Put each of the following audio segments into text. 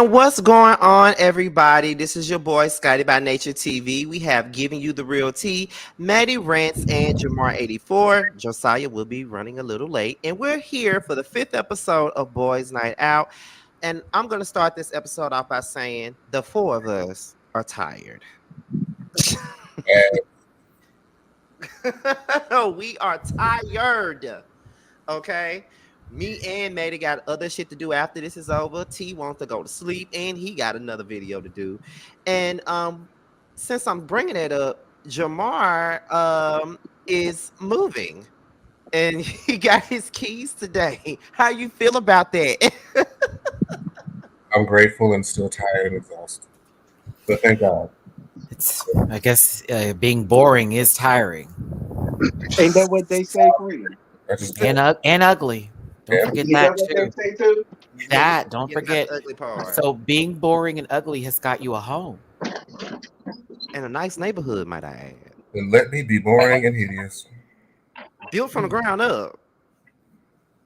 And what's going on, everybody? This is your boy, Scotty by Nature TV. We have Giving You the Real Tea, Maddie Rants, and Jamar84. Josiah will be running a little late. And we're here for the 5th episode of Boys Night Out. And I'm going to start this episode off by saying the 4 of us are tired. We are tired. Okay? Me and Maddie got other shit to do after this is over. T wants to go to sleep, and he got another video to do. And since I'm bringing it up, Jamar is moving, and he got his keys today. How you feel about that? I'm grateful and still tired and exhausted, but thank God. I guess being boring is tiring. Ain't that what they say for you? And ugly. Don't forget that too. That don't forget. Ugly part. So being boring and ugly has got you a home and a nice neighborhood, might I add. Then let me be boring and hideous. Built from the ground up.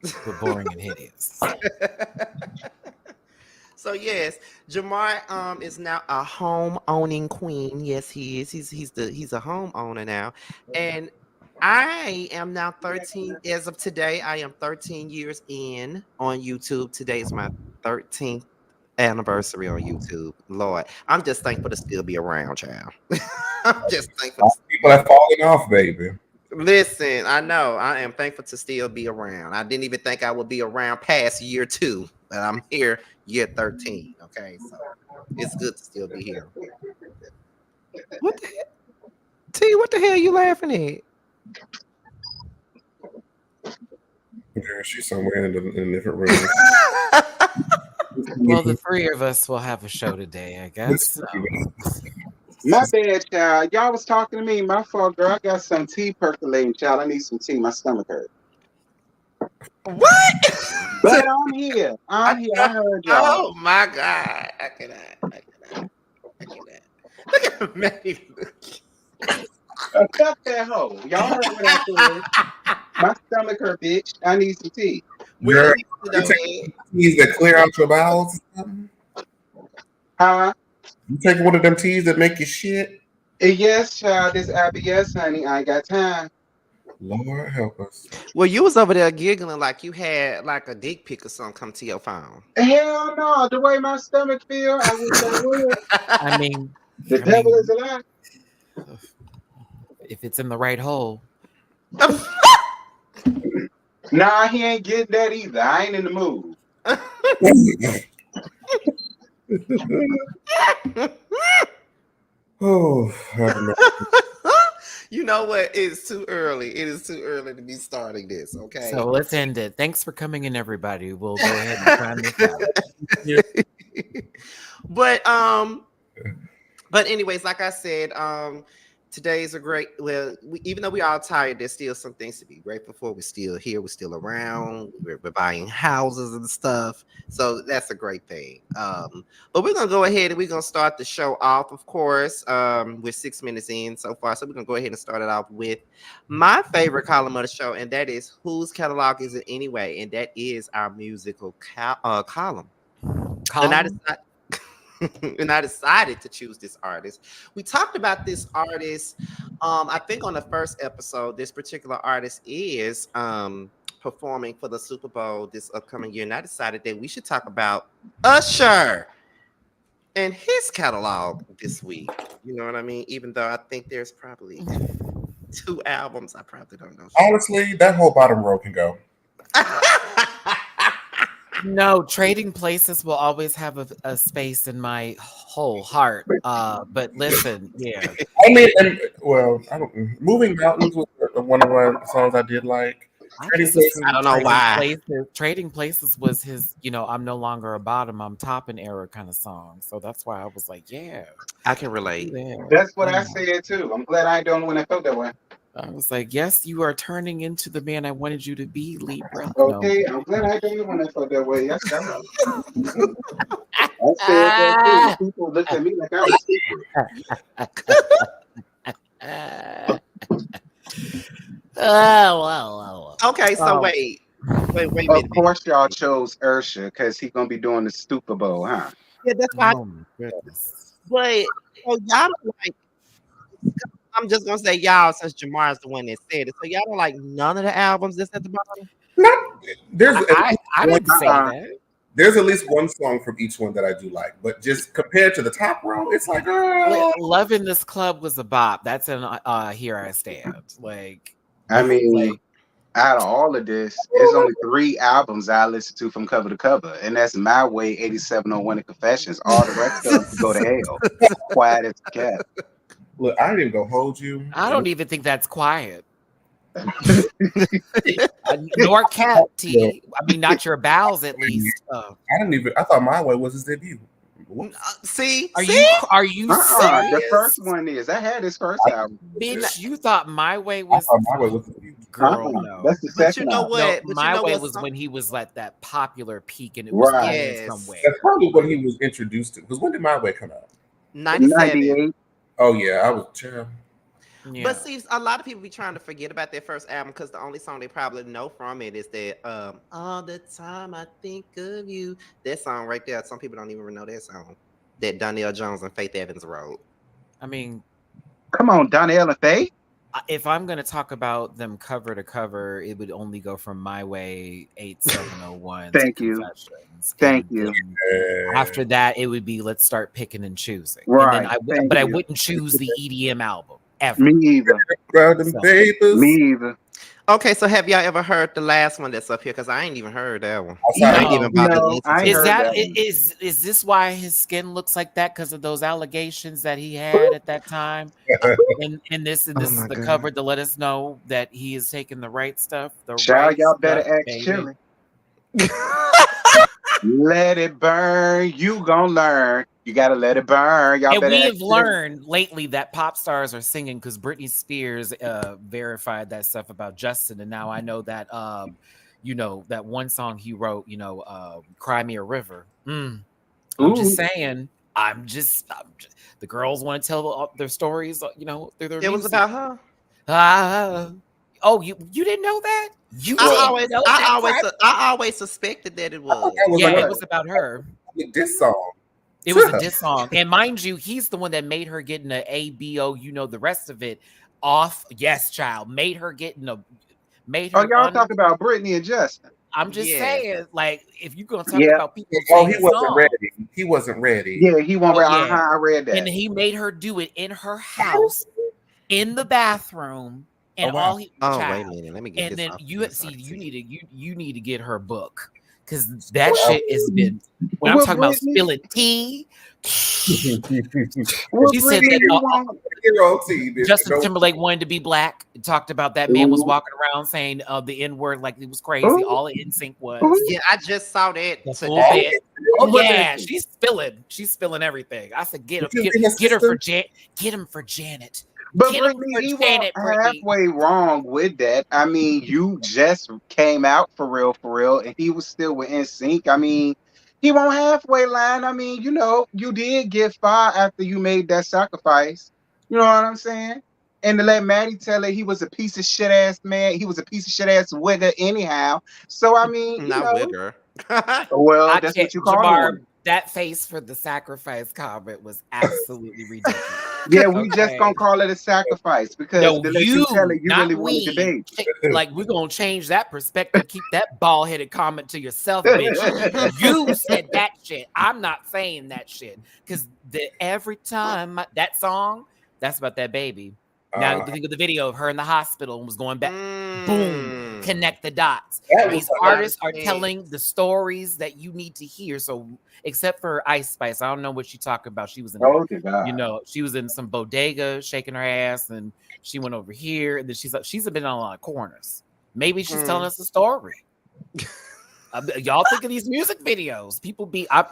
But boring and hideous. So yes, Jamar is now a home owning queen. Yes, he is. He's a homeowner now, and I am now 13. As of today, I am 13 years in on YouTube. Today is my 13th anniversary on YouTube. Lord, I'm just thankful to still be around, child. I'm just thankful. People have fallen off, baby. Listen, I know. I am thankful to still be around. I didn't even think I would be around past year 2, but I'm here year 13. Okay, so it's good to still be here. What the hell? T, what the hell are you laughing at? Girl, she's somewhere in a different room. Well, the 3 of us will have a show today, I guess. So. My bad, child. Y'all was talking to me. My fault, girl. I got some tea percolating, child. I need some tea. My stomach hurt. What? But I'm here. I heard y'all. Oh my God. I cannot. Look at Maddie. Fuck that hoe. Y'all heard what I said. My stomach hurt, bitch. I need some tea. Girl, you take teas that clear out your bowels? Huh? You take one of them teas that make you shit? Yes, child. This IBS, honey. I ain't got time. Lord help us. Well, you was over there giggling like you had like a dick pic or something come to your phone. Hell no. The way my stomach feel, I wish I would. I mean, the devil is alive. If it's in the right hole. Nah, he ain't getting that either. I ain't in the mood. Oh, you know what? It's too early. It is too early to be starting this. Okay. So let's end it. Thanks for coming in, everybody. We'll go ahead and try and make that. But anyways, like I said, today is a great. Well, even though we all tired, there's still some things to be grateful for. We're still here. We're still around. We're buying houses and stuff. So that's a great thing. But we're gonna go ahead and we're gonna start the show off. Of course, we're 6 minutes in so far, so we're gonna go ahead and start it off with my favorite column of the show, and that is whose catalog is it anyway? And that is our musical column. And I decided to choose this artist. We talked about this artist, I think on the first episode. This particular artist is performing for the Super Bowl this upcoming year, and I decided that we should talk about Usher and his catalog this week. You know what I mean? Even though I think there's probably 2 albums, I probably don't know. Honestly, that whole bottom row can go. No, Trading Places will always have a space in my whole heart. But listen, yeah. I mean, Moving Mountains was one of my songs I did like. I don't know why. Trading Places was his, I'm no longer a bottom, I'm topping era kind of song. So that's why I was like, yeah. I can relate. Yeah. That's what I said too. I'm glad I ain't the only one that felt that way. I was like, yes, you are turning into the man I wanted you to be, Libra. Okay, no. I'm glad I don't want to feel that way. Yes, I said that too. People looked at me like I was stupid. Oh. Okay, so wait. Of course, y'all chose Usher because he's gonna be doing the Super Bowl, huh? Yeah, that's why. Oh my goodness. But so y'all don't like. I'm just gonna say y'all since Jamar's the one that said it. So y'all don't like none of the albums that's at the bottom. Not there's at I least I one, didn't say that. there's at least one song from each one that I do like, but just compared to the top row, it's like Love in This Club was a bop. That's an Here I Stand. Like, I mean, like out of all of this, there's only 3 albums I listen to from cover to cover, and that's My Way, 8701, and Confessions. All the rest of them can go to hell. Quiet as a cat. look, I didn't even go hold you. I don't even think that's quiet. Nor cat T. I mean, not your bowels at least. I didn't even. I thought My Way was his debut. Whoops. See, Are see? you The serious? first one is. I had his first album. Bitch, you thought My Way I was thought My Way was his debut. girl? No. That's the But you second know album. No, what? But you My know Way what was song- when he was like that popular peak, and it was Right. going Yes. somewhere. That's probably when he was introduced to. Because when did My Way come out? 97. 98. Oh yeah, I was. Child. Yeah. But see, a lot of people be trying to forget about their first album because the only song they probably know from it is that all the time I think of you. That song right there. Some people don't even know that song. That Donnell Jones and Faith Evans wrote. I mean, Come on, Donnell and Faye. if I'm going to talk about them cover to cover, it would only go from My Way 8701 Thank to you. Confessions. Thank And you. then after that, it would be Let's Start Picking and Choosing. Right. And then Thank but I you. wouldn't choose the EDM album ever. Me either. Grab them So- papers. Me either. Okay, so have y'all ever heard the last one that's up here? Because I ain't even heard that one. Outside I of- ain't even bothered to No, listen I to ain't Is heard it. that that one. is this why his skin looks like that because of those allegations that he had at that time? And this Oh is my the God. cover to let us know that he is taking the right stuff. The Child, right y'all better stuff, ask baby. Chili. Let it burn. You gonna learn. You gotta let it burn. Y'all And better we ask have Chili. learned lately that pop stars are singing because Britney Spears verified that stuff about Justin, and now I know that that one song he wrote, "Cry Me a River." I'm just Ooh. saying. I'm just the girls want to tell their stories, through their It was music. about her. Oh, you didn't know that? You I didn't always, know I that? always, Cry- I always suspected that it I thought was. that was Yeah, like it was about her. this song. It was a diss song. And mind you, he's the one that made her get in a ABO, the rest of it off. Yes, child. Made her get in made Oh, her y'all talking about Brittany and Justin? I'm just Yes. saying, like, if you're gonna talk Yeah. about people Oh, he singing wasn't songs, ready. He wasn't ready. Yeah, he won't. Oh, yeah. I read that. and he made her do it in her house, in the bathroom, and Oh, wow. all he Oh, child. wait a minute. Let me get And this then off you this see article. you need to get her book because that shit has been when I'm Well, talking about Brittany- spilling tea. Well, She said Brittany, that you won't- Hero team. Justin Timberlake wanted to be black. Talked about that man was walking around saying the N word like it was crazy. Ooh. All in sync was. Ooh. Yeah, I just saw that The full today. bit. Oh, but Yeah, then- she's spilling everything. I said, get him, Did you see her get her sister? get him for Janet. But Get him Brittany, for he Janet, won't Brittany. halfway wrong with that. I mean, you just came out for real, and he was still with NSYNC. I mean, he won't halfway line. I mean, you did get fired after you made that sacrifice. You know what I'm saying? And to let Maddie tell her he was a piece of shit ass man, he was a piece of shit ass wigger anyhow. So I mean, Not Wigger. well, I that's can't, what you call Jamar, him. that face for the sacrifice comment was absolutely ridiculous. Yeah, we just Okay. gonna call it a sacrifice because No, to let you tell it, you not really want to we. debate. Like, we're going to change that perspective. Keep that bald-headed comment to yourself, bitch. You said that shit. I'm not saying that shit. Because every time that song, that's about that baby. Now, think of the video of her in the hospital and was going back. Boom. Connect the dots. That was These a lot of artists are sense. telling the stories that you need to hear. So, except for Ice Spice, I don't know what she talked about. She was in Oh dear God. she was in some bodega shaking her ass, and she went over here, and then she's been on a lot of corners. Maybe she's telling us a story. Y'all think of these music videos. People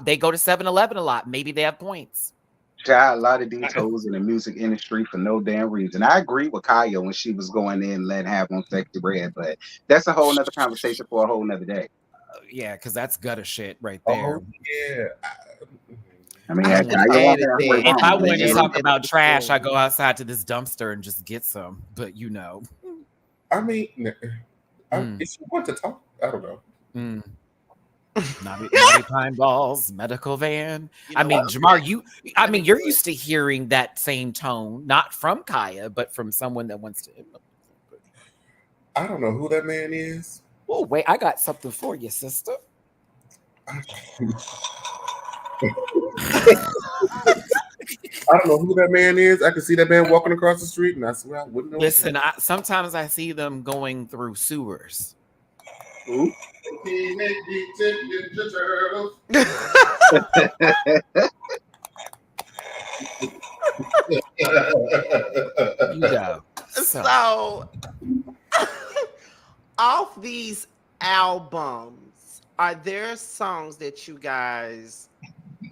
they go to 7-Eleven a lot. Maybe they have points. Child, a lot of these hoes in the music industry for no damn reason. I agree with Kaya when she was going in and letting have on Sexy Red, but that's a whole nother conversation for a whole nother day. Yeah, because that's gutter shit right Oh, there. yeah. I mean, I I, would've I, added I, that. If I wanted to Yeah. talk about trash, I go outside to this dumpster and just get some. But I mean, if you want to talk, I don't know. Naughty Pine Balls, Medical Van. I mean, Jamar, you're used to hearing that same tone, not from Kaya, but from someone that wants to. I don't know who that man is. Oh, wait, I got something for you, sister. I don't know who that man is. I can see that man walking across the street, and I swear I wouldn't know. Listen, sometimes I see them going through sewers. Ooh. You go. So off these albums, are there songs that you guys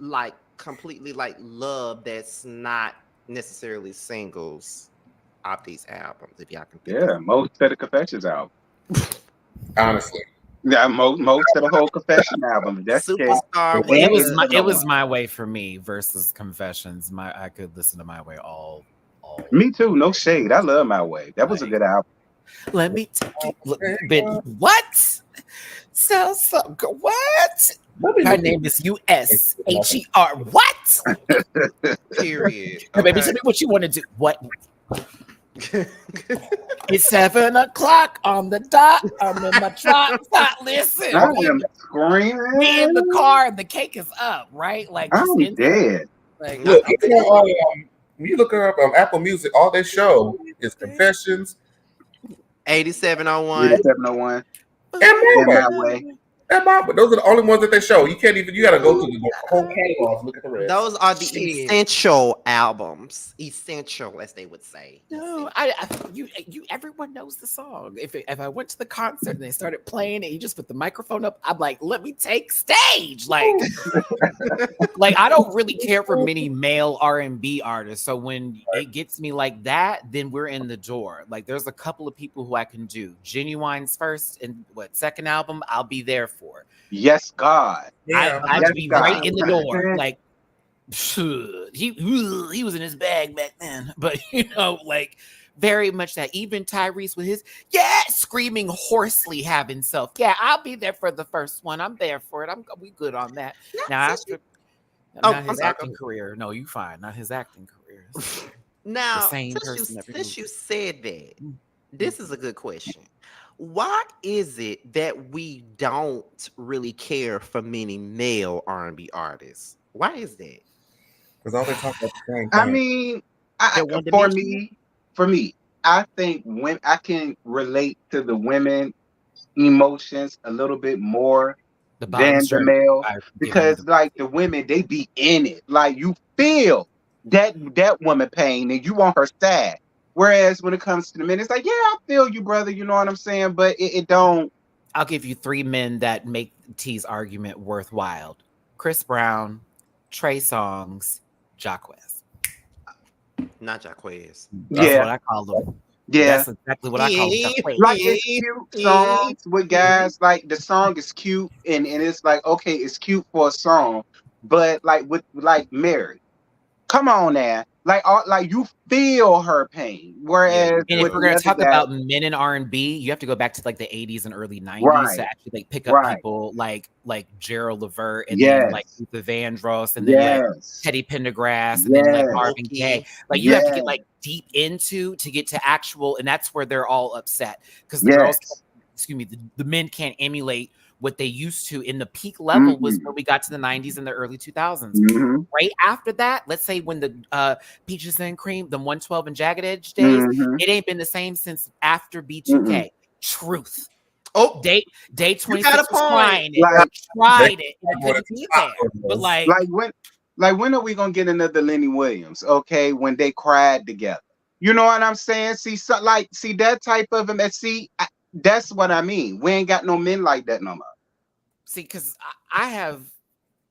like completely like love that's not necessarily singles off these albums? If y'all can think of most of the Confessions album. Honestly. Yeah, most of the whole Confession album. That's Superstar. It was My Way for me versus Confessions. I could listen to My Way all. Me too. No shade. I love My Way. That was a good album. Let me take you. What? So what? Her name is USHER. What? Period. Okay. Baby, tell me what you want to do. What? It's 7 o'clock on the dot. I'm in my truck. Listen. I am screaming. We in the car and the cake is up, right? Like I'm dead. Like, look, when you look her up on Apple Music, all they show is Confessions, 8701. 8701. and My Way. But those are the only ones that they show. You gotta go through the whole catalog to look at the rest. Those are the essential albums. Essential, as they would say. No, everyone knows the song. If I went to the concert and they started playing and you just put the microphone up, I'm like, let me take stage. Like, like I don't really care for many male R&B artists. So when it gets me like that, then we're in the door. Like there's a couple of people who I can do. Genuine's first and second album, I'll be there for. Yes, God. I'd be right in the door. Like he was in his bag back then, but like very much that. Even Tyrese with his screaming hoarsely have himself. Yeah, I'll be there for the first one. I'm there for it. We good on that. Now after not his acting career. No, you fine. Not his acting career. Now, since you said that, this is a good question. Why is it that we don't really care for many male R&B artists? Why is that? Because all they talk about the same thing. I mean, for me, I think when I can relate to the women emotions a little bit more than the male, because like the women, they be in it. Like you feel that woman pain and you want her sad. Whereas when it comes to the men, it's like, yeah, I feel you, brother. You know what I'm saying? But it don't. I'll give you 3 men that make T's argument worthwhile: Chris Brown, Trey Songz, Jacquez. Not Jacquez. That's what I call them. Yeah, that's exactly what I call them. Like it's cute songs with guys. Like the song is cute, and it's like, okay, it's cute for a song, but like with like Mary, come on now. Like you feel her pain. Whereas, and if we're gonna talk about men in R&B, you have to go back to like the 80s and early 90s to actually like pick up people like Gerald Levert and then like Luther Vandross and then like Teddy Pendergrass and then like Marvin Gaye. Like you have to get like deep into to get to actual, and that's where they're all upset because the girls, the men can't emulate what they used to in the peak level was when we got to the 90s and the early 2000s. Right after that, let's say when the Peaches and Cream, the 112 and Jagged Edge days, it ain't been the same since after B2K. Truth. Oh, day 26 was trying it. Tried it. And couldn't be there. But when are we gonna get another Lenny Williams? Okay, when they cried together. You know what I'm saying? See that type of him. That's what I mean. We ain't got no men like that no more. See, because I have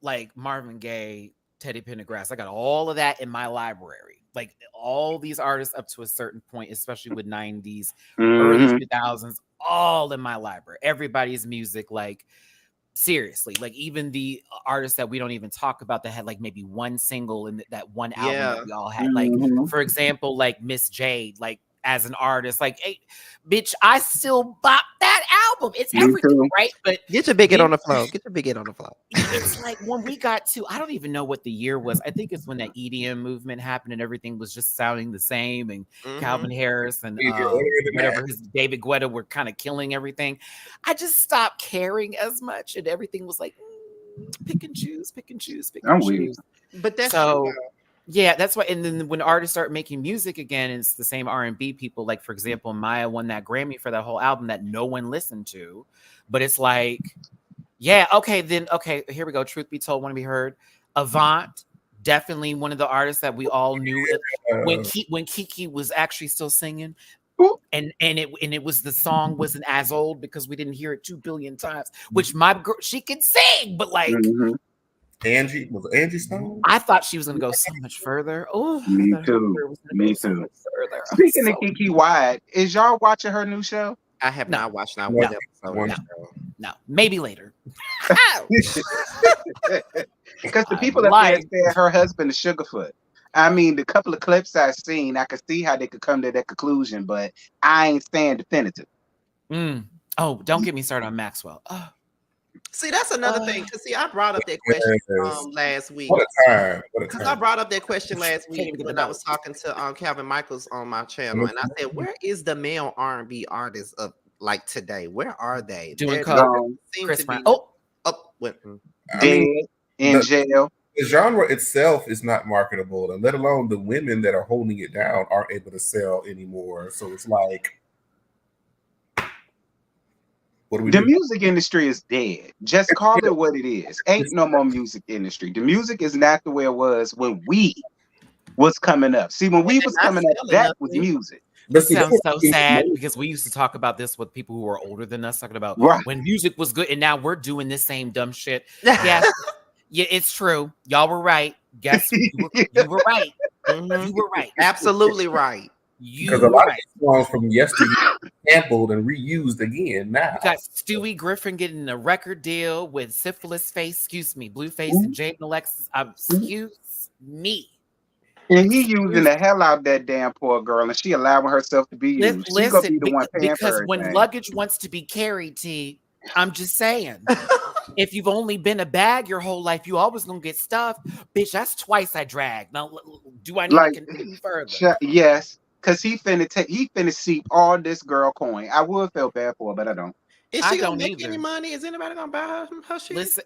like Marvin Gaye, Teddy Pendergrass. I got all of that in my library. Like all these artists up to a certain point, especially with 90s, early 2000s, all in my library. Everybody's music, like seriously, like even the artists that we don't even talk about that had like maybe one single in that one album that we all had. Like for example, like Miss Jade, like as an artist. Like, hey, bitch, I still bop that album. It's Me everything, too. right? But Get your bigot on the floor. Get your bigot on the floor. it's like when we got to, I don't even know what the year was. I think it's when that EDM movement happened and everything was just sounding the same. And Calvin Harris and whatever his David Guetta were kind of killing everything. I just stopped caring as much, and everything was like pick and choose, pick and choose, pick and choose. But that's so. true. Yeah, that's why. And then when artists start making music again, it's the same R&B people. Like, for example, Maya won that Grammy for that whole album that no one listened to. But it's like, yeah, okay, here we go. Truth Be Told, Want to Be Heard. Avant, definitely one of the artists that we all knew when Kiki was actually still singing. And it was, the song wasn't as old because we didn't hear it 2 billion times. Which my girl, she can sing, but like. Angie Stone. I thought she was going to go so much further. Oh, me too. Speaking of Kiki Wyatt, is y'all watching her new show? I have not watched one episode. No, maybe later. Because the people that said her husband is Sugarfoot. I mean, the couple of clips I've seen, I could see how they could come to that conclusion, but I ain't saying definitive. Oh, don't get me started on Maxwell. Oh. See, that's another thing. Cause see, I brought up that question last week. What a time! Because I brought up that question last week when I was talking to Calvin Michaels on my channel, and I said, "Where is the male R&B artists of like today? Where are they? Doing Chris Brown. Dead in jail. The genre itself is not marketable, and let alone the women that are holding it down aren't able to sell anymore. So it's like. The music industry is dead. Just call it what it is. Ain't no more music industry. The music is not the way it was when we was coming up. See, when we was coming up, that was music. It sounds so sad because we used to talk about this with people who were older than us, talking about when music was good, and now we're doing this same dumb shit. Yeah, it's true. Y'all were right. Guess you were right. You were right. Absolutely right. Because a lot of songs from yesterday sampled and reused again now. You got Stewie Griffin getting a record deal with Syphilis Face, Blueface and Jaden Alexis. Excuse me. And he using the hell out of that damn poor girl, and she allowing herself to be used. She's gonna be the one paying because when luggage wants to be carried, T, I'm just saying. If you've only been a bag your whole life, you always gonna get stuff. Bitch, that's twice I dragged. Now, do I need to continue further? Yes. Because he finna seep all this girl coin. I would feel bad for her, but I don't. Is she gonna make any money? Is anybody gonna buy her shit? Listen,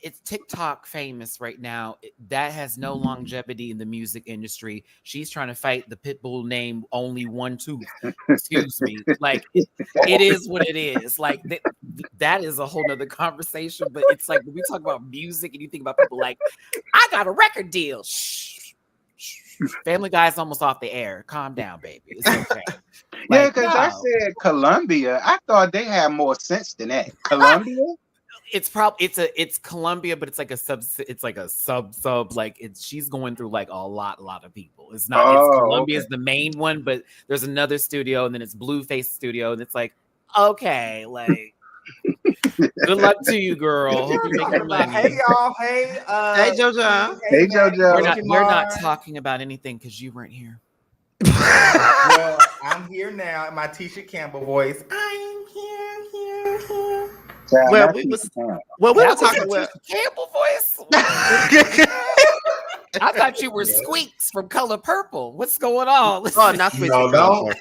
it's TikTok famous right now. That has no longevity in the music industry. She's trying to fight the Pitbull name only one tooth. Excuse me. Like it is what it is. Like that is a whole nother conversation. But it's like when we talk about music and you think about people like, I got a record deal. Shh. Family Guy's almost off the air. Calm down, baby. It's okay. Yeah, because I said Columbia. I thought they had more sense than that. Columbia? It's Columbia, but it's like a sub. Like she's going through like a lot of people. It's not. It's Columbia's the main one, but there's another studio, and then it's Blueface Studio, and it's like okay, like. Good luck to you, girl. Hope you make your money. Hey, y'all. Hey, JoJo. Hey, JoJo. We're not talking about anything because you weren't here. Well, I'm here now in my Tisha Campbell voice. I'm here. Well, we were talking about Campbell voice. I thought you were Squeaks from Color Purple. What's going on? Oh, not Squeaks. No, don't.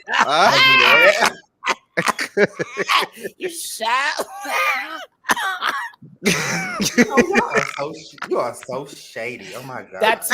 You shout. You are so shady. Oh my god. That's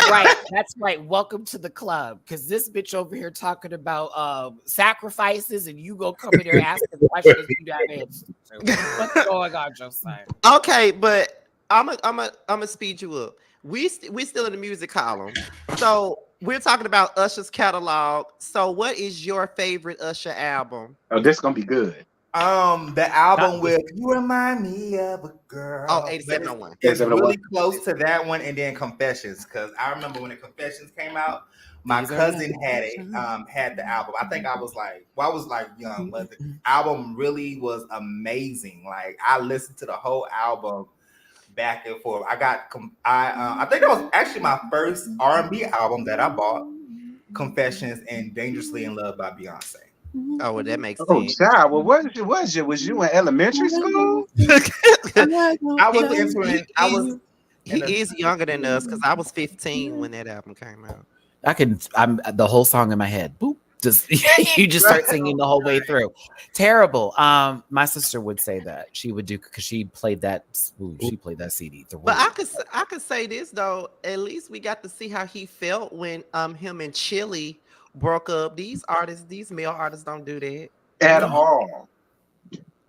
right. Welcome to the club. Because this bitch over here talking about sacrifices, and you go come in there asking questions you have answers to. What's going on, Josiah? Okay, but I'm a speed you up. We still in the music column, so we're talking about Usher's catalog. So, what is your favorite Usher album? Oh, this is gonna be good. The album with "You Remind Me of a Girl." Oh, 8701. It's really close to that one, and then Confessions, because I remember when the Confessions came out, my cousin had the album. I think I was young, but the album really was amazing. Like I listened to the whole album back and forth. I think that was actually my first R&B album that I bought. Confessions and Dangerously in Love by Beyonce. Oh, well, that makes Oh, sense. child. Well, was you in elementary school? I was entering. I was. He is younger than us because I was 15 when that album came out. I'm the whole song in my head. Boop. Just you just start singing the whole way through. Terrible. My sister would say that she would do because she played that. She played that CD. But I could say this though. At least we got to see how he felt when him and Chili broke up. These male artists don't do that At all.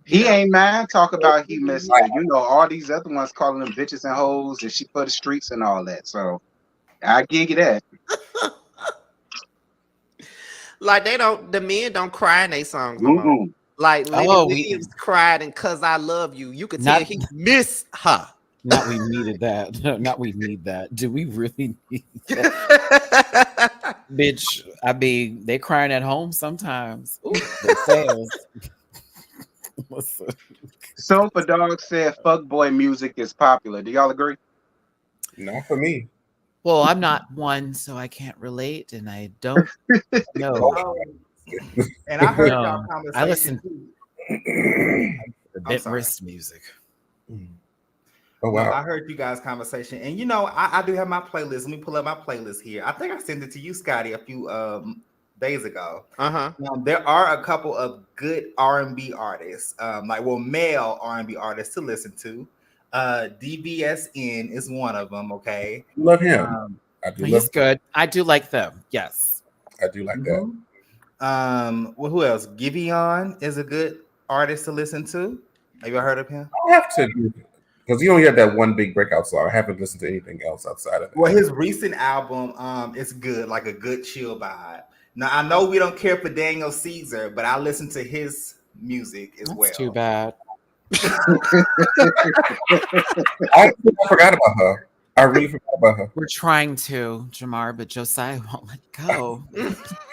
He ain't mind talk about he missed all these other ones calling them bitches and hoes and she for the streets and all that. So I give you that. Like the men don't cry in their songs no more. Like Lenny Williams cried and "Cause I Love You." You could tell he missed her. Not we needed that. Not we need that. Do we really need that? Bitch, I mean, they crying at home sometimes. Ooh, Sofa Dog said fuckboy music is popular. Do y'all agree? Not for me. Well, I'm not one, so I can't relate, and I don't know. And I heard y'all conversation. I listen to the bent wrist music. Oh wow! Well, I heard you guys' conversation, and I do have my playlist. Let me pull up my playlist here. I think I sent it to you, Scotty, a few days ago. There are a couple of good R&B artists, male R&B artists to listen to. DBSN is one of them. Okay, love him. He's good. I do like them. Yes, I do like that. Well, who else? Giveon is a good artist to listen to. Have you ever heard of him? I have to, because he only had that one big breakout song. I haven't listened to anything else outside of it. Well, his recent album, is good, like a good chill vibe. Now I know we don't care for Daniel Caesar, but I listen to his music as well. That's too bad. I forgot about her. I really forgot about her. We're trying to, Jamar, but Josiah won't let go.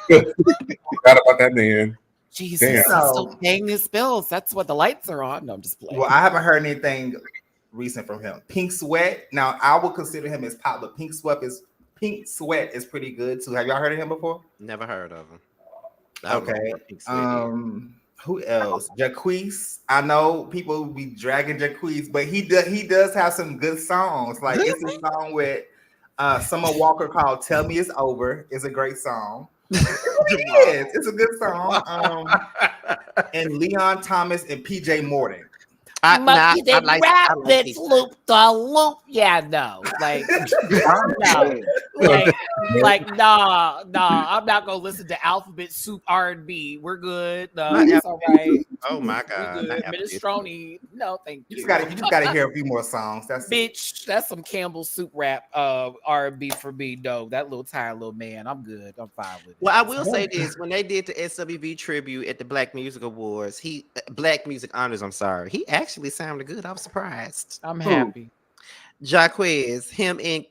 Forgot about that man. Jesus, he's still paying his bills. That's what the lights are on. No, I'm just playing. Well, I haven't heard anything recent from him. Pink Sweat. Now I would consider him as pop, but Pink Sweat is pretty good too. Have y'all heard of him before? Never heard of him. Okay. Who else? Jacquees. I know people be dragging Jacquees, but he does have some good songs. Like it's a song with Summer Walker called "Tell Me It's Over." It's a great song. It's a good song. And Leon Thomas and PJ Morton. Loop the loop. Yeah, no. Like, no. I'm not gonna listen to Alphabet Soup R&B. We're good. No, it's all right. Oh my God. Minestrone. No, thank you. You just gotta hear a few more songs. That's some Campbell soup rap R&B for me. No, that little tired little man. I'm good. I'm fine with it. Well, I will say this: when they did the SWV tribute at the Black Music Awards, Black Music Honors, I'm sorry, he actually sounded good. I was surprised. I'm happy. Jacquees, him and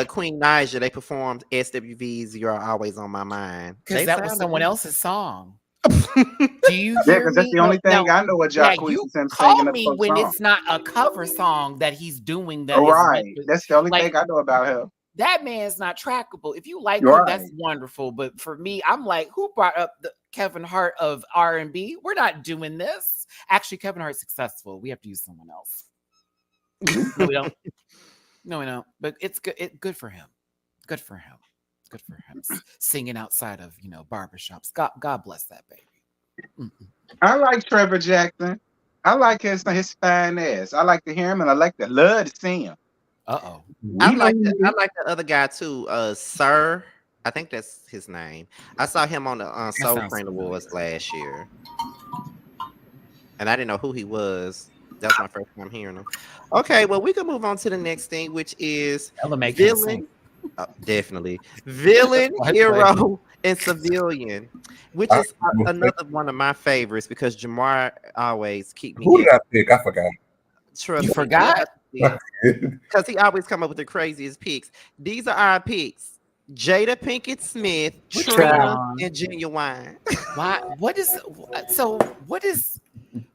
Queen Naija, they performed SWV's "You're Always on My Mind" because that was someone else's song. Do you hear because that's the only thing I know of Jacquees. You call me when it's not a cover song that he's doing. That right. That's the only thing I know about him. That man's not trackable. If you like him, that's wonderful. But for me, I'm like, who brought up the Kevin Hart of R&B? We're not doing this. Actually, Kevin Hart's successful. We have to use someone else. No, we don't. No, we don't. But it's good. Good for him. Good for him. Good for him. Singing outside of barbershops. God bless that baby. Mm-mm. I like Trevor Jackson. I like his fine ass. I like to hear him, and I like to love to see him. Uh-oh. I like the other guy too, Sir. I think that's his name. I saw him on the Soul Train Awards last year, and I didn't know who he was. That was my first time hearing him. Okay, well, we can move on to the next thing, which is Villain. Definitely. Villain, Hero, and Civilian, which is another one of my favorites because Jamar always keep me. Who did I pick? I forgot. You forgot? Because he always come up with the craziest picks. These are our picks: Jada Pinkett Smith, Trina, and Genuine. Why? What is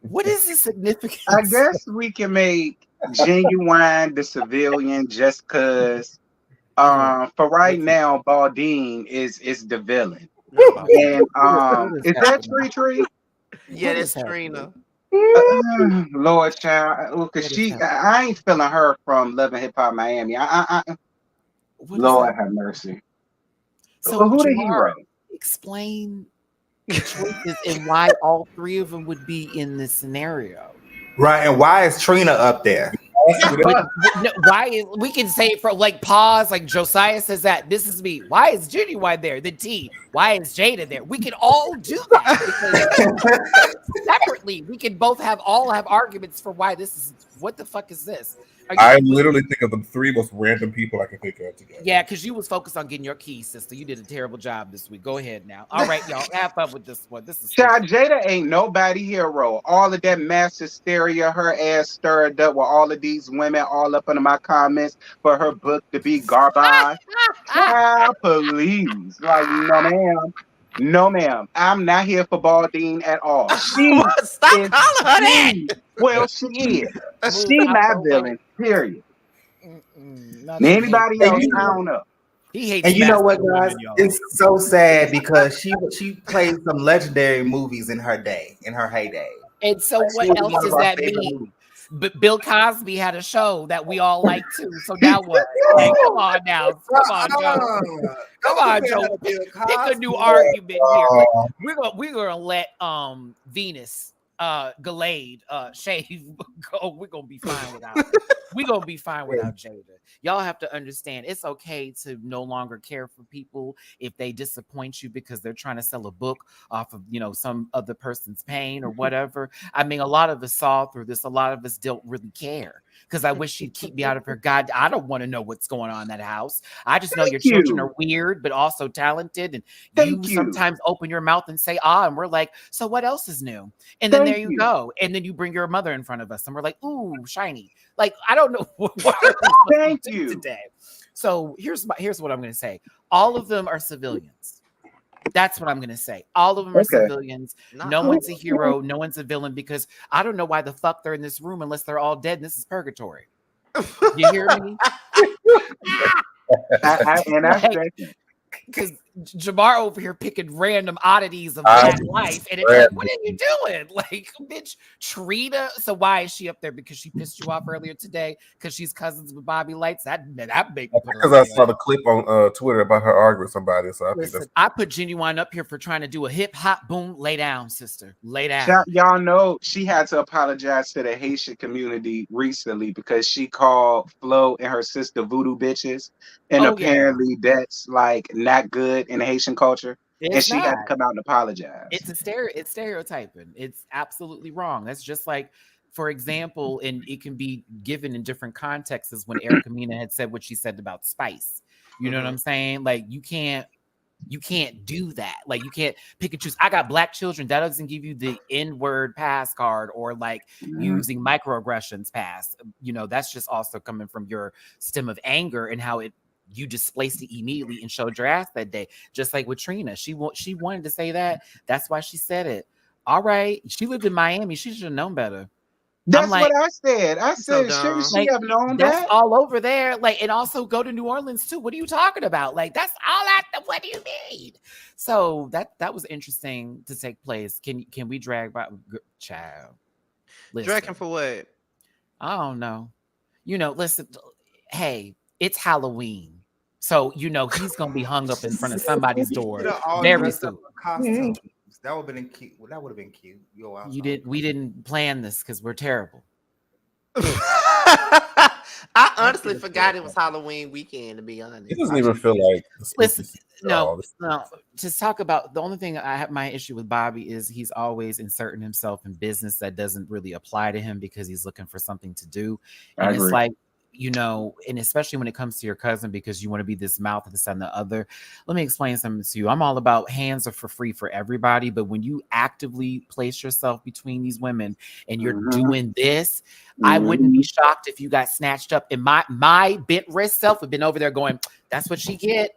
the significance? I guess we can make Genuine the Civilian just because For right now, Baldine is the villain. Not about that. And What is is that happening? Tree? Yeah, What that's is happening? Trina. Lord child, What because is happening? I ain't feeling her from Love and Hip Hop Miami. What is Lord happening? have mercy. So Who the Jamar, hero? explain the choices and why all three of them would be in this scenario. Right, and why is Trina up there? But no, why is we can say for like pause, like Josiah says that this is me. Why is Genuine there? The T. Why is Jada there? We can all do that because separately we can both all have arguments for why this is. What the fuck is this? I literally think of the three most random people I can think of together. Yeah, because you was focused on getting your keys, sister. You did a terrible job this week. Go ahead now. All right, y'all, have fun with this one. This is Child, Jada ain't nobody hero. All of that mass hysteria, her ass stirred up with all of these women all up under my comments for her book to be garbage. Child, please. Like, no, ma'am. No, ma'am. I'm not here for Baldine at all. She Stop is calling her that. well, she is. Move She out my the way. villain, period. Not you Anybody hate- else, I don't know. He hates And you know what, masculine guys? women, y'all. It's so sad because she played some legendary movies in her day, in her heyday. And so She what was else one of does our that favorite mean? movies. But Bill Cosby had a show that we all like too. So now what? Like, come on now. Come on, Joe. Come on, Joe. Pick a new argument here. Like, we're gonna let Venus Gallade shave go. We're gonna be fine without Jada. Y'all have to understand it's okay to no longer care for people if they disappoint you because they're trying to sell a book off of some other person's pain or whatever. I mean, a lot of us saw through this. A lot of us don't really care because I wish she'd keep me out of her. God, I don't want to know what's going on in that house. I just know your children are weird, but also talented. And you sometimes open your mouth and say, and we're like, so what else is new? And then there you go. And then you bring your mother in front of us and we're like, ooh, shiny. Like, I don't know what Thank you today. So here's what I'm going to say. All of them are civilians. That's what I'm going to say. All of them are civilians. No one's a hero. No one's a villain because I don't know why the fuck they're in this room unless they're all dead and this is purgatory. You hear me? Because Jamar over here picking random oddities of black life, and it's like, what are you doing? Like, bitch, Trina. So why is she up there? Because she pissed you off earlier today? Because she's cousins with Bobby Lights? That big. Because I saw the clip on Twitter about her arguing with somebody. So I put Genuine up here for trying to do a hip hop boom. Lay down, sister. Lay down. Y'all know she had to apologize to the Haitian community recently because she called Flo and her sister voodoo bitches, and apparently that's like not good in Haitian culture. And she had to come out and apologize. It's stereotyping. It's absolutely wrong. That's just like, for example, and it can be given in different contexts, as when Erica Mena had said what she said about Spice. You know what I'm saying? Like, you can't do that. Like, you can't pick and choose. I got black children. That doesn't give you the N-word pass card or like using microaggressions pass. That's just also coming from your stem of anger and how you displaced it immediately and showed your ass that day. Just like with Trina. She wanted to say that. That's why she said it. All right. She lived in Miami. She should have known better. That's what I said. I said, so shouldn't she have known that's that? all over there. Like, and also go to New Orleans too. What are you talking about? Like, that's all that. What do you mean? So that was interesting to take place. Can we drag by child? Dragging for what? I don't know. Listen. Hey, it's Halloween. So, he's going to be hung up in front of somebody's door very soon. That would have been cute. Well, that would have been cute. We didn't plan this because we're terrible. I honestly forgot it was Halloween weekend, to be honest. It doesn't even feel like listen. No. To talk about the only thing I have my issue with Bobby is he's always inserting himself in business that doesn't really apply to him because he's looking for something to do. And it's like, and especially when it comes to your cousin, because you want to be this mouth of this and the other. Let me explain something to you. I'm all about hands are for free for everybody. But when you actively place yourself between these women and you're doing this, I wouldn't be shocked if you got snatched up. And my bent wrist self have been over there going, that's what she get.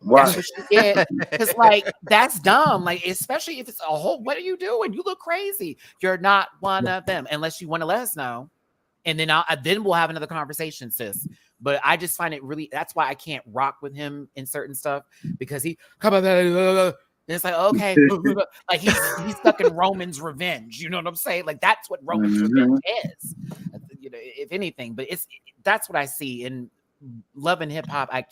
That's what she get. Because like, that's dumb. Like, especially if it's a whole, what are you doing? You look crazy. You're not one of them unless you want to let us know. and then we'll have another conversation, sis. But I just find it really, that's why I can't rock with him in certain stuff, because he come on, and it's like, okay, like he's stuck in Roman's Revenge. You know what I'm saying? Like that's what Roman's Revenge is, you know, if anything. But that's what I see in Love and Hip Hop. I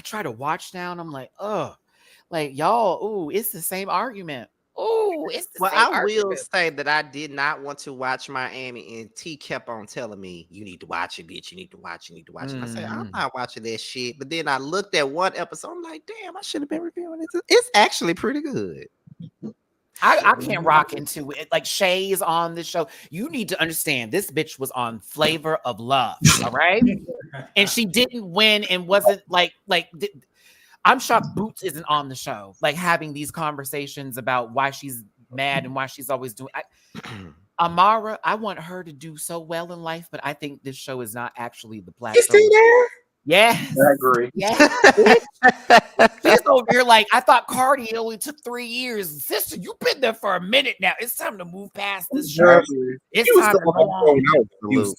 try to watch now, and I'm like, oh, like y'all, ooh, it's the same argument. Oh, it's the same argument. Will say that I did not want to watch Miami, and T kept on telling me, "You need to watch it, bitch. You need to watch. You need to watch it." And I said, "I'm not watching that shit." But then I looked at one episode. I'm like, "Damn, I should have been reviewing it." It's actually pretty good. I can't rock into it. Like Shay's on this show. You need to understand, this bitch was on Flavor of Love, all right? And she didn't win, and wasn't like. I'm shocked Boots isn't on the show, like having these conversations about why she's mad and why she's always doing. Amara, I want her to do so well in life, but I think this show is not actually the platform. Is she there? Yes, I agree. Yes. She's over here like, I thought Cardi only took 3 years. Sister, you've been there for a minute now. It's time to move past this show. It's time to go on.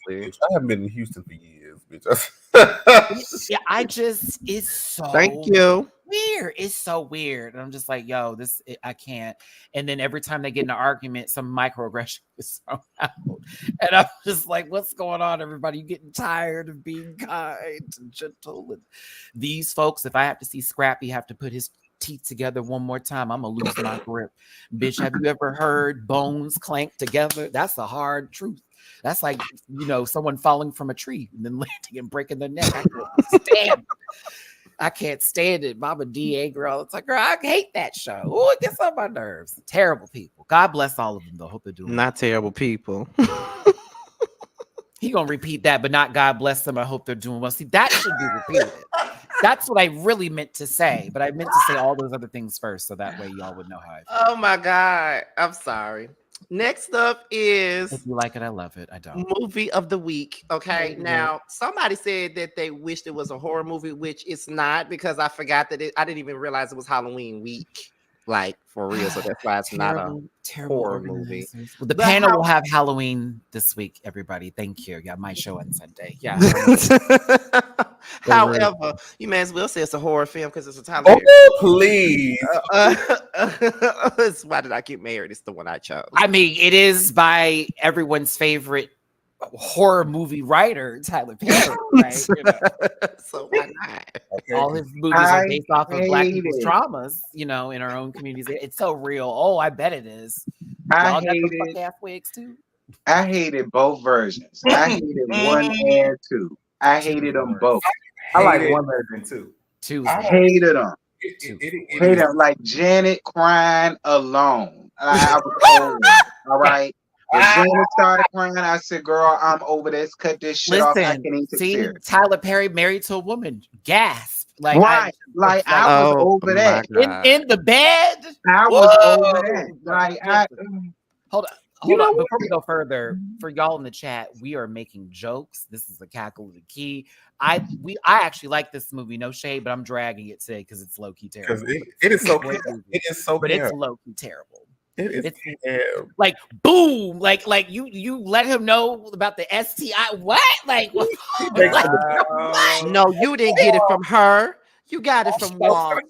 I haven't been in Houston for years, bitch. Yeah, it's so Thank you. weird. It's so weird. And I'm just like, yo, I can't. And then every time they get in an argument, some microaggression is thrown out. And I'm just like, what's going on, everybody? You getting tired of being kind and gentle? And these folks, if I have to see Scrappy have to put his teeth together one more time, I'm gonna lose my grip. Bitch, have you ever heard bones clank together? That's a hard truth. That's like, you know, someone falling from a tree and then landing and breaking their neck. I can't stand it. Mama DA girl. It's like, girl, I hate that show. Oh, it gets on my nerves. Terrible people. God bless all of them, though. Hope they're doing Not terrible people. He gonna repeat that, but not God bless them. I hope they're doing well. See, that should be repeated. That's what I really meant to say, but I meant to say all those other things first, so that way y'all would know how I feel. Oh my God. I'm sorry. Next up is, if you like it, I love it. I don't. Movie of the week. Okay. Now, somebody said that they wished it was a horror movie, which it's not, because I forgot that I didn't even realize it was Halloween week. Like, for real. So that's why it's not a horror movie. Well, the panel will have Halloween this week, everybody. Thank you. Yeah, my show on Sunday. Yeah. However, you may as well say it's a horror film because it's a Tyler Perry. Oh, please. Why Did I Get Married? It's the one I chose. I mean, it is by everyone's favorite horror movie writer, Tyler Perry, right? You know. So why not? Okay. All his movies are based off of Black people's traumas, you know, in our own communities. It's so real. Oh, I bet it is. I Y'all got the hated, fuck ass wigs too. I hated both versions. I hated 1 and 2. I hated them both. I like one better than two. Two. I hated them. Hated them. Like Janet crying alone. I was over it. All right. When Janet started crying, I said, "Girl, I'm over this. Cut this shit off. I can't even see take it." Tyler Perry married to a woman. Gasp! Like right, I was over that. In the bed. I was over that. Like hold on. Before we go further, for y'all in the chat, we are making jokes. This is the cackle of the key. I actually like this movie. No shade, but I'm dragging it today because it's low key terrible. It is so. It is so. But it's low key terrible. It's like boom, like you let him know about the STI. What? Like, what? No, you didn't get it from her. You got it from Walter.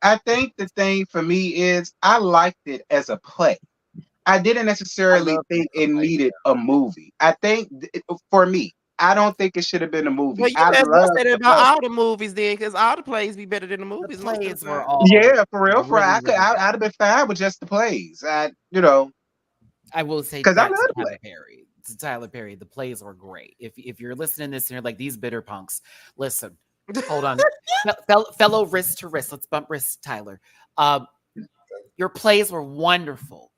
I think the thing for me is I liked it as a play. I didn't necessarily think it needed a movie. I think for me, I don't think it should have been a movie. Well, you best say that about all the movies then, because all the plays be better than the movies. The plays were all for real. I'd have been fine with just the plays. I will say because I love Tyler Perry. To Tyler Perry, the plays were great. If you're listening to this and you're like, these bitter punks, listen. Hold on, fellow wrist to wrist. Let's bump wrists, Tyler. Your plays were wonderful.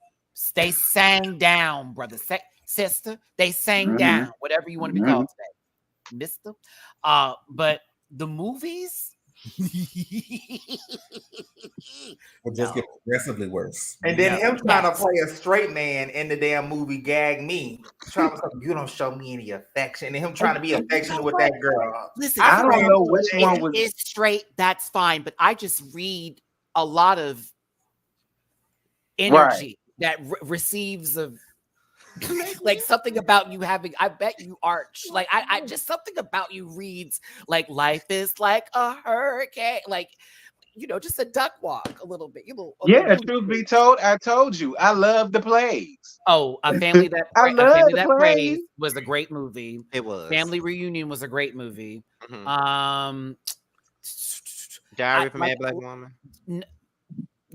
They sang down, brother. Sister, they sang down, whatever you want to be called today, mister. But the movies will just get progressively worse. And then him trying to play a straight man in the damn movie Gag Me, trying to say, you don't show me any affection, and him trying to be affectionate with that girl. Listen, I don't know which one was straight. That's fine, but I just read a lot of energy that receives of Like something about you having, I bet you arch. Like I just something about you reads like life is like a hurricane. Like, you know, just a duck walk a little bit. Yeah, truth be told, I told you, I love the plays. Oh, I love that the praise plays. was a great movie. It was. Family Reunion was a great movie. Mhm. Diary of a Mad Black Woman.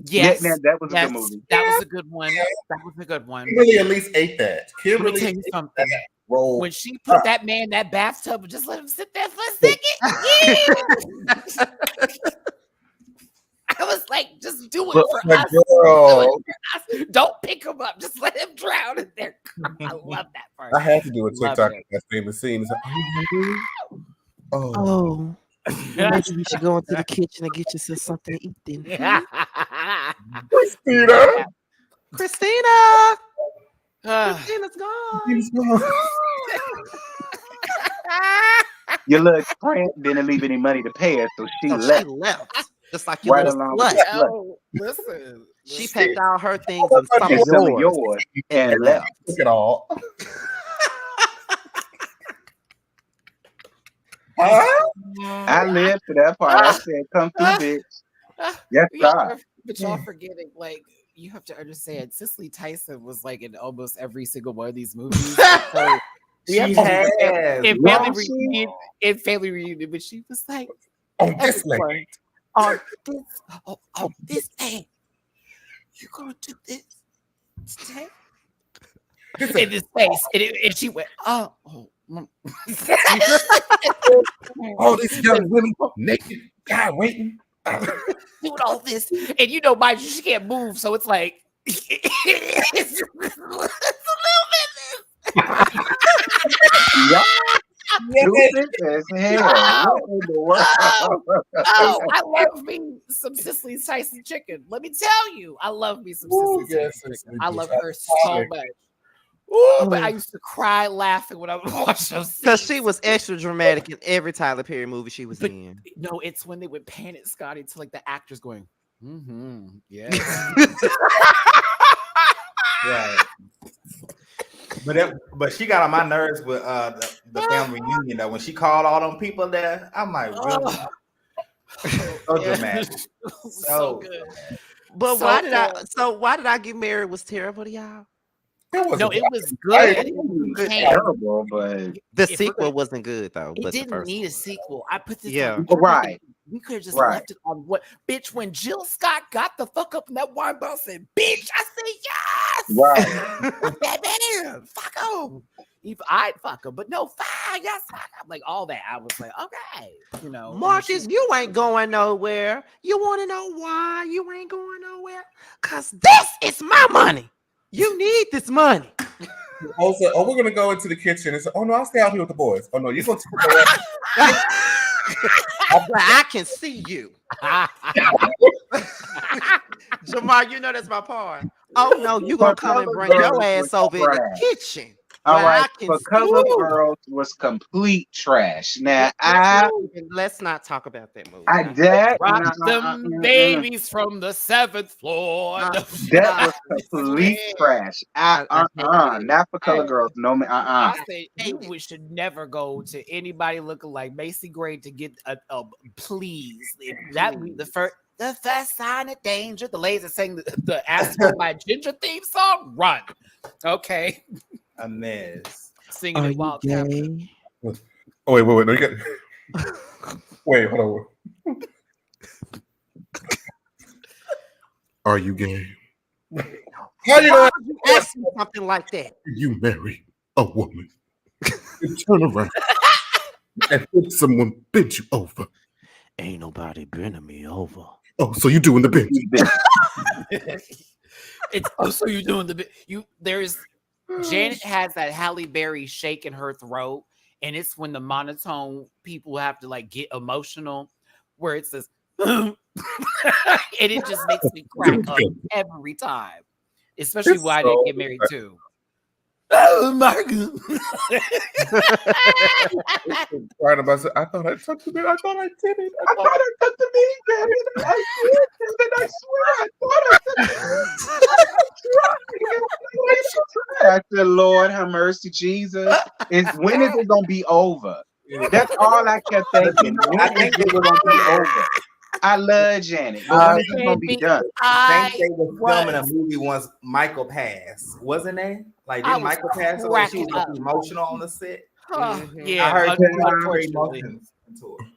Yes, Yeah, that was a good movie. That was a good one. That was a good one. Kimberly at least ate that. Let me Kimberly tell you something. roll. When she put that man in that bathtub and just let him sit there for a second, I was like, just do it for us. Girl. Don't pick him up. Just let him drown in there. I love that part. I had to do a Love TikTok it. of that famous scene. It's like, are you hungry? Oh, Oh, maybe you should go into the kitchen and get yourself something to eat then. Christina. Christina! Ah. Christina's gone. He's gone. Your little friend didn't leave any money to pay her, so she So left. she left. Just like your Right little along slut. with the slut. Oh, listen. She packed all her things and some And of some of yours. yours and left. Look at all. Huh? I lived for that part. I said, "Come through, bitch." Yes, God. But y'all forgetting, like, you have to understand, Cicely Tyson was like in almost every single one of these movies. So She has. in Well, Family Reunion, but she was like, On this everyone, lady. on this day, you gonna do this today? In this face, and she went, oh. All these young women naked, guy waiting. Doing all this, and you know, mind you, she can't move, so it's like it's a little bit. Y'all stupid as hell. What in the world? Oh, I love me some Cicely Tyson chicken. Let me tell you, I love me some Ooh, Cicely yes, Tyson it's chicken. I love her so iconic. much. Ooh, but I used to cry laughing when I would watch those. Because she was extra dramatic in every Tyler Perry movie she was But in. no, it's when they would pan it, Scotty, to like the actors going, yeah. Right. But she got on my nerves with the family reunion though. When she called all them people there, I'm like, really? So dramatic. So good. But So why did good. why did I Get Married was terrible to y'all? No, it was good. It was terrible, but The If we're sequel gonna- wasn't good though. It But the didn't first need a one. sequel. I put this Yeah. on. Right. We could have just Right. left it on what, bitch, when Jill Scott got the fuck up in that wine bottle said, bitch, I said, yes. right. That man, fuck him. I'd fuck him, but no, fine, yes, fuck him. Like all that. I was like, okay, you know. and Marcus, she- you ain't going nowhere. You want to know why you ain't going nowhere? Cause this is my money. You need this money. Also, we're gonna go into the kitchen and say, "Oh no, I'll stay out here with the boys." Oh no, you're gonna take I can see you. Jamar, you know that's my part. Oh no, you gonna come and bring your ass over in the kitchen. All where right, I can for see Cover you. Girls was complete trash. Now Let's not talk about that movie. I that Rock them babies from the 7th floor. that was complete trash. Not for Color Girls. No man. I say you should never go to anybody looking like Macy Gray to get a please. That would be the first sign of danger. The ladies that sang the Ask for My Ginger theme song. Run. Okay. A mess. Singing it while gay? Oh wait. No, you got. Wait, hold on. Are you gay? How you gonna ask me something like that? You marry a woman and turn around and let someone bend you over. Ain't nobody bending me over. Oh, so you doing the bench? So you doing the bit? There's Janet has that Halle Berry shake in her throat, and it's when the monotone people have to like get emotional, where it says, and it just makes me crack up every time. Especially why I didn't get married too. Oh my god! Right about I thought I took the bit. I thought I did it. I thought I took to me, Kevin. I did, Kevin. I swear, I thought I said, I said, Lord, have mercy, Jesus. When is it gonna be over? That's all I kept thinking. When I is think it it was gonna be over? I love Janet, but when is it gonna be done? I think they was filming a movie once Michael passed, wasn't they? Like, did Michael pass away? She was like emotional on the set. Yeah, I heard unfortunately. emotions into it.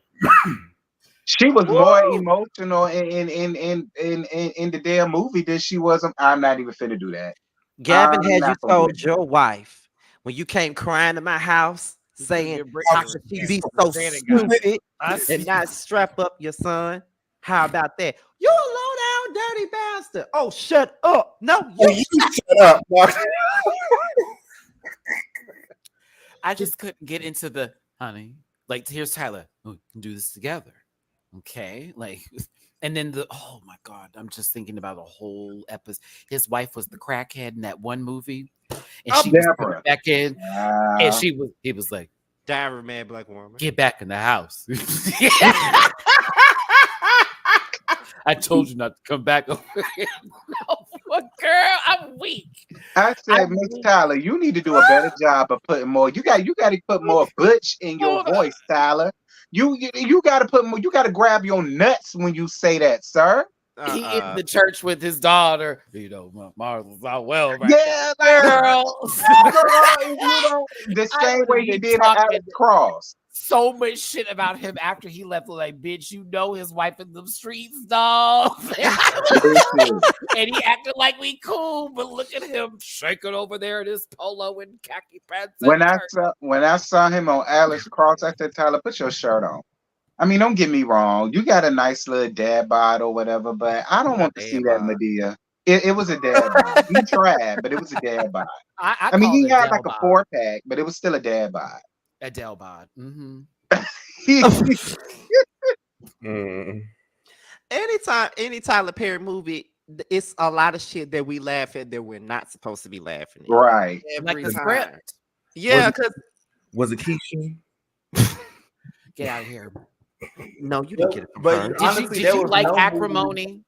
She was more emotional in the damn movie than she was. I'm not even finna do that. Gavin, I'm had you not gonna do told it. your wife when you came crying to my house saying how could she be so stupid and not strap up your son? How about that? You a low down dirty bastard. Oh, shut up. No, You shut up, Mark. I just couldn't get into the honey. Like, here's Tyler. We can do this together. Okay. Like, and then oh my God, I'm just thinking about a whole episode. His wife was the crackhead in that one movie. And she was coming back in. And he was like, Diary Mad Black Woman. Get back in the house. I told you not to come back over here. No, girl, I'm weak. I said, Miss Tyler, you need to do a better job of putting more. You got to put more butch in your voice, Tyler. You got to put more. You got to grab your nuts when you say that, sir. He in the church with his daughter. You know, Martha's not well, right? Yeah, girl. The same way he did Alex Cross. So much shit about him after he left. Like, bitch, you know his wife in the streets, dog. And he acted like we cool, but look at him shaking over there in his polo and khaki pants. When I saw him on Alex Cross, I said, Tyler, put your shirt on. I mean, don't get me wrong. You got a nice little dad bod or whatever, but I don't want to see that Medea. It was a dad bod. He tried, but it was a dad bod. I mean, he had like a 4-pack, but it was still a dad bod. Adele bod. Mm-hmm. Any Tyler Perry movie, it's a lot of shit that we laugh at that we're not supposed to be laughing at. Right. Every like the time. script. Yeah, because was it Keisha? Get out of here. No, you didn't get it from but her. Did you like Acrimony?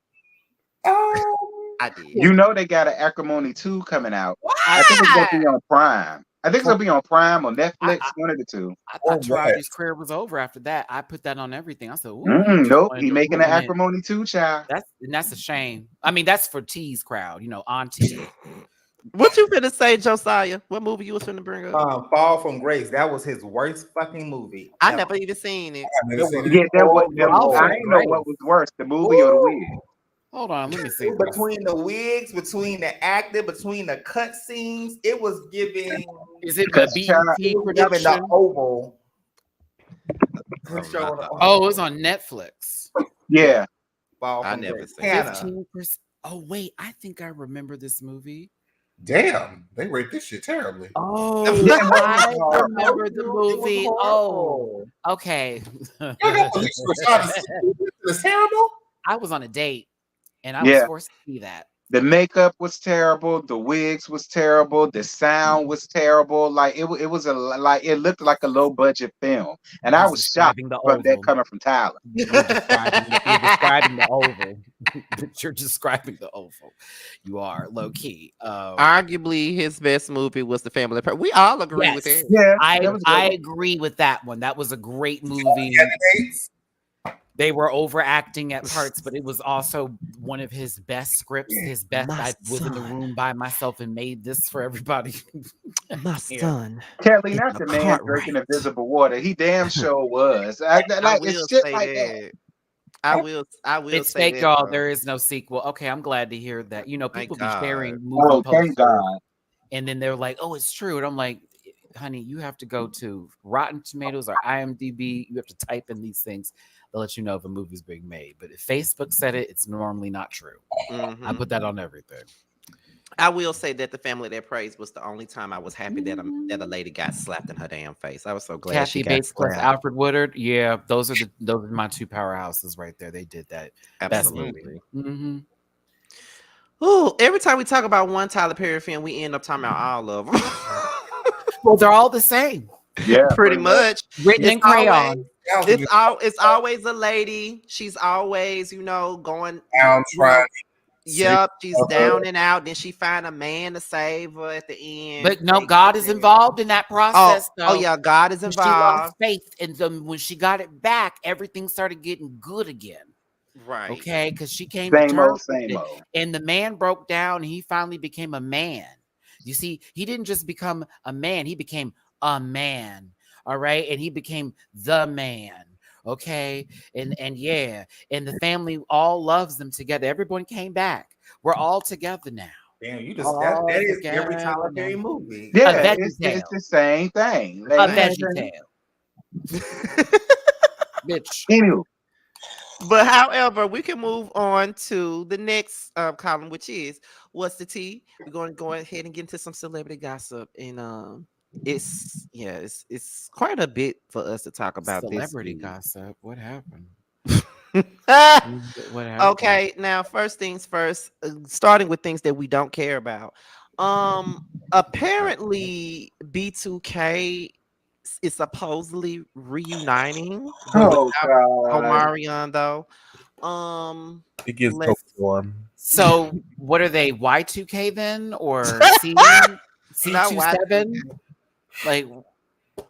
I did. You know they got an Acrimony 2 coming out. I think it's gonna be on Prime. I think it's gonna be on Prime or Netflix, one of the two. I thought Travis' career was over after that. I put that on everything. I said, nope, he making an Acrimony 2, child. That's a shame. I mean, that's for T's crowd, you know, Auntie. What you finna say, Josiah? What movie you was finna bring up? Fall from Grace. That was his worst fucking movie. I never even seen it. Yeah, I didn't know what was worse, the movie or the wig. Hold on, let me see. Between the wigs, between the acting, between the cut scenes, it was giving. Is it the BET production? The Oval. Oh, it was on Netflix. Yeah. I never seen it. 15%. Oh, wait, I think I remember this movie. Damn, they rate this shit terribly. Oh, I remember the movie. Oh, okay. It's terrible. I was on a date and I was forced to see that. The makeup was terrible. The wigs was terrible. The sound was terrible. Like it was it looked like a low budget film, and I was shocked from that coming from Tyler. You're describing the Oval. You're describing the Oval. You are low key. Arguably, his best movie was The Family. We all agree with it. Yeah, I agree with that one. That was a great movie. They were overacting at parts, but it was also one of his best scripts. His best. I was in the room by myself and made this for everybody. My son, Kelly, not the man drinking invisible water. He damn sure was. It's shit like that. I will it's say fake, y'all. There is no sequel. Okay, I'm glad to hear that. You know, people be sharing movie posters, and then they're like, "Oh, it's true," and I'm like, "Honey, you have to go to Rotten Tomatoes or IMDb. You have to type in these things. They'll let you know if a movie's being made. But if Facebook said it, it's normally not true." Mm-hmm. I put that on everything. I will say that The Family That Prays was the only time I was happy that a lady got slapped in her damn face. I was so glad. Kathy Bates plus Alfred Woodard. Yeah, those are my two powerhouses right there. They did that. Absolutely. Mm-hmm. Ooh, every time we talk about one Tyler Perry film, we end up talking about all of them. Well, they're all the same. Yeah, pretty much. Written in crayon. It's always a lady. She's always, going down trying. Yep, she's down and out. Then she find a man to save her at the end. But no, God is involved in that process. Oh yeah, God is She lost involved. faith, and then when she got it back, everything started getting good again. Right. Okay, because she came Same to terms old, with same it, old. and the man broke down. And he finally became a man. You see, he didn't just become a man; he became a man. All right, and he became the man. Okay, and yeah, and the family all loves them together. Everyone came back. We're all together now. Damn, you just that is every Tyler Perry movie. Yeah, it's the same thing. A veggie tale. Bitch. Anywho. But however, we can move on to the next column, which is what's the tea. We're going to go ahead and get into some celebrity gossip, and it's quite a bit for us to talk about. Celebrity gossip. What happened? What happened? Okay, now first things first, starting with things that we don't care about. Apparently B2K is supposedly reuniting. Oh God. Omarion though. It gets warm. So what are they? Y2K then, or C27? Like,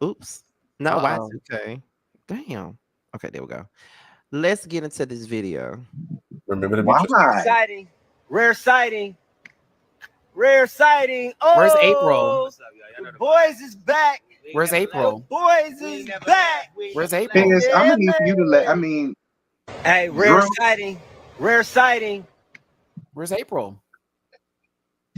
oops, no Y2K. Damn. Okay, there we go. Let's get into this video. Remember the exciting, rare sighting. Oh, where's April? The boys is back. Where's April? The boys is back. Where's April? Thing is, I'm gonna need for you to let. I mean, hey, rare sighting. Where's April?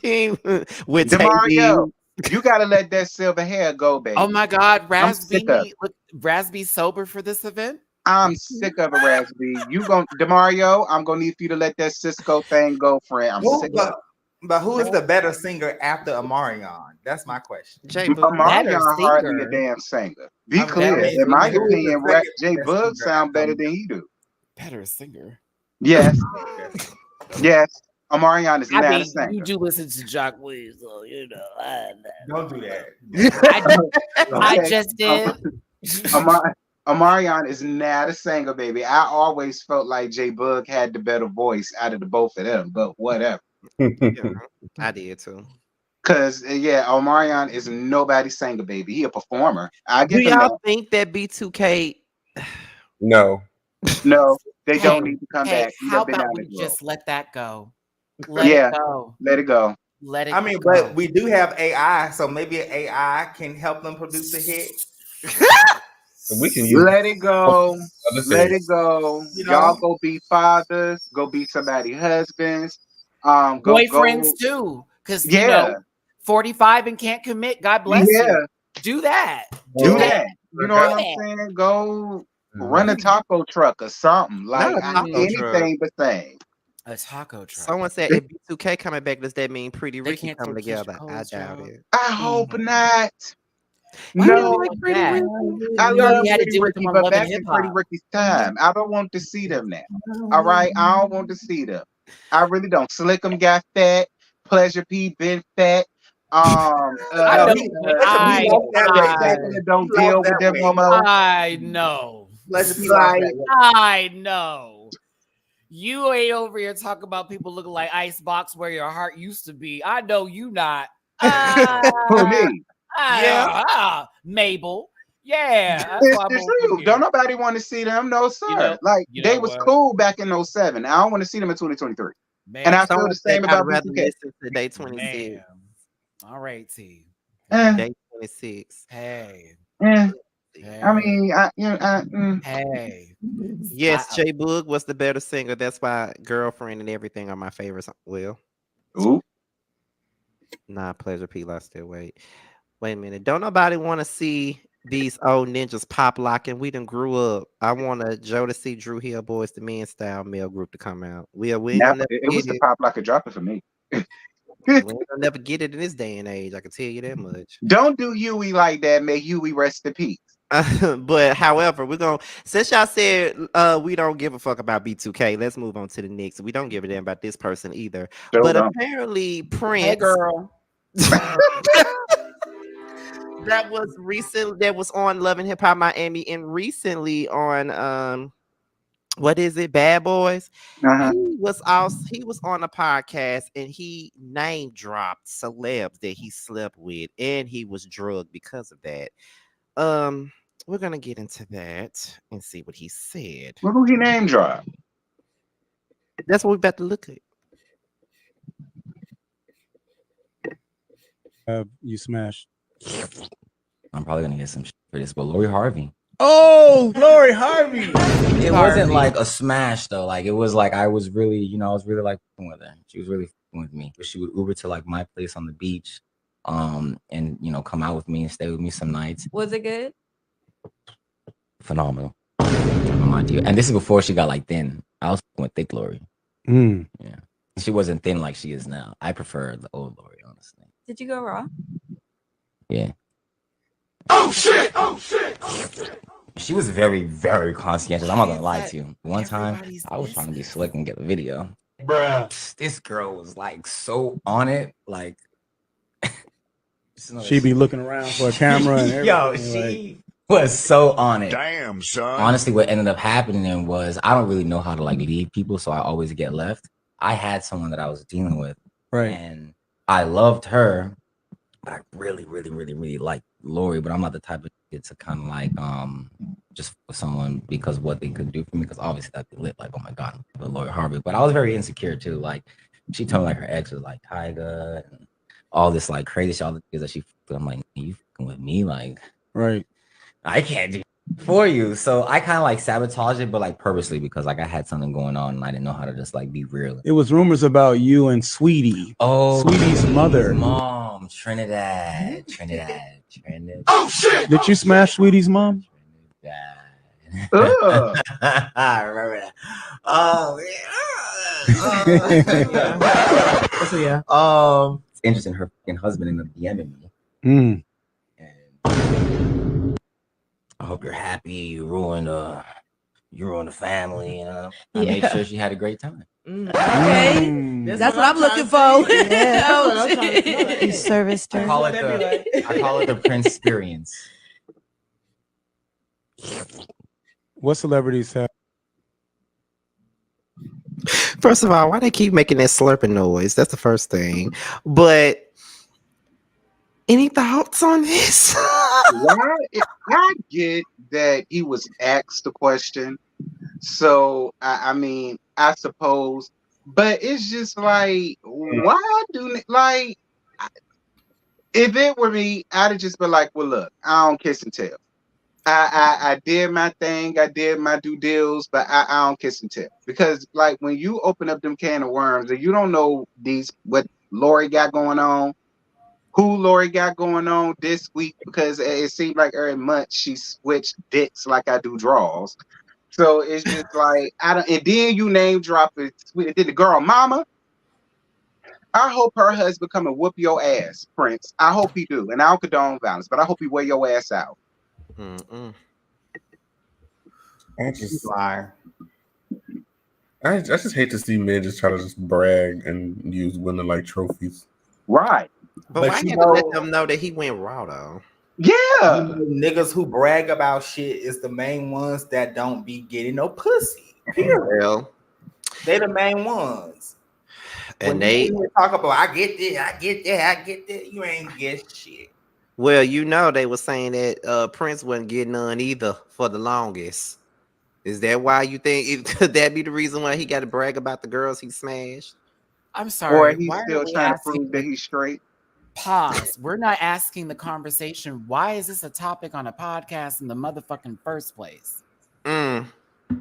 With Demario, you gotta let that silver hair go, baby. Oh my God, Raspy sober for this event? I'm sick of it, Raspy. Demario, I'm gonna need for you to let that Cisco thing go, friend. I'm sick of it. But who is the better singer after Omarion? That's my question. Omarion hardly a damn singer. Be clear. In my opinion, J Bug sound better than he do. Better singer. Yes. Yes. Omarion is not a singer. You do listen to Jock Williams, so don't do that. I just did. Omarion is not a singer, baby. I always felt like J Bug had the better voice out of the both of them, but whatever. Yeah, I did too. Cause Omarion is nobody's singer, baby. He a performer. Do y'all think that B2K? No, they don't need to come back. How about we just let that go? Let it go. Let it go. I mean, but we do have AI, so maybe AI can help them produce a hit. So we can let it go. Let it go. Y'all go be fathers. Go be somebody's husbands. Boyfriends too. Because 45 and can't commit. God bless you. Do that. Do that. You know what I'm saying? Go run a taco truck or something. Like anything but thing. A taco truck. Someone said if B2K coming back, does that mean Pretty Ricky coming together? I doubt it. I hope not. Why no, I love Pretty Ricky, but back in Pretty Ricky's time, I don't want to see them now. All right, I don't want to see them. I really don't. Slickum got fat. Pleasure P been fat. I don't deal with them no more. I know. I know. You ain't over here talking about people looking like Icebox where your heart used to be. I know you not. Who, me? Mabel. Yeah. It's true. Don't nobody want to see them. No, sir. They was cool back in 07. I don't want to see them in 2023. Man, and I feel the same about B2K. Day 26. All right, T. Day 26. Hey. I mean, hey. Yes, J Boog was the better singer. That's why Girlfriend and Everything are my favorites. Will. Ooh. Nah, Pleasure P lost their weight. Wait a minute. Don't nobody want to see these old ninjas pop locking. We done grew up. I want a Jodeci, Drew Hill Boys the Men style male group to come out. It was the pop lock and drop it for me. We'll never get it in this day and age. I can tell you that much. Don't do Huey like that. May Huey rest in peace. But however, we're gonna, since y'all said we don't give a fuck about B2K, let's move on to the next. We don't give a damn about this person either. Apparently Prince, hey girl. that was recent. That was on Love and Hip Hop Miami, and recently on what is it, Bad Boys? Uh-huh. He was on a podcast and he name dropped celebs that he slept with, and he was drugged because of that. We're gonna get into that and see what he said. What do he name drop? That's what we're about to look at. You smashed. I'm probably gonna get some shit for this, but Lori Harvey. Oh, Lori Harvey. It wasn't like a smash though. Like it was like I was really, I was really like fucking with her. She was really fucking with me. She would Uber to like my place on the beach, and come out with me and stay with me some nights. Was it good? Phenomenal. And this is before she got like thin. I was fucking with thick Lori. Mm. Yeah, she wasn't thin like she is now. I prefer the old Lori, honestly. Did you go raw? Yeah. Oh shit! Oh shit! Oh shit! She was very, very conscientious. I'm not gonna lie to you. One time, I was trying to be slick and get a video. Bruh. This girl was like so on it, like she be looking around for a camera and everything. Yo, she was so on it. Damn, son. Honestly, what ended up happening was I don't really know how to like leave people, so I always get left. I had someone that I was dealing with, right, and I loved her, but I really, really, really, really liked Lori. But I'm not the type of kid to kind of like just for someone because what they could do for me. Because obviously that'd be lit. Like, oh my god, the Lori Harvey. But I was very insecure too. Like, she told me like her ex was like Tyga and all this like crazy shit. All the things that she. I'm like, you fucking with me? Like, right. I can't do for you. So I kind of like sabotaged it, but like purposely because like I had something going on and I didn't know how to just like be real. It was rumors about you and Sweetie. Oh, Sweetie's mother. Mom, Trinidad. Oh shit! Did you smash Sweetie's mom? I remember that. Oh yeah. So yeah. It's interesting. Her fucking husband ended up DMing me. Mm. And I hope you're happy. You ruined the family. I made sure she had a great time. Okay. That's what I'm looking for. Yeah. You serviced her. I call it the Prince experience. What celebrities have? First of all, why they keep making that slurping noise? That's the first thing. But any thoughts on this? Why? I get that he was asked the question, so I mean, I suppose, but it's just like, why do like? If it were me, I'd have just been like, well, look, I don't kiss and tell. I did my thing, I did my due deals, but I don't kiss and tell because like when you open up them can of worms and you don't know what Lori got going on, who Lori got going on this week, because it seemed like every month she switched dicks like I do draws. So it's just like I don't, and then you name drop it. Did the girl mama? I hope her husband come and whoop your ass, Prince. I hope he do, and I don't condone violence, but I hope he wear your ass out. I just Liar. I just hate to see men just try to just brag and use women like trophies. Right. But why you you know- let them know that he went raw though? Yeah. Niggas who brag about shit is the main ones that don't be getting no pussy. Period. Well, They the main ones. and When they you talk about I get this, I get that, I get that, you ain't get shit. well, they were saying that Prince wasn't getting none either for the longest. Is that why you think could that be the reason why he got to brag about the girls he smashed? I'm Or sorry. he's why are still we trying to asking prove that he's straight. Pause. We're not asking the conversation. Why is this a topic on a podcast in the motherfucking first place?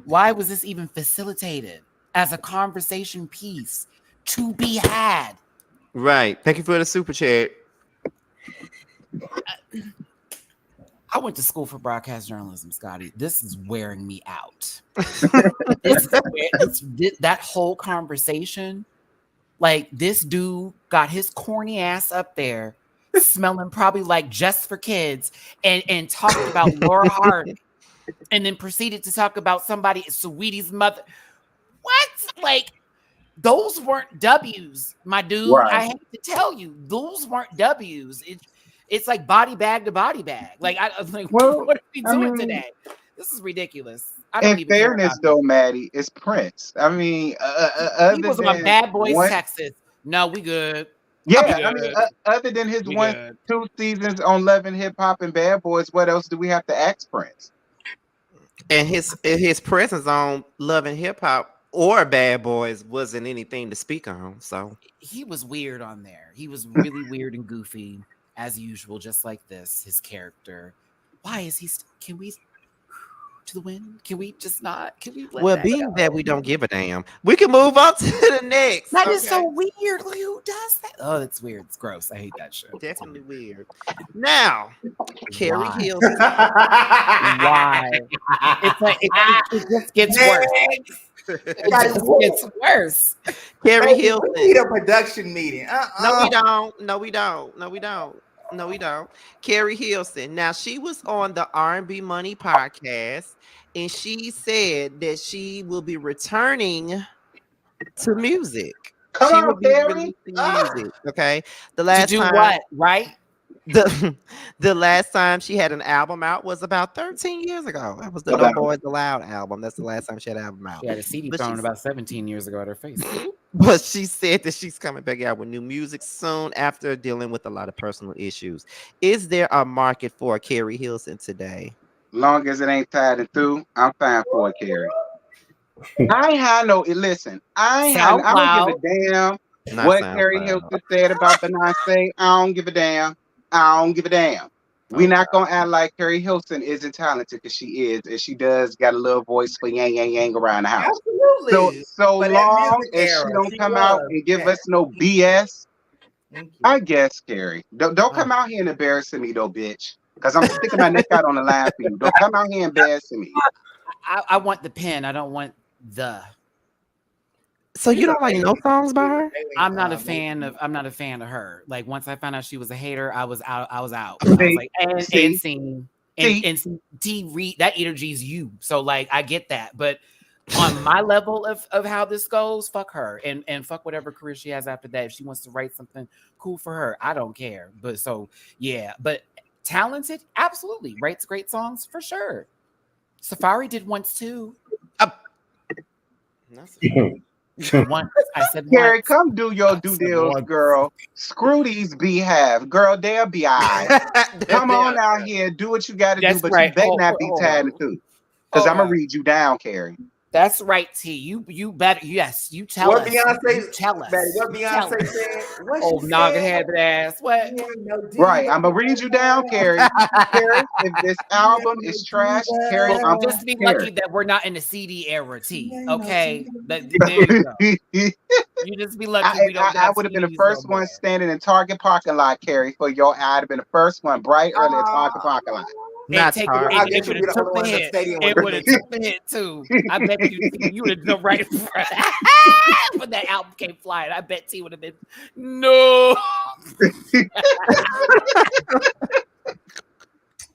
Why was this even facilitated as a conversation piece to be had? Right. Thank you for the super chat. I went to school for broadcast journalism, Scotty. This is wearing me out. That whole conversation, like this dude got his corny ass up there, smelling probably like Just for Kids, and talked about Laura Harvey, and then proceeded to talk about somebody, Sweetie's mother. What? Like, those weren't W's, my dude. Right. I hate to tell you, those weren't W's. It's like body bag to body bag. Like I'm like, Well, what are we I doing mean, today? This is ridiculous. I don't in even care fairness, about though, him. Maddie, it's Prince. I mean, He other was on than Bad Boys one, Texas. No, we good. We yeah, I mean, good. other than his We one, good. 2 seasons on Love and Hip Hop and Bad Boys, what else do we have to ask Prince? And his presence on Love and Hip Hop or Bad Boys wasn't anything to speak on. So He was weird on there. He was really weird and goofy as usual, just like this. His character. Why is he? Can we to the wind? Can we just not? Can we let well, that being go? that we don't give a damn, we can move on to the next. That is so Okay. weird. Like, who does that? Oh, that's weird. It's gross. I hate that shit. Definitely weird. Now, Carrie Why? Hilson. Why? It's like it just gets worse. It just gets worse. Carrie Hey, Hilson. we need a production meeting. No, we don't. No, we don't. No, we don't. No, we don't. Carrie Hilson. Now, she was on the R&B Money podcast, and she said that she will be returning to music. Come She on, will be Carrie. releasing music. Okay. The To last do time, what? Right? the last time she had an album out was about 13 years ago. That was the No Boys Allowed album. That's the last time she had an album out. She had a CD But thrown she's- about 17 years ago at her face. But she said that she's coming back out with new music soon after dealing with a lot of personal issues. Is there a market for Carrie Hilson today? Long as it ain't tied and through, I'm fine for it, Carrie. I ain't had no. Listen, I don't give a damn Not what SoundCloud. Carrie Hilson said about Beyonce. I don't give a damn. I don't give a damn. We're not gonna act like Carrie Hilson isn't talented because she is, and she does got a little voice for yang yang yang around the house. Absolutely. So But that long music as she era, don't she come out was, and give yeah. us no BS, Thank you. I guess, Carrie. Don't come out here and embarrassing me, though, bitch. Because I'm sticking my neck out on the line for you. Don't come out here embarrassing me. I want the pen. I don't want the. So you don't like no songs by her? I'm not a fan of. I'm not a fan of her. Like once I found out she was a hater, I was out. I was out. I was like, and scene and D Reed. That energy is you. So like, I get that, but on my level of how this goes, fuck her and fuck whatever career she has after that. If she wants to write something cool for her, I don't care. But so yeah, but talented, absolutely writes great songs for sure. Safari did once too. Once I said, Carrie, once. come do your due deals, girl. Screw these beehive, girl. They'll be all right. Come on out here, do what you got to do, That's but right. you better Hold- not be hold tied on. too, because I'm Hold gonna read you down, Carrie. That's right, T. You better. Yes, you tell What us. Beyonce- You tell us. Betty, what You tell Beyonce us. said? What Oh, she noggin said? head ass. What? Right, I'm gonna read you down, Carrie. Carrie, if this album is trash, Carrie, Well, I'm just be Carrie. lucky that we're not in the CD era, T. Okay, there you go. You just be lucky we don't. I would have been the first one standing in Target parking lot, Carrie, for your. I'd have been the first one bright early at Target parking lot. Not It Target. would have took the hit. It would have took the hit too. I bet you would have jumped right in front. When that album came flying, I bet T would have been no.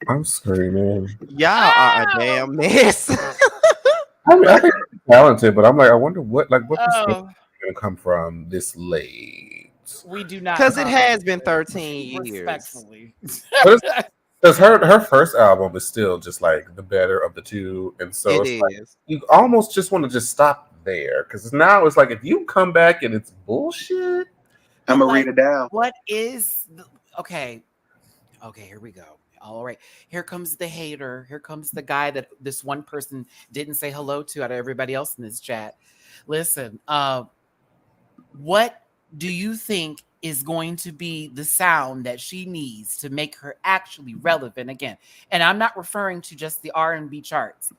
I'm screaming. Y'all are a damn mess. I mean, I think she's talented, but I'm like, I wonder what percentage Oh, is gonna come from this late. we do not Because it has been 13 years. respectfully. Because her first album is still just like the better of the two, and so It it's like is. you almost just want to just stop there because now it's like if you come back and it's bullshit. I'm gonna read it down. What is okay? Okay, here we go. All right, here comes the hater. Here comes the guy that this one person didn't say hello to out of everybody else in this chat. Listen, what do you think is going to be the sound that she needs to make her actually relevant again? And I'm not referring to just the R&B charts.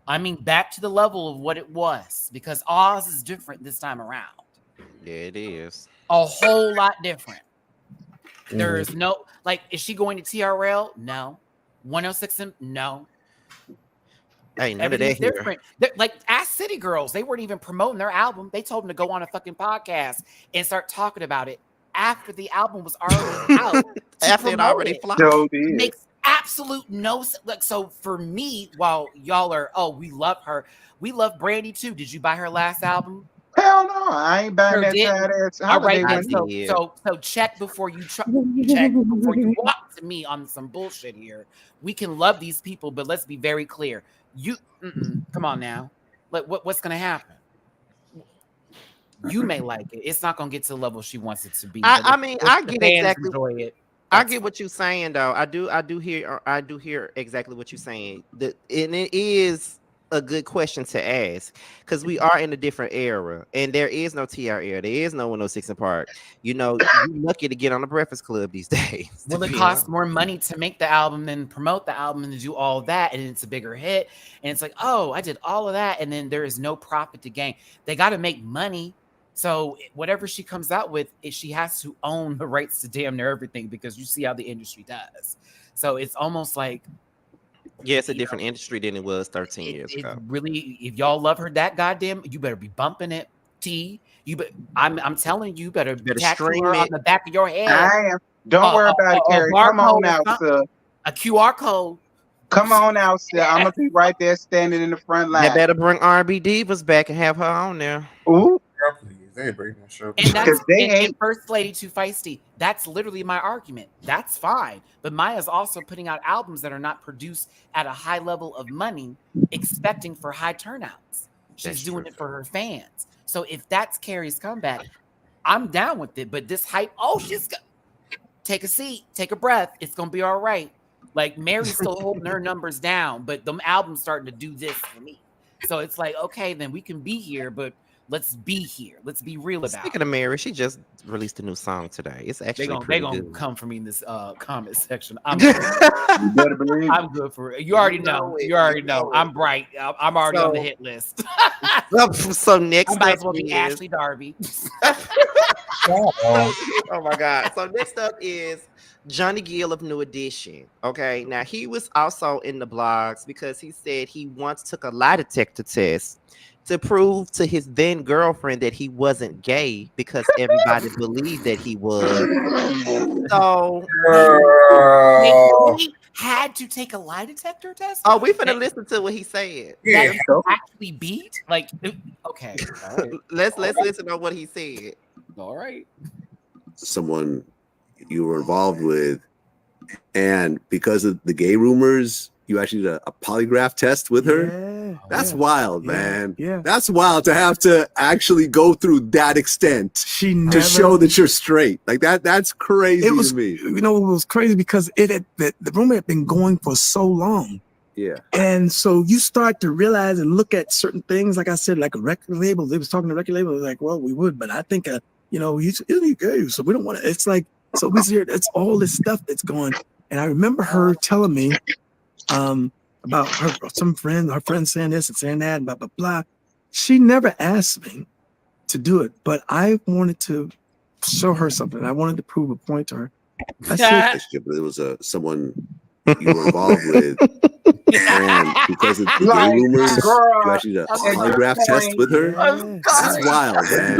I mean back to the level of what it was, because Oz is different this time around. Yeah, it is. A whole lot different. There's no, like, is she going to TRL? No. 106 no. Hey, none of that Everything's here. different. Like, ask City Girls. They weren't even promoting their album. They told them to go on a fucking podcast and start talking about it after the album was already out. After it promote already it. flopped. So did. Makes absolute no sense. Like, so for me, while y'all are, oh, we love her. We love Brandy too. Did you buy her last album? Hell no, I ain't buying Sure that didn't. tired ass All right, holiday then. window. So check before you check before you walk to me on some bullshit here. We can love these people, but let's be very clear. Come on now. Like what's gonna happen? You may like it. It's not gonna get to the level she wants it to be. I mean, I the get fans exactly. enjoy it. I get what you're saying, though. I do hear exactly what you're saying. And it is a good question to ask because we are in a different era, and there is no TR era. There is no 106 in Park. You know, you're lucky to get on the Breakfast Club these days. Well, it costs more money to make the album than promote the album and to do all that, and it's a bigger hit. And it's like, oh, I did all of that, and then there is no profit to gain. They got to make money. So whatever she comes out with, she has to own the rights to damn near everything because you see how the industry does. So it's almost like, yeah, it's a different industry than it was 13 years ago. Really, if y'all love her that goddamn, you better be bumping it. I'm telling you, better tattoo stream her it on the back of your head. I am. Don't worry about it, Carrie. Come on out, sir. A QR code. Come on out, sir. I'm gonna be right there standing in the front line. They better bring R&B Divas back and have her on there. Ooh. They bring that show. And that's and First Lady Too Feisty. That's literally my argument. That's fine. But Maya's also putting out albums that are not produced at a high level of money, expecting for high turnouts. She's doing it for her fans. So if that's Carrie's comeback, I'm down with it. But this hype, take a seat, take a breath. It's gonna be all right. Like Mary's still holding her numbers down, but the album's starting to do this for me. So it's like, okay, then we can be here, but let's be here. Let's be real about it. Speaking of Mary, she just released a new song today. It's actually they gonna good. come for me in this comment section. I'm good for it. You already know. You already know. I'm bright. I'm already on the hit list. So next I might as up well be is Ashley Darby. oh my God. So next up is Johnny Gill of New Edition. Okay. Now he was also in the blogs because he said he once took a lie detector test to prove to his then girlfriend that he wasn't gay because everybody believed that he was. So he had to take a lie detector test. Oh, we finna listen to what he said. Yeah, actually beat. Like, okay, all right. let's listen to what he said. All right. Someone you were involved with, and because of the gay rumors, you actually did a polygraph test with her. That's wild, man. Yeah, that's wild to have to actually go through that extent to show that you're straight. Like that. That's crazy to me. You know, it was crazy because the rumor had been going for so long. Yeah. And so you start to realize and look at certain things, like I said, like a record label. They was talking to record label, like, well, we would, but I think, he's gay, so we don't want to. It's like, so we hear it's all this stuff that's going. And I remember her telling me, about her friend saying this and saying that, and blah, blah, blah. She never asked me to do it, but I wanted to show her something. I wanted to prove a point to her. I said, it was someone you were involved with, and because of the gay rumors, you actually did a polygraph test with her. That's wild, man.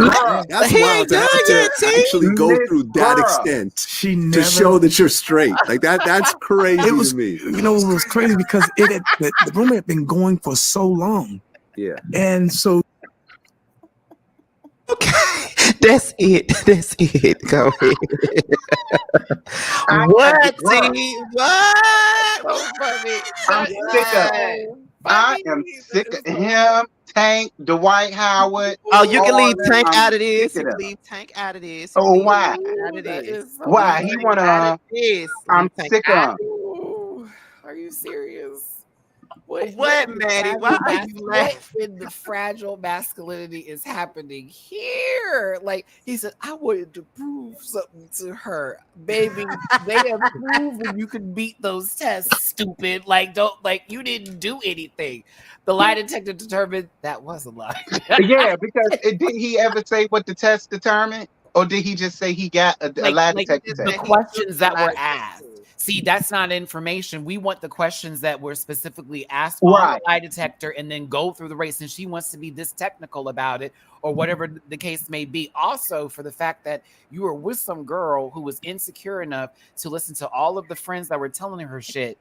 That's wild to have to actually go through that extent to show that you're straight. Like that. That's crazy to me. You know, it was crazy because the rumor had been going for so long. Yeah, and so. Okay, that's it. Go ahead. What? So funny. I'm sick of it. I am sick of him, Tank, Dwight Howard. Oh, you can leave Tank out of this. You can leave Tank out of this. Oh, why? Why? He wanna. I'm sick of him. Are you serious? What, Maddie? Why are you laughing? What in the fragile masculinity is happening here? Like he said, I wanted to prove something to her, baby. They have proven you can beat those tests. Stupid. You didn't do anything. The lie detector determined that was a lie. Yeah, because didn't he ever say what the test determined, or did he just say he got a lie detector test? The questions that were asked. See, that's not information. We want the questions that were specifically asked on the lie detector and then go through the race. And she wants to be this technical about it or whatever the case may be. Also, for the fact that you were with some girl who was insecure enough to listen to all of the friends that were telling her shit.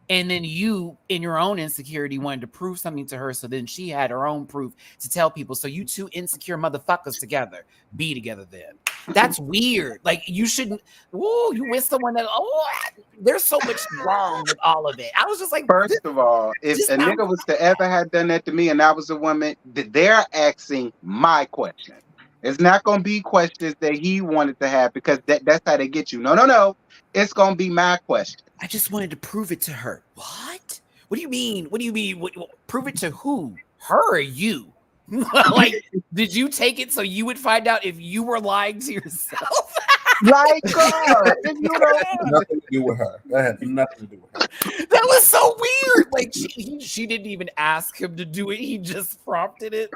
And then you, in your own insecurity, wanted to prove something to her. So then she had her own proof to tell people. So you two insecure motherfuckers together, be together then. That's weird. Like, you shouldn't. Whoa, you with someone that, there's so much wrong with all of it. I was just like, first of all, if a nigga was to ever have done that to me and I was a woman, they're asking my question. It's not going to be questions that he wanted to have because that's how they get you. No. It's going to be my question. I just wanted to prove it to her. What? What do you mean? What do you mean? Prove it to who? Her or you? Like, did you take it so you would find out if you were lying to yourself? Like, if you don't That had nothing to do with her. That had nothing to do with her. That was so weird. Like, she didn't even ask him to do it. He just prompted it.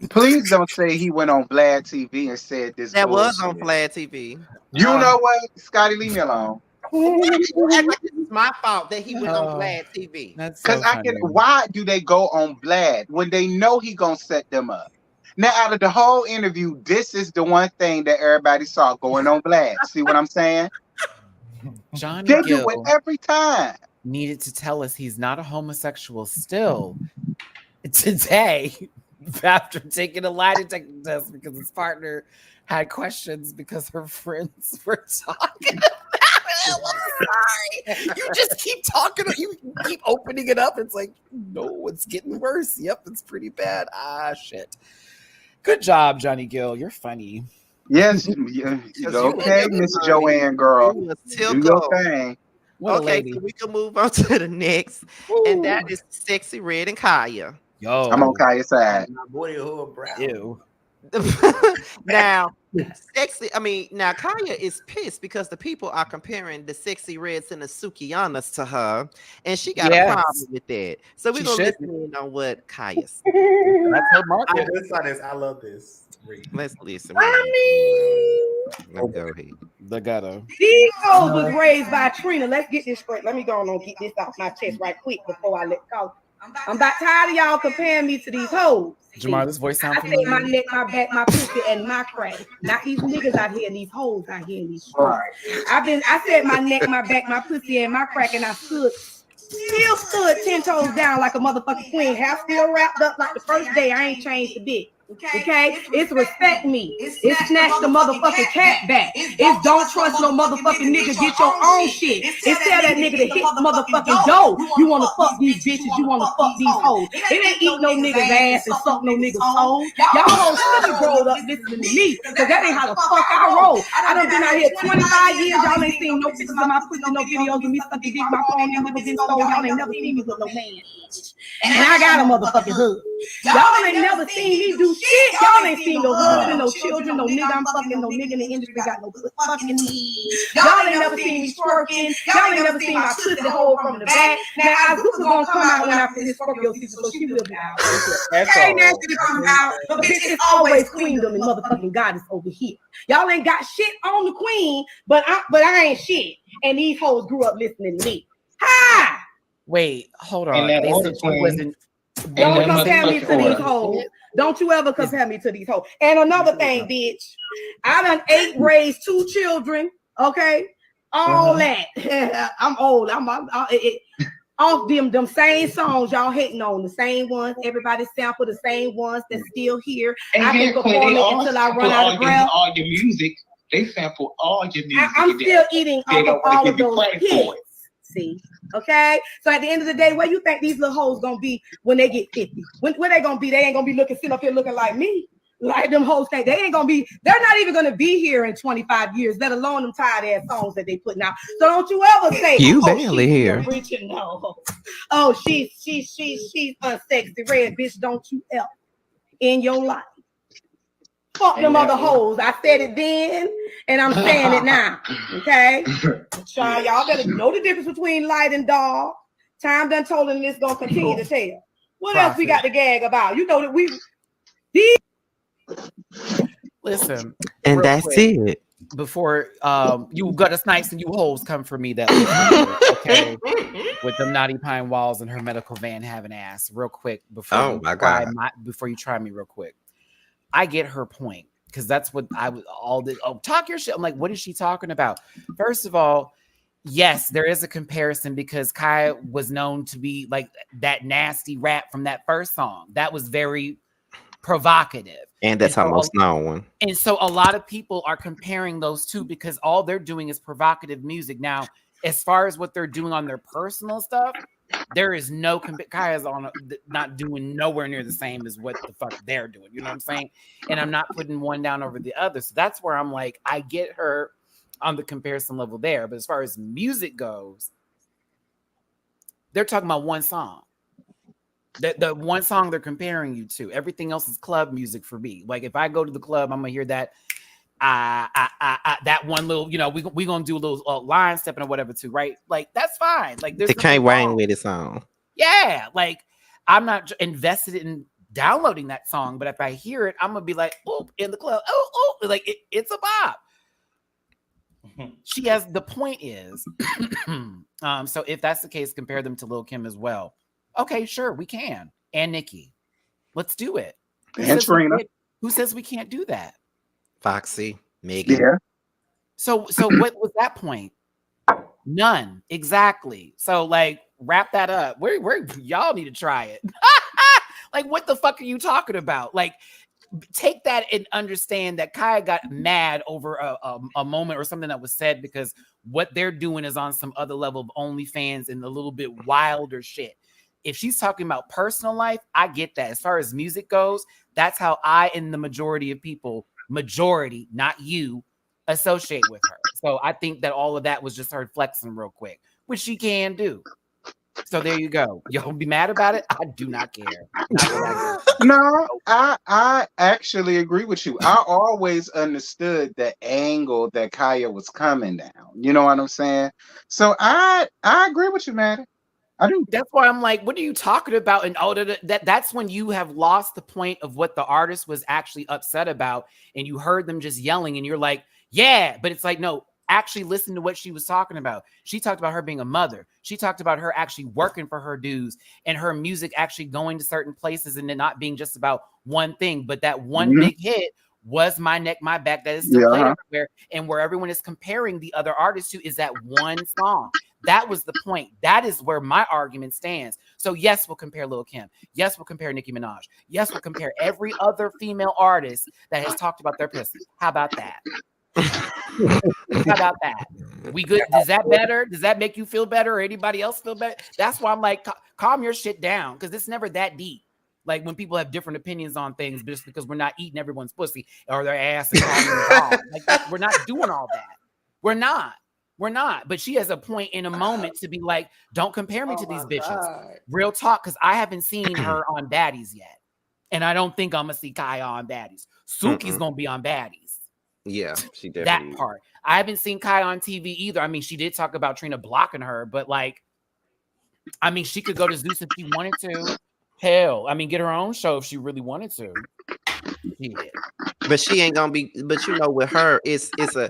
Please don't say he went on Vlad TV and said this. That was bullshit. on Vlad TV. You know what, Scotty? Leave me alone. It's my fault that he went on Vlad TV. Because why do they go on Vlad when they know he gonna set them up? Now, out of the whole interview, this is the one thing that everybody saw going on Vlad. See what I'm saying? Johnny They Gill do it every time. needed to tell us he's not a homosexual still today after taking a lie detector test because his partner had questions because her friends were talking about him. I'm sorry. You just keep talking. You keep opening it up. It's like, no, it's getting worse. Yep, it's pretty bad. Ah, shit. Good job, Johnny Gill. You're funny. Yes, okay, Miss Joanne, girl. Do your thing. Okay, so we can move on to the next, and that is Sexy Red and Kaya. Yo, I'm on Kaya's side. My boy, brown. Ew. Now, now Kaya is pissed because the people are comparing the Sexy Reds and the Sukianas to her, and she got a problem with that. So we're gonna listen in on what Kaya said. That's her market. I love this. Let's listen. I Let's go ahead. The ghetto. These hoes was raised by Trina. Let's get this straight. Let me go on and get this off my chest right quick before I let go. I'm about tired of y'all comparing me to these hoes. Jamar, this voice sound I said my neck, my back, my pussy, and my crack. Not these niggas out here and these hoes out here in these streets. I said my neck, my back, my pussy, and my crack, and I still stood 10 toes down like a motherfucking queen. Hair still wrapped up like the first day. I ain't changed a bit. Okay, it's respect me. It's snatch the motherfucking cat back. It's don't trust no motherfucking nigga. Get your own shit. It's tell that nigga to hit the motherfucking dough. You want to fuck these bitches. You want to fuck these hoes. It ain't eat no nigga's ass and suck no nigga's toes. Y'all hoes should have grown up listening to me, because that ain't how the fuck I roll. I done been out here 25 years. Y'all ain't seen no pictures of my pussy, no videos of me sucking dick. My phone never been stolen. Y'all ain't never seen me with no man. And I got a motherfucking hood. Y'all ain't never seen me do shit. Y'all ain't seen no husband, no children, no nigga I'm fucking, no nigga in the industry got no fucking need. Y'all ain't never seen me twerking. Y'all ain't never seen my pussy hole from the back. Now, Azuka gonna come out when I finish Scorpio season, so she will be out. Ain't that shit come out, but bitch, it's always queendom and motherfucking goddess over here. Y'all ain't got shit on the queen, but I ain't shit. And these hoes grew up listening to me. Hi! Wait, hold on. And that They other said she queen. wasn't. Don't compare me to these hoes. Don't you ever compare me to these hoes. And another thing, bitch, I done raised 2 children. Okay, all that. I'm old. I'm off them same songs y'all hating on, the same ones. Everybody sample the same ones that's still here. And I can perform it until I run out of breath. All your music, they sample all your music. I'm still eating off of all of those hits. See, okay. So at the end of the day, where you think these little hoes gonna be when they get 50? Where they gonna be? They ain't gonna be sitting up here looking like me. Like them hoes think they ain't gonna be. They're not even gonna be here in 25 years, let alone them tired ass songs that they putting out. So don't you ever say you barely here. No. Oh, she's unsexy red, bitch. Don't you ever in your life. Fuck them other hoes. I said it then, and I'm saying it now. Okay? Y'all better know the difference between light and dark. Time done told them it's gonna continue to tell. What else we got to gag about? You know that Listen. And that's it. Before you got us nice and you hoes come for me that okay with them naughty pine walls and her medical van having ass real quick before before you try me real quick. I get her point, because that's what I was all the talk your shit. I'm like, what is she talking about? First of all, yes, there is a comparison because Kai was known to be like that nasty rap from that first song. That was very provocative. And that's so her most known one. And so a lot of people are comparing those two because all they're doing is provocative music. Now, as far as what they're doing on their personal stuff, there is no Kai is not doing nowhere near the same as what the fuck they're doing. You know what I'm saying? And I'm not putting one down over the other. So that's where I'm like, I get her on the comparison level there. But as far as music goes, they're talking about one song. The one song they're comparing you to. Everything else is club music for me. Like if I go to the club, I'm gonna hear that that one little, we gonna do a little line stepping or whatever too, right? Like that's fine. Like there's they can't wang with his song. Yeah, like I'm not invested in downloading that song, but if I hear it, I'm gonna be like, oh, in the club, oh, like it's a bop. She has the point is, so if that's the case, compare them to Lil' Kim as well. Okay, sure, we can. And Nicki. Let's do it. Who says we can't do that? Foxy, Megan. Yeah. So what was that point? None. Exactly. So like wrap that up. Where y'all need to try it. Like what the fuck are you talking about? Like take that and understand that Kaya got mad over a moment or something that was said because what they're doing is on some other level of OnlyFans and a little bit wilder shit. If she's talking about personal life, I get that. As far as music goes, that's how I and the majority of people, not you, associate with her. So I think that all of that was just her flexing real quick, which she can do. So there you go. Y'all be mad about it? I do not care. No, I actually agree with you. I always understood the angle that Kaya was coming down. You know what I'm saying? So I agree with you, man. I do. That's why I'm like, what are you talking about? And all that's when you have lost the point of what the artist was actually upset about, and you heard them just yelling, and you're like, yeah, but it's like, no, actually listen to what she was talking about. She talked about her being a mother. She talked about her actually working for her dues and her music actually going to certain places and it not being just about one thing. But that one big hit was My Neck, My Back that is still played everywhere. And where everyone is comparing the other artists to is that one song. That was the point. That is where my argument stands. So yes, we'll compare Lil' Kim. Yes, we'll compare Nicki Minaj. Yes, we'll compare every other female artist that has talked about their pussy. How about that? How about that? We good? Is that better? Does that make you feel better or anybody else feel better? That's why I'm like, calm your shit down because it's never that deep. Like when people have different opinions on things just because we're not eating everyone's pussy or their ass and calling them dog. Like we're not doing all that. We're not. But she has a point in a moment to be like, don't compare me to these bitches. God. Real talk, because I haven't seen her on Baddies yet. And I don't think I'm going to see Kaya on Baddies. Suki's going to be on Baddies. Yeah, she definitely. That part. I haven't seen Kaya on TV either. I mean, she did talk about Trina blocking her, but like, I mean, she could go to Zeus if she wanted to. Hell, I mean, get her own show if she really wanted to. Yeah. But she ain't gonna be. But you know, with her, it's a.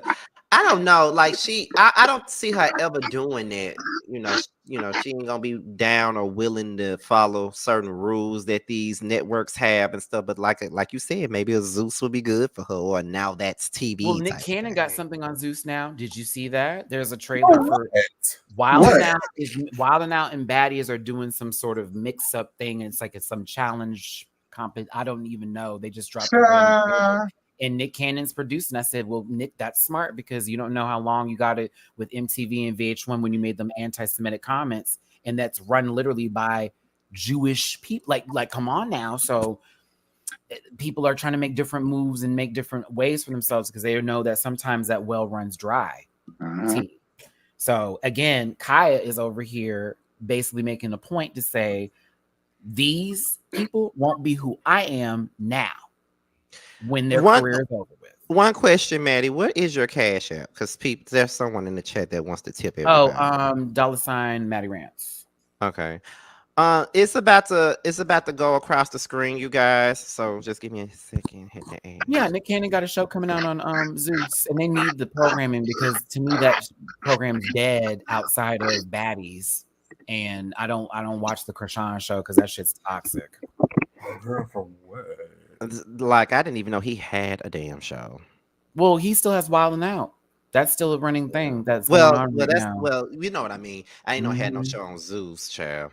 I don't know. Like I don't see her ever doing that. You know, she ain't gonna be down or willing to follow certain rules that these networks have and stuff. But like you said, maybe a Zeus would be good for her. Or now that's TV. Well, Nick Cannon got something on Zeus now. Did you see that? There's a trailer for Wild and Out and Baddies are doing some sort of mix-up thing. It's like it's some challenge I don't even know. They just dropped it. And Nick Cannon's producing. I said, well, Nick, that's smart because you don't know how long you got it with MTV and VH1 when you made them anti-Semitic comments. And that's run literally by Jewish people. Like, come on now. So people are trying to make different moves and make different ways for themselves because they know that sometimes that well runs dry. So again, Kaya is over here basically making a point to say these people won't be who I am now. When their career is over with. One question, Maddie, what is your cash app? Because there's someone in the chat that wants to tip everybody. $ Maddie Rants. Okay. It's about to go across the screen, you guys. So just give me a second. Hit the ad. Yeah, Nick Cannon got a show coming out on Zeus, and they need the programming because to me that program's dead outside of Baddies, and I don't watch the Krishan show because that shit's toxic. Girl, for what? Like I didn't even know he had a damn show. Well, he still has Wild and Out. That's still a running thing that's going on right now. Well, you know what I mean. I ain't had no show on Zeus, child.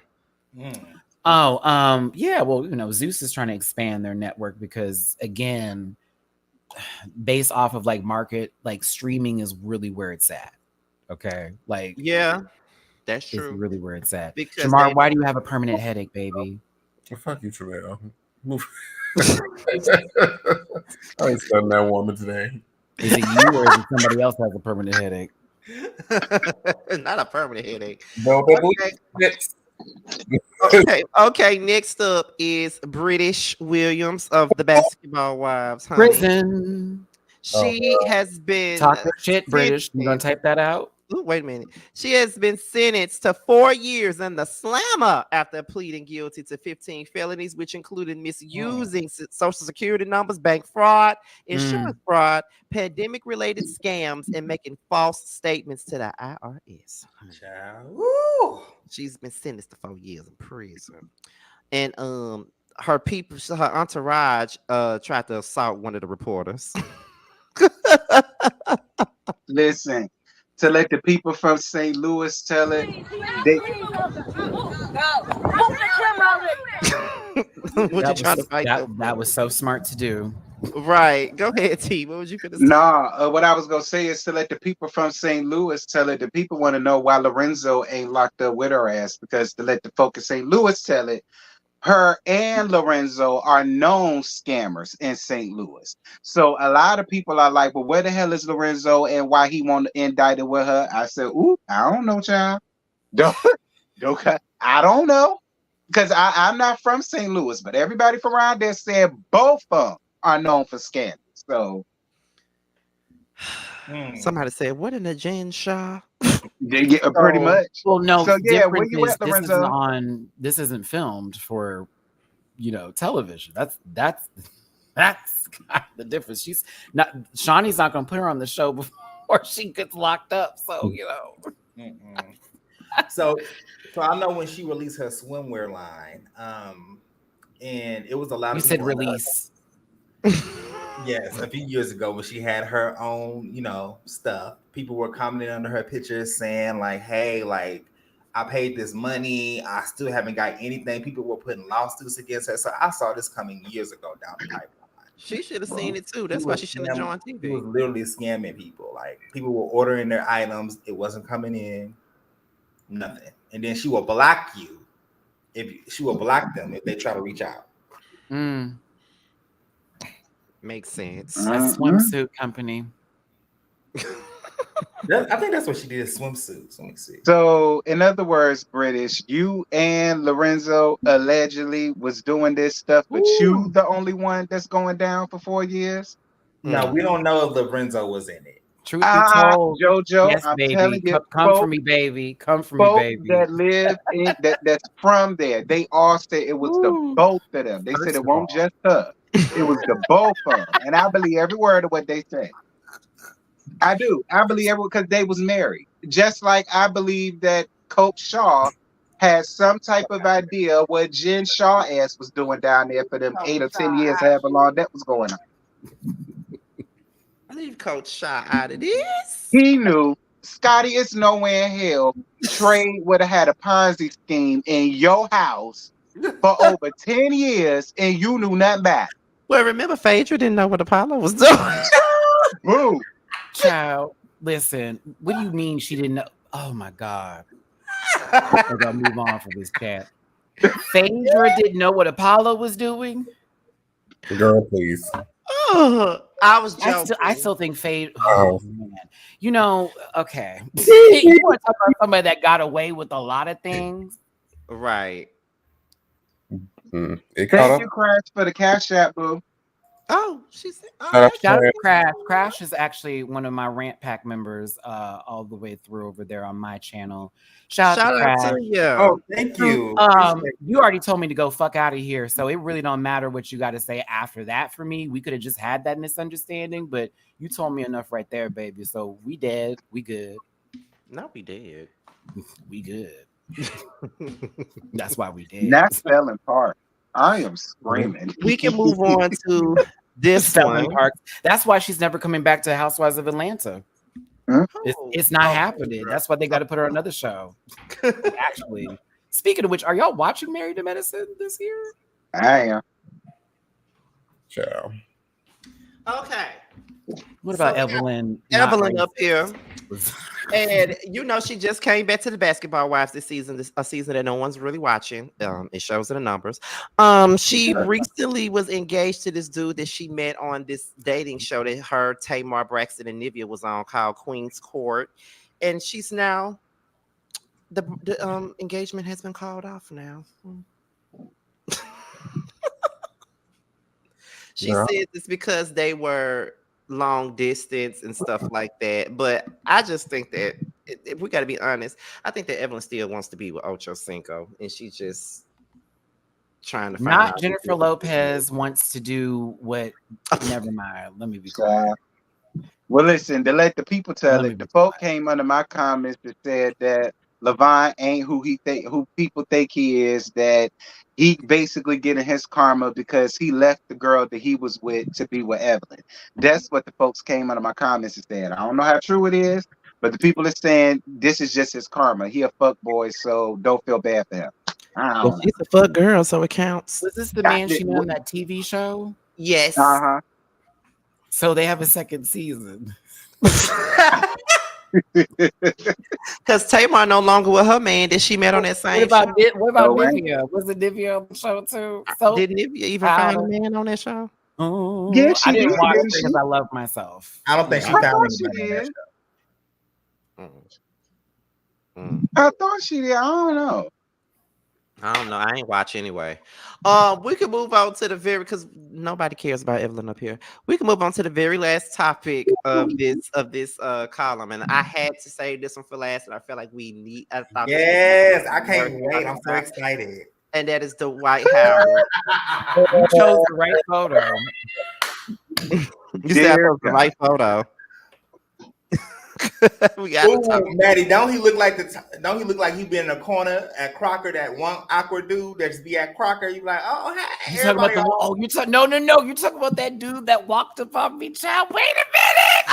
Oh, yeah. Well, you know, Zeus is trying to expand their network because, again, based off of like market, like streaming is really where it's at. Okay, like yeah, that's true. It's really where it's at. Because Shamar, why do you have a permanent headache, baby? Well, fuck you, Travell. Move. I ain't studying that woman today. Is it you or is it somebody else has a permanent headache? Not a permanent headache. No, Okay. Next up is British Williams of the Basketball Wives. Honey. Prison. She has been talk your shit, British. You gonna type that out? Ooh, wait a minute. She has been sentenced to 4 years in the slammer after pleading guilty to 15 felonies, which included misusing social security numbers, bank fraud, insurance fraud, pandemic-related scams, and making false statements to the IRS. She's been sentenced to 4 years in prison. And her people, her entourage, tried to assault one of the reporters. Listen, to let the people from St. Louis tell it. That was so smart to do. Right. Go ahead, T. What was you gonna say? Nah, what I was gonna say is to let the people from St. Louis tell it. The people want to know why Lorenzo ain't locked up with her ass, because to let the folk in St. Louis tell it, her and Lorenzo are known scammers in St. Louis. So a lot of people are like, well, where the hell is Lorenzo and why he want to indict it with her? I said, ooh, I don't know, child. Don't I don't know. Because I'm not from St. Louis, but everybody from around there said both of them are known for scamming. So somebody said, what in the gin Shaw? Yeah, pretty much. Well, no. So yeah, where you at, Lorenzo? This isn't filmed for, television. That's the difference. She's not. Shawnee's not going to put her on the show before she gets locked up. So So I know when she released her swimwear line, and it was a lot. You of said release. Yes, a few years ago when she had her own, stuff, people were commenting under her pictures saying like, hey, like I paid this money, I still haven't got anything. People were putting lawsuits against her. So I saw this coming years ago down the pipeline. She should have seen it too. That's why she shouldn't have joined TV. She was literally scamming people. Like people were ordering their items, it wasn't coming in, nothing. And then she will block you she will block them if they try to reach out. Makes sense. A swimsuit company. I think that's what she did, swimsuits. Let me see. So, in other words, British, you and Lorenzo allegedly was doing this stuff, but you the only one that's going down for 4 years? No, we don't know if Lorenzo was in it. Truth be told, JoJo, yes, I'm baby. telling you, Come for me, baby. Come for me, baby. That live in that's from there, they all said it was the both of them. They said it won't just her. It was the both of them. And I believe every word of what they say. I do. I believe every because they was married. Just like I believe that Coach Shaw had some type of idea what Jen Shaw ass was doing down there for them 8 or 10 years, however long that was going on. I leave Coach Shaw out of this. He knew. Scotty, it's nowhere in hell. Trey would have had a Ponzi scheme in your house for over 10 years and you knew nothing about it. Well, remember, Phaedra didn't know what Apollo was doing. Boo. Child, listen, what do you mean she didn't know? Oh my God. We're going to move on from this chat. Phaedra didn't know what Apollo was doing? Girl, please. Oh, I was joking. I still think Phaedra. Oh, man. Okay. You want to talk about somebody that got away with a lot of things? Right. Thank you, Crash, for the Cash App, boo. Oh, she's shout out to Crash. Crash is actually one of my Rant Pack members all the way through over there on my channel. Shout out to Crash. Oh, thank you. You already told me to go fuck out of here, so it really don't matter what you got to say after that for me. We could have just had that misunderstanding, but you told me enough right there, baby. So we dead. We good. No, we did. We good. That's why we did. Not fell apart. I am screaming. We can move on to this one. Parks. That's why she's never coming back to Housewives of Atlanta. It's not happening. That's why they got to put her on another show. Actually, speaking of which, are y'all watching Married to Medicine this year? I am. Ciao. Okay. What about So, Evelyn? Evelyn up here. And she just came back to the Basketball Wives this season. This a season that no one's really watching. It shows in the numbers. She recently was engaged to this dude that she met on this dating show that her, Tamar Braxton, and Nivea was on called Queen's Court. And she's now the engagement has been called off now. She said it's because they were long distance and stuff like that. But I just think that if we got to be honest, I think that Evelyn still wants to be with Ocho Cinco, and she's just trying to find Not out. Jennifer Lopez wants to do what. Never mind. Let me be quiet. Well, listen, to let the people tell it, the folk came under my comments that said that Levant ain't who people think he is, that he basically getting his karma because he left the girl that he was with to be with Evelyn. That's what the folks came under my comments and said. I don't know how true it is, but the people are saying this is just his karma. He a fuck boy, so don't feel bad for him. Well, she's a fuck girl, so it counts. Was this the man she met on that TV show? Yes. Uh-huh. So they have a second season. Because Tamar no longer with her man that she met on that same What about show. Nivea? Was it Nivea on the show too? So did Nivea even find a man on that show? Yeah, she I didn't did, watch it didn't she? because I love myself. I don't think she I found thought she anybody on that did. show. I thought she did. I don't know. I don't know. I ain't watch anyway. We can move on to the because nobody cares about Evelyn up here. We can move on to the very last topic of this column, and I had to save this one for last, and I feel like we need. Yes, I can't wait. I'm so excited. And that is Dwight Howard. You chose the right photo. You said I chose the right photo. We got to talk. Maddie, don't he look like he been in a corner at Crocker? That one awkward dude that just be at Crocker. You like, oh, hey, You talking about no. You talking about that dude that walked up on me, child? Wait a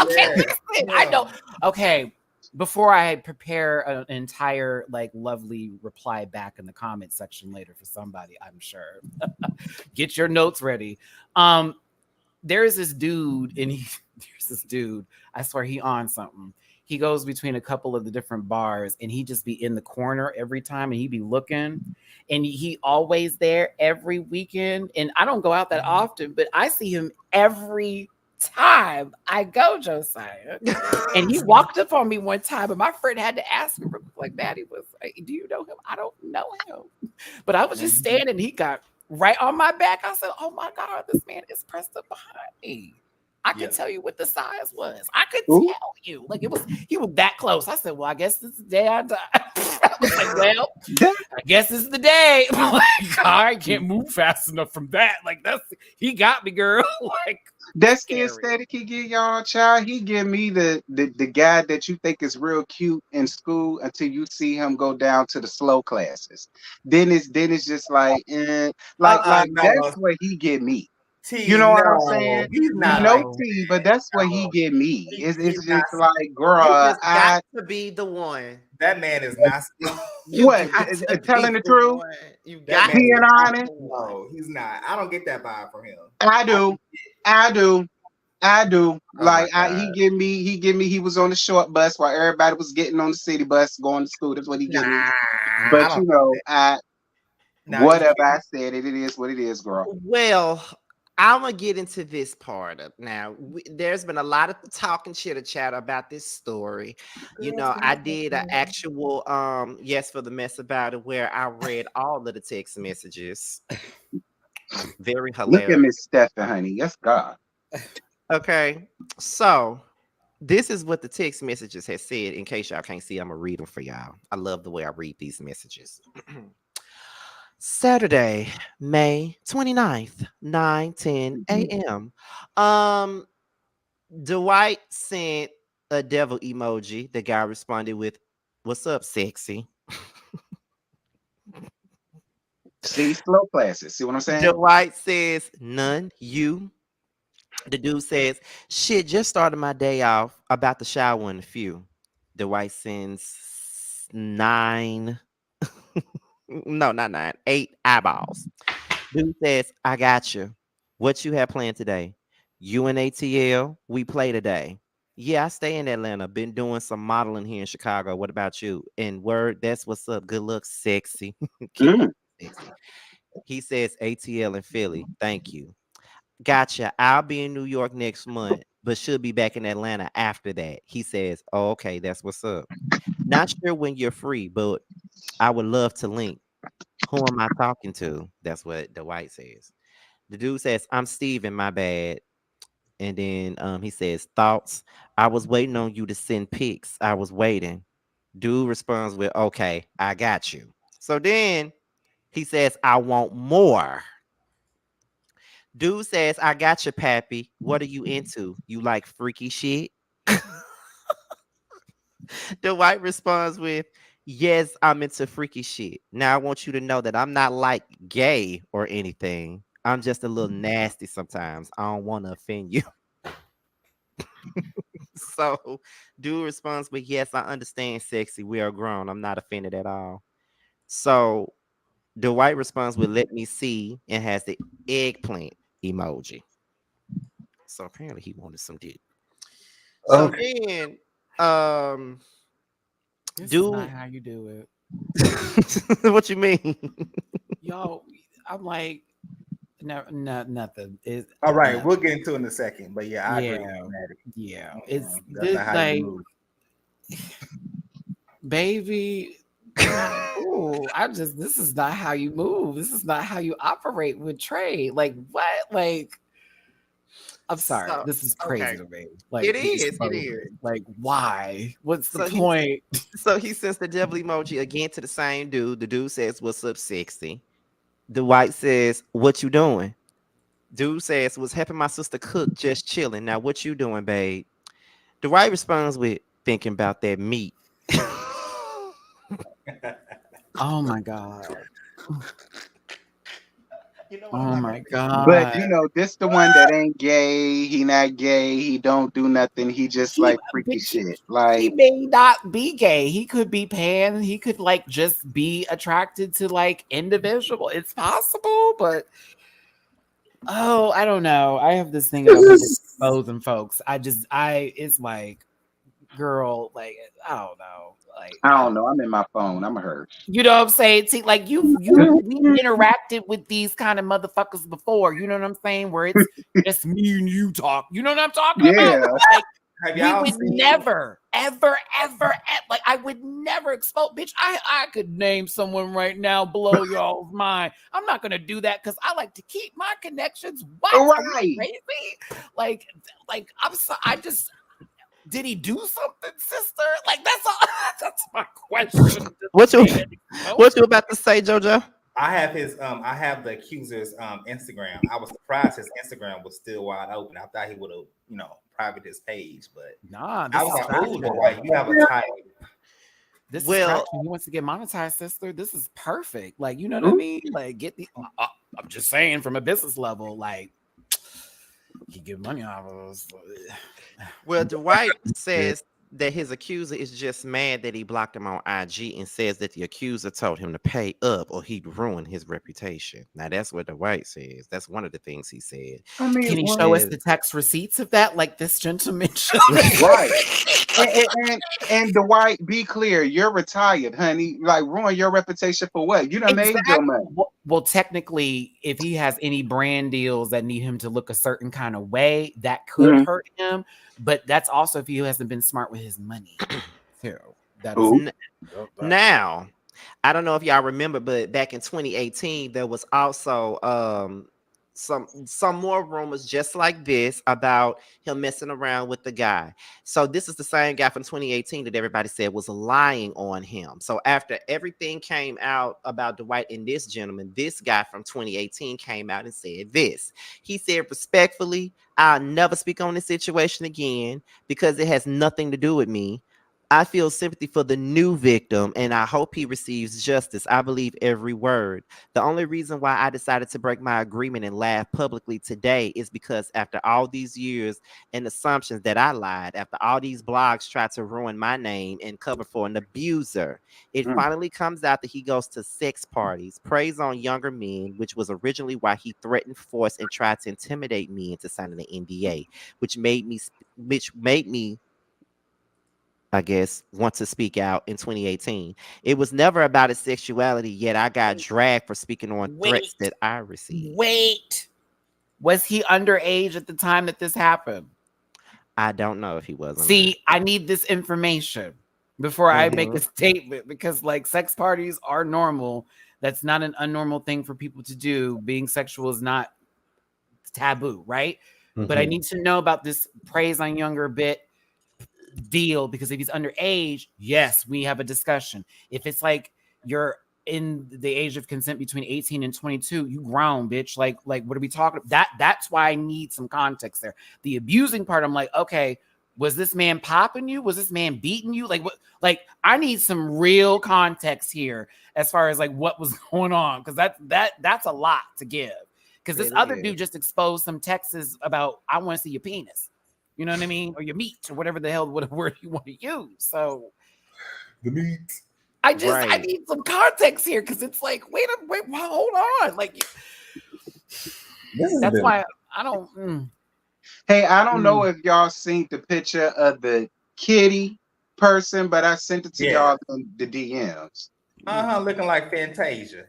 minute. Okay, listen. I know. Okay, before I prepare an entire lovely reply back in the comment section later for somebody, I'm sure. Get your notes ready. There's this dude, I swear he on something. He goes between a couple of the different bars and he just be in the corner every time and he be looking and he always there every weekend. And I don't go out that often, but I see him every time I go, Josiah. And he walked up on me one time and my friend had to ask him, like, Maddie was like, do you know him? I don't know him. But I was just standing and he got right on my back. I said, oh my God, this man is pressed up behind me. I could tell you what the size was. I could tell you. He was that close. I said, well, I guess this is the day I die. I was like, well, I guess this is the day. I'm like, I can't move fast enough from that. He got me, girl. That's the aesthetic he give y'all, child. He give me the guy that you think is real cute in school until you see him go down to the slow classes. Then it's just that's what he give me. You know what I'm saying? He's not T, but that's what he give me. It's just like, girl, got to be the one. That man is not. What? Telling the truth? You got being honest? No, he's not. I don't get that vibe from him. I do. He give me. He was on the short bus while everybody was getting on the city bus going to school. That's what he give me. But whatever I said, it is what it is, girl. Well, I'm gonna get into this part of now. There's been a lot of talking chitter chatter about this story. I did an actual yes for the mess about it where I read all of the text messages. Very hilarious. Look at Miss Stephen, honey. Yes, God. Okay, so this is what the text messages has said. In case y'all can't see, I'm gonna read them for y'all. I love the way I read these messages. Saturday, May 29th, 9:10 a.m. Dwight sent a devil emoji. The guy responded with, "What's up, sexy?" See, slow classes. See what I'm saying? Dwight says, "None, you." The dude says, shit, just started my day off. About to shower in a few. Dwight sends 9. No, not 9. 8 eyeballs. Dude says, I got you. What you have planned today? You and ATL, we play today. Yeah, I stay in Atlanta. Been doing some modeling here in Chicago. What about you? And word, that's what's up. Good luck, sexy. Keep it sexy. He says ATL in Philly. Thank you. Gotcha. I'll be in New York next month, but should be back in Atlanta after that. He says, oh, okay, that's what's up. Not sure when you're free, but I would love to link. Who am I talking to? That's what Dwight says. The dude says, I'm Steven, my bad. And then he says, thoughts. I was waiting on you to send pics. I was waiting. Dude responds with, okay, I got you. So then he says, I want more. Dude says, I got you, Pappy. What are you into? You like freaky shit? Dwight responds with, yes, I'm into freaky shit. Now I want you to know that I'm not like gay or anything. I'm just a little nasty sometimes. I don't want to offend you. So dude responds with, yes, I understand, sexy. We are grown. I'm not offended at all. So Dwight responds with, let me see, and has the eggplant emoji. So apparently he wanted some dick. So then This is dude, not how you do it. what you mean? Yo, I'm like, no, nothing. All right, no. we'll get into it in a second. But yeah, I agree. Yeah, it's That's this, not how like, you move. baby. Ooh, this is not how you move. This is not how you operate with trade. Like, what? Like, I'm sorry. So, This is crazy okay. to me. Like, It he's is. It frozen. is. Like, why? What's the So he- point? So he sends the devil emoji again to the same dude. The dude says, what's up, sexy? Dwight says, what you doing? Dude says, was helping my sister cook, just chilling. Now, what you doing, babe? Dwight responds with, thinking about that meat. Oh my god. You know what? Oh my god. But you know, this the one that ain't gay. He not gay. He don't do nothing. He just like freaky shit. He Like, may not be gay. He could be pan. He could like just be attracted to like individual. It's possible, but oh, I don't know. I have this thing about people exposing folks. It's like, girl, like, I don't know. Like, I don't know. I'm in my phone. I'm hurt. you know what I'm saying? See, like we interacted with these kind of motherfuckers before. You know what I'm saying? Where it's just me and you talk. You know what I'm talking Yeah. about? Like, Have we y'all would seen? never, like I would never expose. Bitch, I could name someone right now, blow y'all's mind. I'm not gonna do that because I like to keep my connections. What? Are you crazy? Like I'm so. I just. Did he do something, sister? Like that's all. That's my question. What you about to say, JoJo? I have I have the accuser's Instagram. I was surprised his Instagram was still wide open. I thought he would have, private his page, but nah. I was like, "Ooh, Dwight, you have a type." This is traction. He wants to get monetized, sister. This is perfect. Like, you know what I mean? Like, get the. I'm just saying, from a business level, like, he get money off of us. Well, Dwight says that his accuser is just mad that he blocked him on IG and says that the accuser told him to pay up or he'd ruin his reputation. Now, that's what Dwight says. That's one of the things he said. I mean, can he show us the text receipts of that? Like this gentleman. Right. And Dwight, be clear, you're retired, honey. Like, ruin your reputation for what? You done made your money. Well, technically, if he has any brand deals that need him to look a certain kind of way, that could hurt him. But that's also if he hasn't been smart with his money. Too. Now, I don't know if y'all remember, but back in 2018, there was also some more rumors just like this about him messing around with the guy. So this is the same guy from 2018 that everybody said was lying on him. So after everything came out about Dwight and this gentleman, this guy from 2018 came out and said this. He said, respectfully, I'll never speak on this situation again because it has nothing to do with me. I feel sympathy for the new victim, and I hope he receives justice. I believe every word. The only reason why I decided to break my agreement and laugh publicly today is because after all these years and assumptions that I lied, after all these blogs tried to ruin my name and cover for an abuser, it finally comes out that he goes to sex parties, preys on younger men, which was originally why he threatened, forced, and tried to intimidate me into signing an NDA, which made me I guess, want to speak out in 2018. It was never about his sexuality, yet I got dragged for speaking on threats that I received. Wait. Was he underage at the time that this happened? I don't know if he was. See, I need this information before I make a statement because, like, sex parties are normal. That's not an unnormal thing for people to do. Being sexual is not taboo, right? But I need to know about this praise on younger bit deal, because if he's underage, yes, we have a discussion. If it's like you're in the age of consent between 18 and 22, you grown, bitch. Like what are we talking about? That's why I need some context there. The abusing part, I'm like, okay, was this man popping you? Was this man beating you? Like what? Like I need some real context here as far as like what was going on, because that's a lot to give. Because this other dude just exposed some texts about I want to see your penis. You know what I mean? Or your meat, or whatever the hell, whatever word you want to use. So the meat. I need some context here, because it's like, wait, hold on. Like that's why I don't. Hey, I don't know if y'all seen the picture of the kitty person, but I sent it to y'all in the DMs. Looking like Fantasia.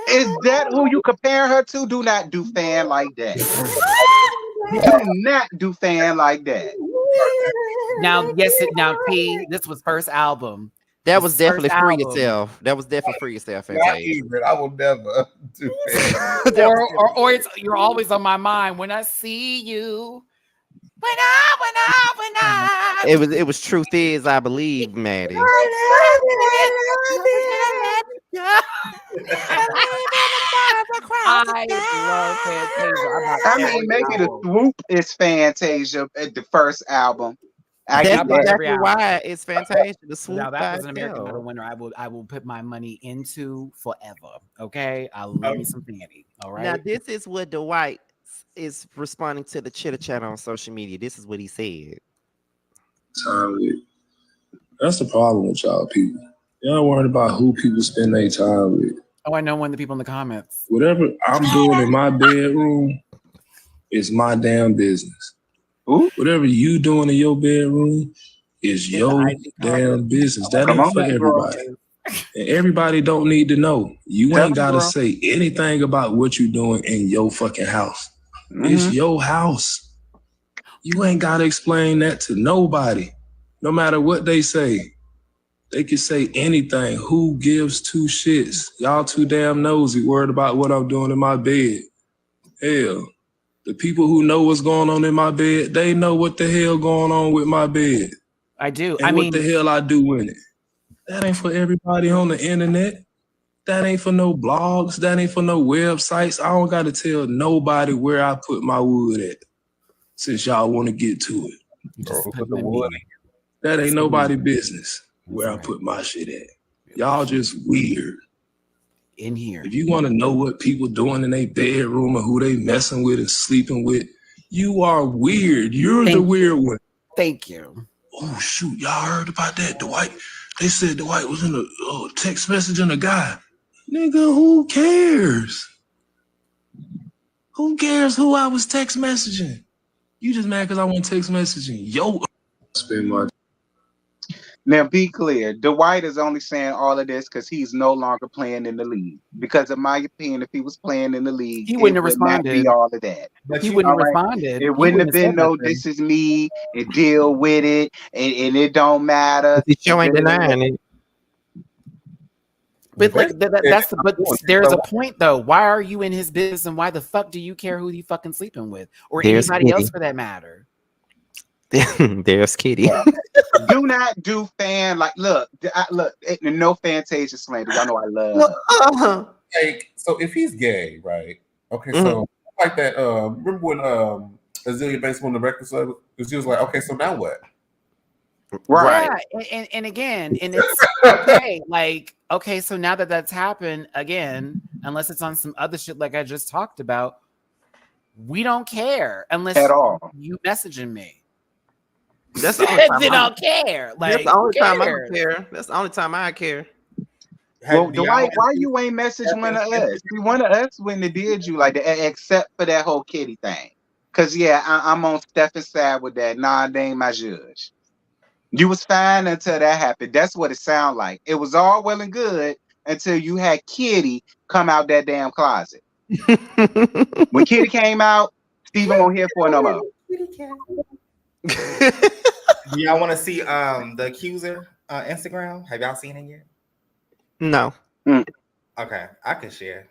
Is that who you compare her to? Do not do fan like that. Do not do fan like that. Now, P, this was first album. That was definitely free yourself. That was definitely free yourself. I will never do that. or it's you're always on my mind when I see you. When I. It was Truth Is, I believe, Maddie. I love Fantasia. I mean, maybe the swoop is Fantasia at the first album. That's exactly why it's Fantasia. The swoop. Now that was an American Idol winner. I will put my money into forever. Okay, I love me some Fanny. All right. Now this is what Dwight is responding to the chitter chat on social media. This is what he said. That's the problem with y'all people. Y'all worried about who people spend their time with. Oh, I know one of the people in the comments. Whatever I'm doing in my bedroom is my damn business. Ooh. Whatever you doing in your bedroom is your damn business. That ain't for everybody. And everybody don't need to know. You ain't got to say anything about what you're doing in your fucking house. It's your house. You ain't got to explain that to nobody. No matter what they say. They can say anything. Who gives two shits? Y'all too damn nosy, worried about what I'm doing in my bed. Hell, the people who know what's going on in my bed, they know what the hell going on with my bed. I do. And what the hell I do in it. That ain't for everybody on the internet. That ain't for no blogs. That ain't for no websites. I don't got to tell nobody where I put my wood at, since y'all want to get to it. That ain't nobody business where I put my shit at. Y'all just weird. In here. If you want to know what people doing in their bedroom or who they messing with and sleeping with, you are weird. You're the weird one. Thank you. Oh, shoot. Y'all heard about that, Dwight? They said Dwight was in a text messaging a guy. Nigga, who cares? Who cares who I was text messaging? You just mad because I want text messaging. Yo, spend my. Now, be clear. Dwight is only saying all of this because he's no longer playing in the league. Because, in my opinion, if he was playing in the league, he wouldn't have responded. responded. Be all of that. But he wouldn't have responded. It wouldn't have been no. This is me and deal with it, and it don't matter. The show ain't denying it. But like but there's a point though. Why are you in his business, and why the fuck do you care who he fucking sleeping with, or anybody else for that matter? There's Kitty. Do not do fan like look, no Fantasia slander. Y'all know I love. Like, so if he's gay, right? Okay, so like that. Remember when Azealia Banks won the record? So she was like, okay, so now what? Right. Yeah, and again, and it's okay. Like, okay, so now that that's happened again, unless it's on some other shit like I just talked about, we don't care unless At all. you messaging me. That's the only time They don't care. That's Like, the who only time I cares? care. That's the only time I care. Well, Do y'all Dwight, wanna why see you ain't message one of Stephanie- us? See, one of us wouldn't have did you like that, except for that whole kitty thing. Cause yeah, I'm on Stephen's side with that. Nah, they ain't my judge. You was fine until that happened. That's what it sounded like. It was all well and good until you had Kitty come out that damn closet. When Kitty came out, Stephen won't hear for it no more. Do y'all want to see the accuser Instagram? Have y'all seen it yet? No. Okay, I can share.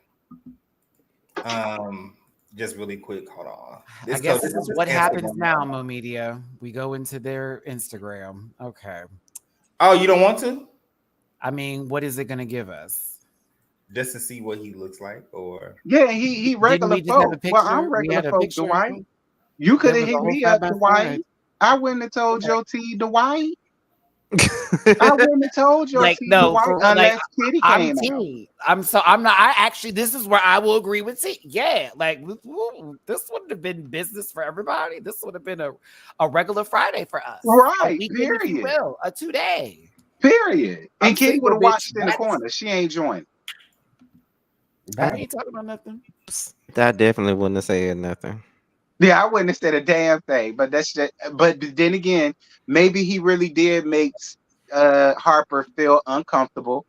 Just really quick. Hold on. I guess this is what happens now, Mo Media. We go into their Instagram. Okay. Oh, you don't want to? I mean, what is it going to give us? Just to see what he looks like, or Yeah, he regular Didn't we just have a folk. picture? Well, I'm We regular had a folk, picture. Dwight. You could have There was hit a whole me up, side by Dwight. side. I wouldn't have told your T, Dwight. I wouldn't have told your Like, T, no, Dwight, for, unless like, Kitty I'm came out. T. I'm not. I actually, this is where I will agree with T. Yeah, like, this wouldn't have been business for everybody. This would have been a regular Friday for us. A Right, weekend, if you period. will. A 2-day. Period. I'm And Kitty single, would have bitch. watched in the corner. She ain't joined. I ain't talking about nothing. That definitely wouldn't have said nothing. Yeah, I wouldn't have said a damn thing. But that's just. But then again, maybe he really did make Harper feel uncomfortable.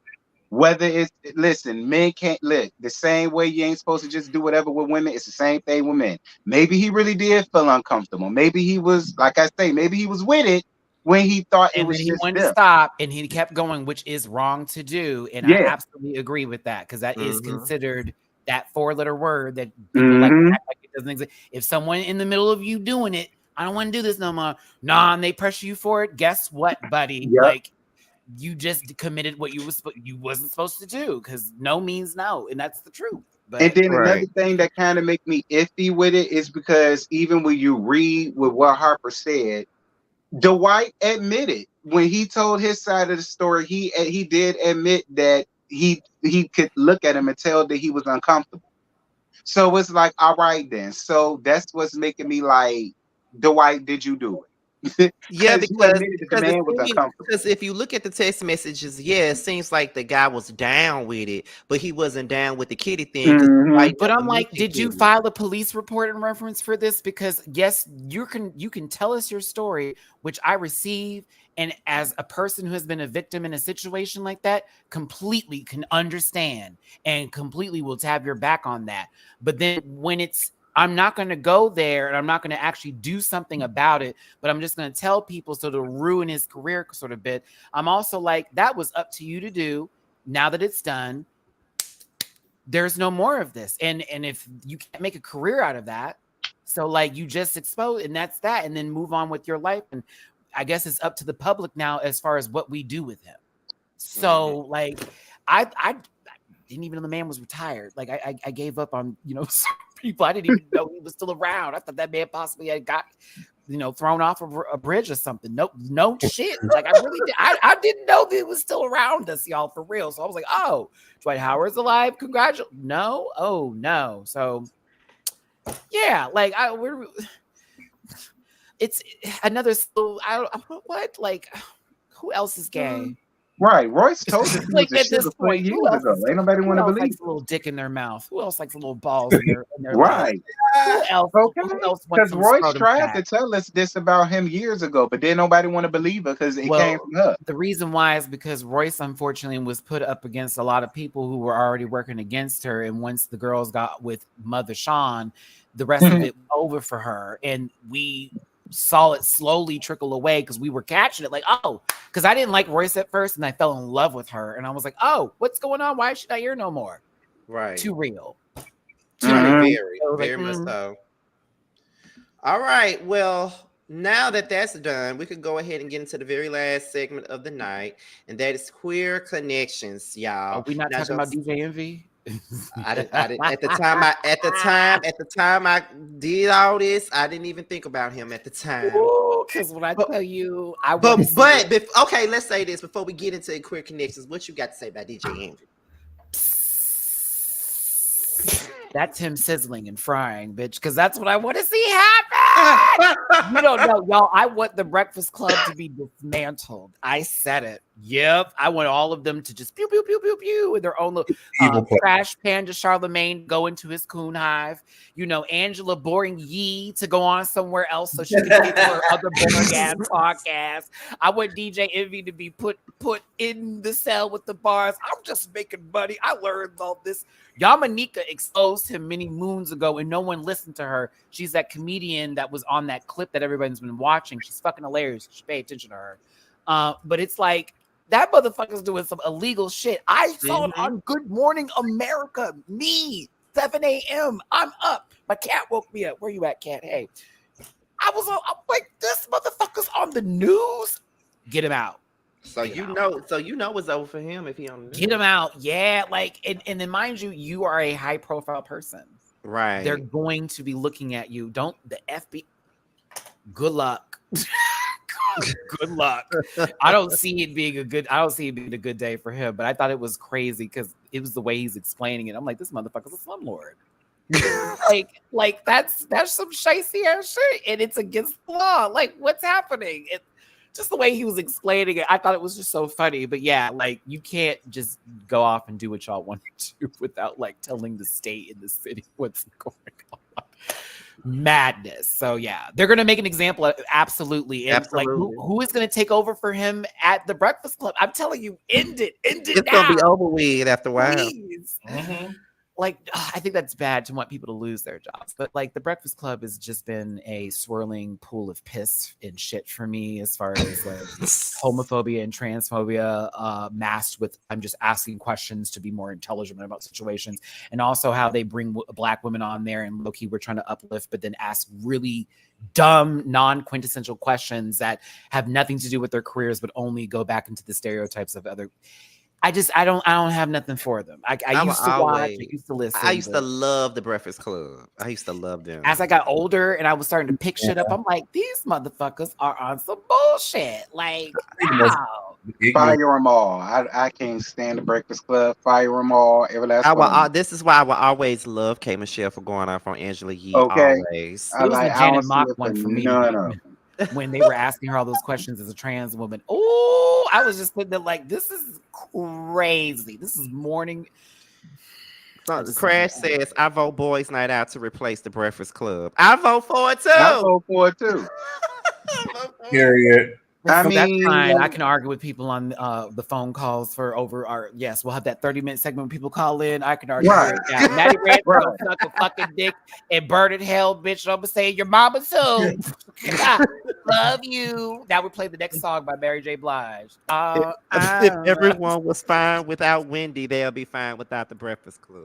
Whether it's listen, men can't look the same way. You ain't supposed to just do whatever with women. It's the same thing with men. Maybe he really did feel uncomfortable. Maybe he was, like I say, maybe he was with it when he thought it And was then he just wanted to them. stop, and he kept going, which is wrong to do. And I Yeah. absolutely agree with that, because that is Mhm. considered that 4-letter word that people like to act like it doesn't exist. If someone in the middle of you doing it, I don't want to do this no more. Nah, and they pressure you for it. Guess what, buddy? Yep. Like, you just committed what you wasn't supposed to do, because no means no, and that's the truth. But And then Right. another thing that kind of make me iffy with it is because even when you read with what Harper said, Dwight admitted when he told his side of the story, he did admit that he could look at him and tell that he was uncomfortable. So it's like, all right then. So that's what's making me like, Dwight, did you do it? Yeah, You admitted that the man was because uncomfortable. if you look at the text messages, yeah, it seems like the guy was down with it, but he wasn't down with the kitty thing. 'Cause Dwight But never I'm like, mentioned did you Kitty. file a police report in reference for this? Because yes, you can tell us your story, which I receive, and as a person who has been a victim in a situation like that, completely can understand and completely will have your back on that. But then when it's, I'm not going to go there and I'm not going to actually do something about it, but I'm just going to tell people so to ruin his career sort of bit. I'm also like, that was up to you to do. Now that it's done, there's no more of this. And if you can't make a career out of that, so like you just expose, and that's that, and then move on with your life. And I guess it's up to the public now as far as what we do with him. So like I didn't even know the man was retired. Like I gave up on, people. I didn't even know he was still around. I thought that man possibly had got, thrown off a bridge or something. No shit. Like I really did. I didn't know that it was still around us, y'all, for real. So I was like, oh, Dwight Howard's alive. Congratulations. No. Oh no. So yeah, like it's another. What? Like, who else is gay? Right. Royce told us he Like was a at this sugar 4 point, years who else ago. Ain't nobody who want to else believe likes it. a little dick in their mouth? Who else likes a little balls in their Right. Who else? Okay. Who else wants Because some Royce scrotum tried fat? to tell us this about him years ago, but then nobody want to believe her because it came Well, from her. the reason why is because Royce, unfortunately, was put up against a lot of people who were already working against her. And once the girls got with Mother Sean, the rest of it was over for her. And we saw it slowly trickle away because we were catching it like, oh, because I didn't like Royce at first and I fell in love with her. And I was like, oh, what's going on? Why is she not here no more? Right. Too real. Very, So I was very like, much so. All right. Well, now that that's done, we could go ahead and get into the very last segment of the night, and that is queer connections, y'all. Are we not Now, talking about DJ Envy? I didn't at the time I did all this, I didn't even think about him at the time. Ooh, Because when I tell you, I But want to okay, let's say this before we get into queer connections. What you got to say about DJ Envy? That's him sizzling and frying, bitch, because that's what I want to see happen. You don't know, y'all. I want the Breakfast Club to be dismantled. I said it. Yep. I want all of them to just pew, pew, pew, pew, pew with their own little trash panda Charlemagne go into his coon hive. You know, Angela Boring Yee to go on somewhere else so she can get to her other boring ass podcast. I want DJ Envy to be put in the cell with the bars. I'm just making money. I learned all this. Yamanika exposed him many moons ago and no one listened to her. She's that comedian that was on that clip that everybody's been watching. She's fucking hilarious. You should pay attention to her. But it's like, that motherfucker's doing some illegal shit. I saw it on Good Morning America. Me, 7 a.m. I'm up. My cat woke me up. Where you at, cat? Hey. I'm like, this motherfucker's on the news. Get him out. So you know it's over for him if he on the news. Get him out. Yeah. Like, and then mind you, you are a high profile person. Right. They're going to be looking at you. Don't the FBI. Good luck. Good luck. I don't see it being a good day for him, but I thought it was crazy because it was the way he's explaining it. I'm like, this motherfucker's a slumlord. like that's some shicey ass shit, and it's against the law. Like, what's happening? Just the way he was explaining it, I thought it was just so funny. But yeah, like, you can't just go off and do what y'all want to do without like telling the state and the city what's going on. Madness. So yeah, they're gonna make an example of absolutely. And like, who is gonna take over for him at the Breakfast Club? I'm telling you, end it. It's now. Gonna be over with after a while. Please. Like, I think that's bad to want people to lose their jobs, but like, the Breakfast Club has just been a swirling pool of piss and shit for me, as far as like homophobia and transphobia, masked with I'm just asking questions to be more intelligent about situations, and also how they bring Black women on there and low-key we're trying to uplift, but then ask really dumb, non-quintessential questions that have nothing to do with their careers, but only go back into the stereotypes of other. I don't have nothing for them. I used to watch, I used to listen. I used to love the Breakfast Club. I used to love them. As I got older and I was starting to pick shit up, I'm like, these motherfuckers are on some bullshit. Like, wow. Fire them all. I can't stand the Breakfast Club. Fire them all. Every last one. This is why I will always love K. Michelle for going off on Angela Yee. Okay. Always. It was the Janet Mock one for me. When they were asking her all those questions as a trans woman. Oh, I was just sitting there like, this is crazy. This is morning. Crash says, I vote Boys Night Out to replace the Breakfast Club. I vote for it too. I vote for it too. Period. I mean, that's fine. I can argue with people on the phone calls for over our. Yes, we'll have that 30-minute segment when people call in. I can argue. Right. Yeah, Maddie Red suck a fucking dick and burn in hell, bitch. I'm gonna say your mama too. Love you. Now we play the next song by Mary J. Blige. If everyone was fine without Wendy, they'll be fine without the Breakfast Club.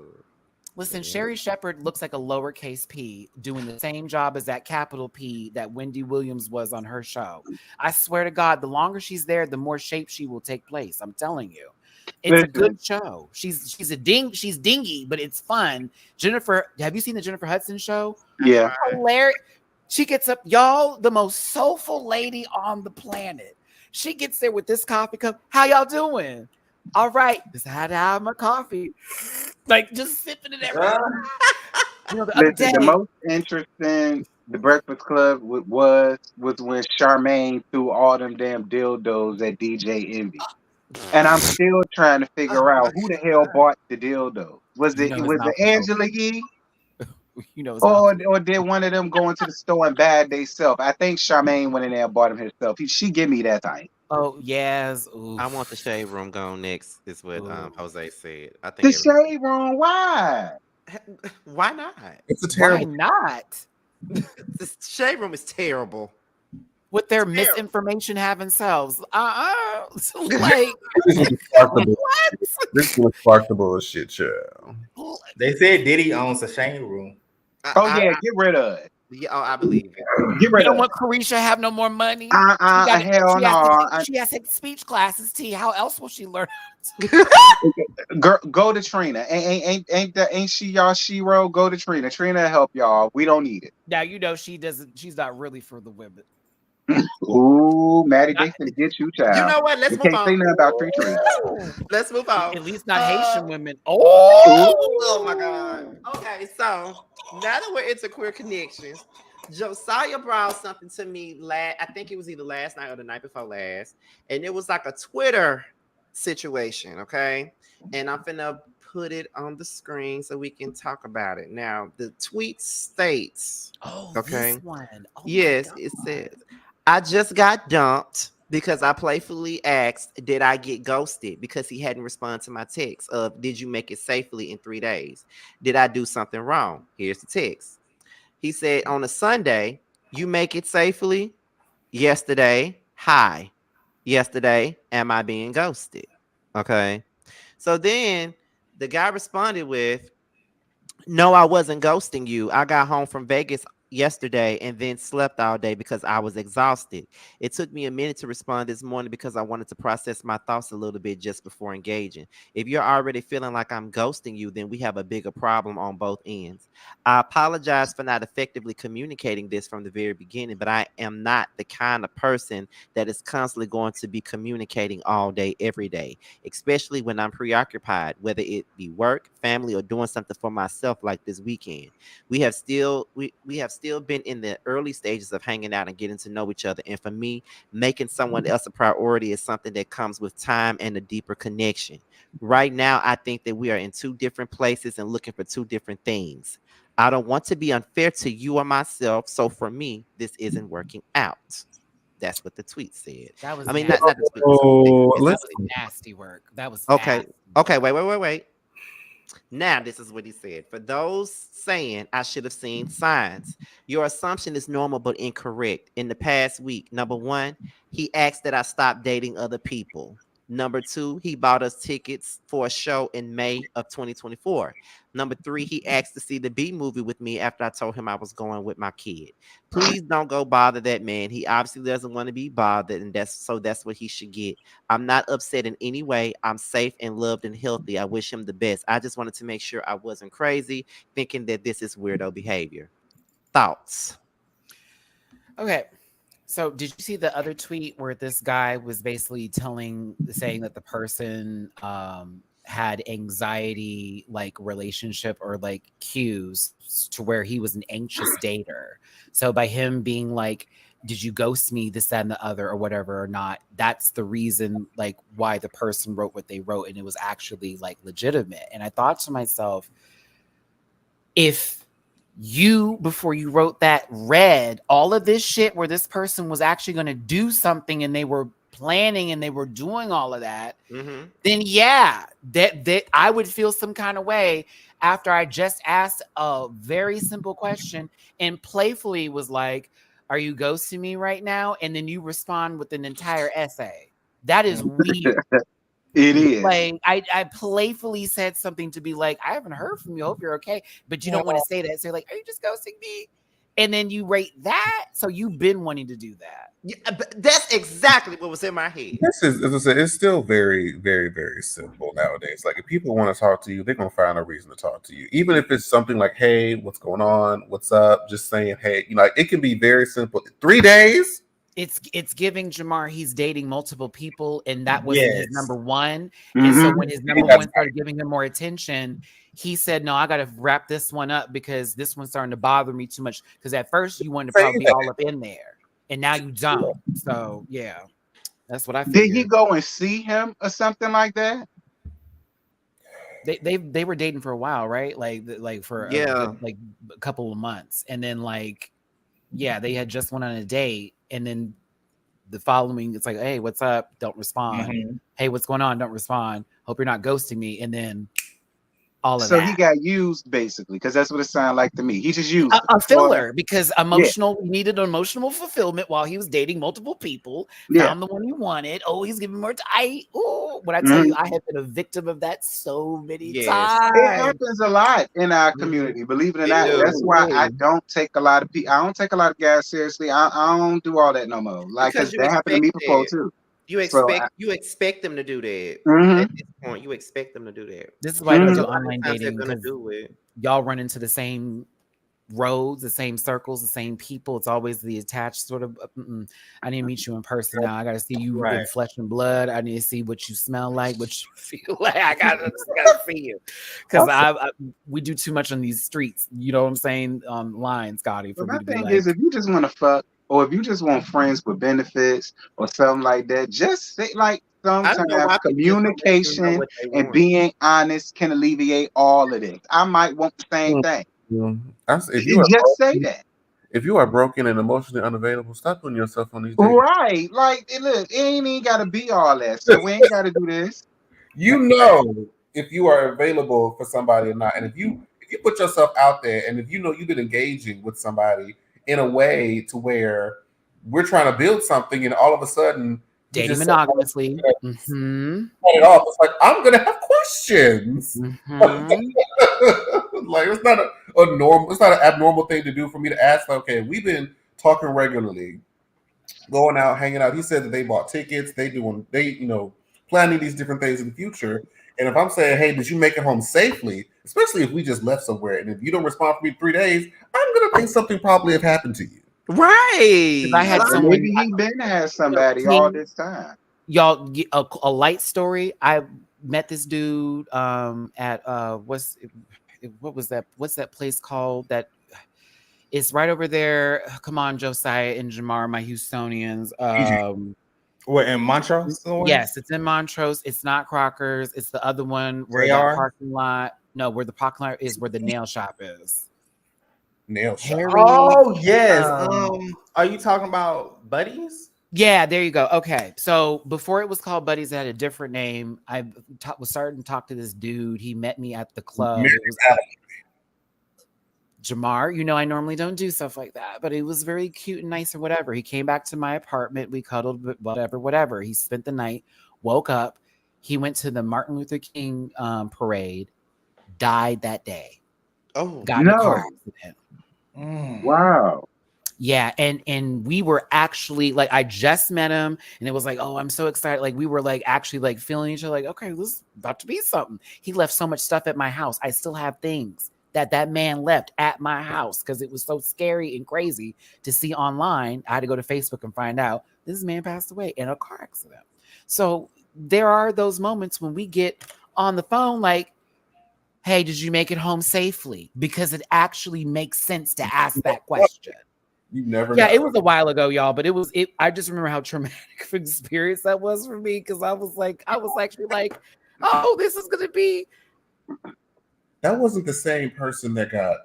Listen, Sherry Shepherd looks like a lowercase p doing the same job as that capital P that Wendy Williams was on her show. I swear to God, the longer she's there, the more shape she will take place. I'm telling you. It's a good show. She's dingy, but it's fun. Jennifer, have you seen the Jennifer Hudson show? Yeah. Hilarious. She gets up, y'all, the most soulful lady on the planet. She gets there with this coffee cup. How y'all doing? All right, just had to have my coffee, like just sipping it every. You know, the most interesting the Breakfast Club was when Charmaine threw all them damn dildos at DJ Envy, and I'm still trying to figure out who the hell bought the dildo. Was it Angela Yee? You know, or did one of them go into the store and buy it themselves? I think Charmaine went in there and bought them herself. She give me that time. Oh yes. Oof. I want the shade room gone next. Is what Jose said. I think the shade room. Why? Why not? It's a terrible. Why not? The shade room is terrible. With their misinformation having selves. Like what? This will spark the bullshit show. They said Diddy owns a shade room. Get rid of it. Yeah, I believe it. Get rid of it. Want Carisha have no more money? Hell no. She has to take speech classes. T. How else will she learn? Go to Trina. Ain't she y'all Shiro? Go to Trina. Trina help y'all. We don't need it. Now you know she doesn't. She's not really for the women. Ooh, Maddie, they finna get you, child. You know what? Let's You move can't say on. nothing about 3-3. Let's move on. At least not Haitian women. Oh my God. Okay, so now that we're into queer connections, Josiah brought something to me I think it was either last night or the night before last, and it was like a Twitter situation, okay? And I'm finna put it on the screen so we can talk about it. Now, the tweet states, okay? This one. Yes, it says, I just got dumped because I playfully asked, did I get ghosted? Because he hadn't responded to my text of, did you make it safely in 3 days? Did I do something wrong? Here's the text. He said, on a Sunday, you make it safely? Yesterday, hi. Yesterday, am I being ghosted? Okay. So then the guy responded with, no, I wasn't ghosting you. I got home from Vegas yesterday and then slept all day because I was exhausted. It took me a minute to respond this morning because I wanted to process my thoughts a little bit just before engaging. If you're already feeling like I'm ghosting you, then we have a bigger problem on both ends. I apologize for not effectively communicating this from the very beginning, but I am not the kind of person that is constantly going to be communicating all day, every day, especially when I'm preoccupied, whether it be work, family, or doing something for myself like this weekend. We have still been in the early stages of hanging out and getting to know each other. And for me, making someone else a priority is something that comes with time and a deeper connection. Right now, I think that we are in two different places and looking for two different things. I don't want to be unfair to you or myself. So for me, this isn't working out. That's what the tweet said. That was I mean, nasty. not the tweet. That was nasty work. That was okay. nasty. Okay, wait. Now, this is what he said. For those saying I should have seen signs, your assumption is normal but incorrect. In the past week, number one, he asked that I stop dating other people. Number two, he bought us tickets for a show in May of 2024. Number three, he asked to see the B movie with me after I told him I was going with my kid. Please don't go bother that man. He obviously doesn't want to be bothered, and that's what he should get. I'm not upset in any way. I'm safe and loved and healthy. I wish him the best. I just wanted to make sure I wasn't crazy, thinking that this is weirdo behavior. Thoughts? Okay. So did you see the other tweet where this guy was basically saying that the person had anxiety, like relationship or like cues to where he was an anxious dater. So by him being like, did you ghost me, this, that, and the other, or whatever, or not, that's the reason like why the person wrote what they wrote. And it was actually like legitimate. And I thought to myself, if you, before you wrote that, read all of this shit where this person was actually going to do something and they were planning and they were doing all of that, then yeah, that I would feel some kind of way after I just asked a very simple question and playfully was like, are you ghosting me right now? And then you respond with an entire essay. That is weird. It is. Like I playfully said something to be like, I haven't heard from you. Hope you're okay. But you don't want to say that. So you're like, are you just ghosting me? And then you rate that. So you've been wanting to do that. Yeah, but that's exactly what was in my head. This is, as I said, it's still very, very, very simple nowadays. Like if people want to talk to you, they're gonna find a reason to talk to you. Even if it's something like, hey, what's going on? What's up? Just saying, hey, like it can be very simple. 3 days. It's giving Jamar, he's dating multiple people, and that wasn't his number one. And so when his number one started giving him more attention, he said, no, I got to wrap this one up because this one's starting to bother me too much. Because at first you wanted to probably be all up in there, and now you don't. So yeah, that's what I figured. Did he go and see him or something like that? They were dating for a while, right? Like for a couple of months, and then they had just went on a date. And then the following, it's like, hey, what's up? Don't respond. Hey, what's going on? Don't respond. Hope you're not ghosting me. And then all of that. So he got used basically, because that's what it sounded like to me. He just used a filler because he needed emotional fulfillment while he was dating multiple people. Found the one he wanted. Oh, he's giving more time. Oh, when I tell you, I have been a victim of that so many times. It happens a lot in our community, believe it or not. That's why I don't take a lot of people. I don't take a lot of guys seriously. I don't do all that no more. Like, because that happened to me before too. You expect them to do that. At this point, you expect them to do that. This is why I don't do online dating, because y'all run into the same roads, the same circles, the same people. It's always the attached sort of. I need to meet you in person now. I got to see you in flesh and blood. I need to see what you smell like, what you feel like. I gotta see you, because we do too much on these streets. You know what I'm saying? Online, Scotty. For But me my to be thing like, is, if you just want to fuck, or if you just want friends with benefits or something like that, just say like I don't know sometimes why people just don't let you know communication what they and want. being honest can alleviate all of this. I might want the same thing. If you are Just say broken, that. if you are broken and emotionally unavailable, stop putting yourself on these dates. Right. Like, look, it ain't even got to be all that. So we ain't got to do this. You know if you are available for somebody or not, and if you put yourself out there, and if you know you've been engaging with somebody in a way to where we're trying to build something, and all of a sudden dating monogamously. Cut it off. It's like, I'm gonna have questions. Like, it's not a normal, it's not an abnormal thing to do for me to ask. Like, okay, we've been talking regularly, going out, hanging out. He said that they bought tickets, they planning these different things in the future. And if I'm saying, hey, did you make it home safely? Especially if we just left somewhere, and if you don't respond for me 3 days, I'm gonna think something probably have happened to you. Right. I had someone. Maybe he been had somebody all this time. Y'all, a light story. I met this dude at what was that? What's that place called? That it's right over there. Come on, Josiah and Jamar, my Houstonians. What, in Montrose? Yes, it's in Montrose. It's not Crockers. It's the other one where JR? that parking lot. No, where the parking lot is, where the nail shop is. Nail shop. Harry, Oh yes. Are you talking about Buddies? Yeah, there you go. Okay, so before it was called Buddies, it had a different name. I was starting to talk to this dude. He met me at the club. It was Jamar. You know, I normally don't do stuff like that, but it was very cute and nice or whatever. He came back to my apartment. We cuddled, but whatever. He spent the night, woke up. He went to the Martin Luther King parade, died that day. Oh, got in a car accident. Wow. Yeah, and we were actually like, I just met him, and it was like, oh, I'm so excited. Like, we were like actually like feeling each other, like, okay, this is about to be something. He left so much stuff at my house. I still have things that man left at my house because it was so scary and crazy to see online. I had to go to Facebook and find out this man passed away in a car accident. So there are those moments when we get on the phone like, hey, did you make it home safely? Because it actually makes sense to ask that question. You never know. It was a while ago, y'all, but I just remember how traumatic of an experience that was for me, because I was actually like, oh, this is gonna be. That wasn't the same person that got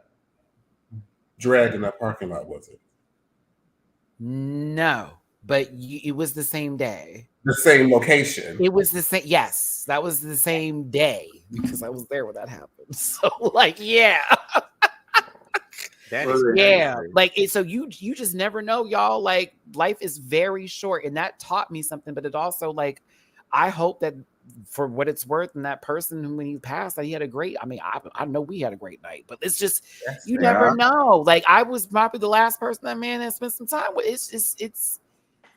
dragged in that parking lot, was it? No, but it was the same day. The same location. It was the same. Yes, that was the same day because I was there when that happened. So, like, yeah. That is like so you just never know, y'all. Like, life is very short, and that taught me something. But it also, like, I hope that for what it's worth, and that person when he passed, that he had a great. I mean, I know we had a great night, but it's just you never know. Like, I was probably the last person that man that spent some time with.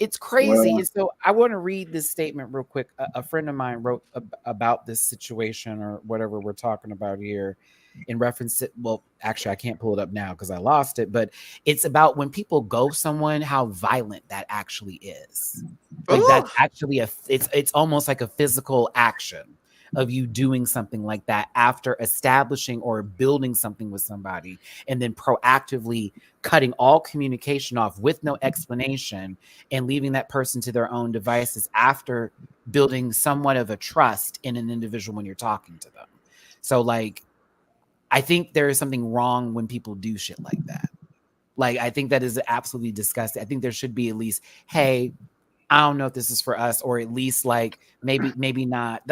It's crazy. And so I want to read this statement real quick. A friend of mine wrote about this situation or whatever we're talking about here. In reference to, well, actually, I can't pull it up now because I lost it, but it's about when people ghost someone, how violent that actually is. Like, that's actually it's almost like a physical action of you doing something like that after establishing or building something with somebody, and then proactively cutting all communication off with no explanation and leaving that person to their own devices after building somewhat of a trust in an individual when you're talking to them. So, like, I think there is something wrong when people do shit like that. Like, I think that is absolutely disgusting. I think there should be at least, hey, I don't know if this is for us, or at least like maybe not.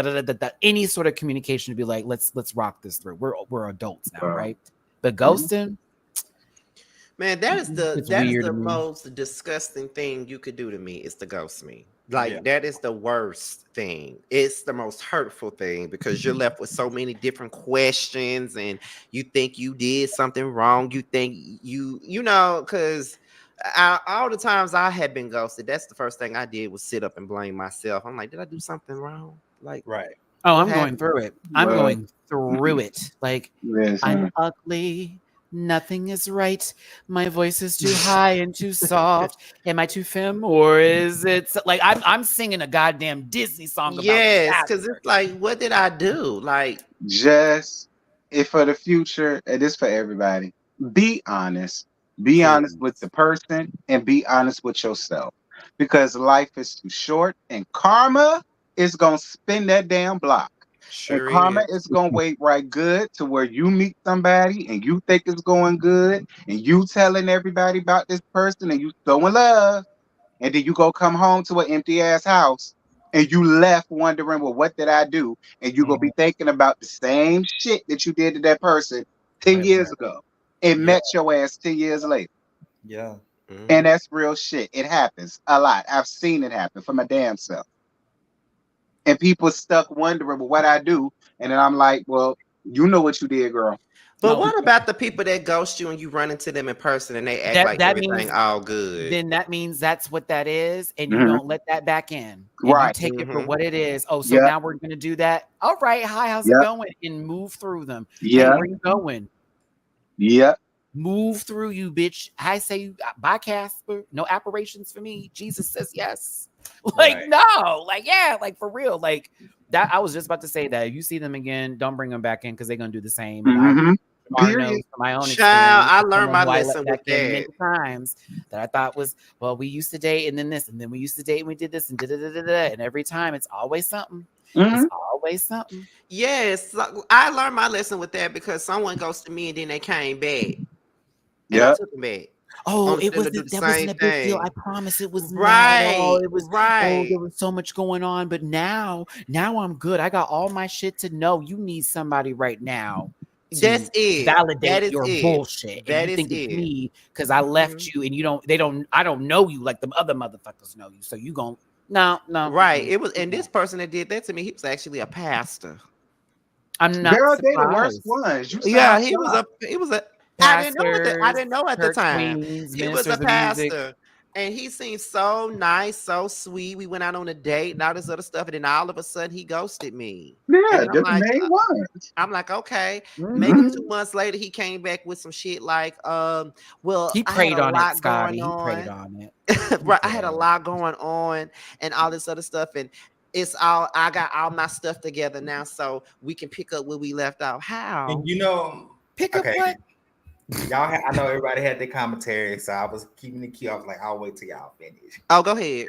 Any sort of communication to be like, let's rock this through. We're adults now, right? But ghosting, man, that is the most disgusting thing you could do to me, is to ghost me. Like, that is the worst thing. It's the most hurtful thing, because you're left with so many different questions, and you think you did something wrong. You think you know, because all the times I had been ghosted, that's the first thing I did was sit up and blame myself. I'm like, did I do something wrong? Like, right. Oh, I'm going through it. I'm going through it. Like, I'm ugly, Nothing is right. My voice is too high and too soft. Am I too femme, or is it like I'm singing a goddamn Disney song about Yes, because disaster? it's like, what did I do? Like, Just if for the future, it is for everybody. Be honest. Be honest with please. the person and be honest with yourself. Because life is too short and karma is gonna spin that damn block. And Sure karma is. is gonna wait right good to where you meet somebody and you think it's going good and you telling everybody about this person and you so in love, and then you go come home to an empty ass house and you left wondering, well, what did I do? And you gonna be thinking about the same shit that you did to that person 10 years ago and Yeah. met your ass 10 years later. Yeah. And that's real shit. It happens a lot. I've seen it happen for my damn self. And people stuck wondering, well, what I do? And then I'm like, well, you know what you did, girl. But what about the people that ghost you and you run into them in person and they act like That everything means all good? then that means that's what that is, and you Mhm. don't let that back in, and you Right. take it for Mhm. what it is. Oh, so Yep. now we're gonna do that. All right, hi, how's it Yep. going? And move through them. Hey, Yeah. where you going? Yeah. Move through you, bitch. I say bye, Casper. No apparitions for me. Jesus says yes. Like, Right. no, like, yeah, like for real. Like that. I was just about to say that. If you see them again, don't bring them back in because they're gonna do the same. And I Mhm. Shamar Period. knows from my own Child, experience, I as learned someone my who I let lesson back with in that. many times that I thought was, well, we used to date and then this, and then we used to date and we did this and da da da da da. And every time it's always something. Mhm. It's always something. Yes, I learned my lesson with that because someone ghosted me and then they came back and I Yep. took them back. Oh, Only it for them to do wasn't the that same wasn't a big deal. I thing. promise it was not at all. Right, It was right. there was so much going on, but now I'm good. I got all my shit to know. You need somebody right now That's to it. That validate is your it. bullshit. And That you is think it's it. me because I left you and I don't know you like the other motherfuckers know you. So you gon' no. Right. It was, and this person that did that to me, he was actually a pastor. I'm not Girl, they the worst surprised. ones. You Yeah, sound shocked. he was a I Pastors, didn't know at the church time. queens, He was a ministers of music. pastor. And he seemed so nice, so sweet. We went out on a date and all this other stuff. And then all of a sudden he ghosted me. Yeah, And they're the main ones. I'm like, okay. Maybe Mhm. 2 months later he came back with some shit like, well, He I had prayed a on it, lot going Scotty. He prayed on. on it. Right. I had a lot going on and all this other stuff. And I got all my stuff together now. So we can pick up where we left off. How? And you know, Pick up okay, what? I know everybody had their commentary, so I was keeping the key off. Like, I'll wait till y'all finish. Oh, go ahead.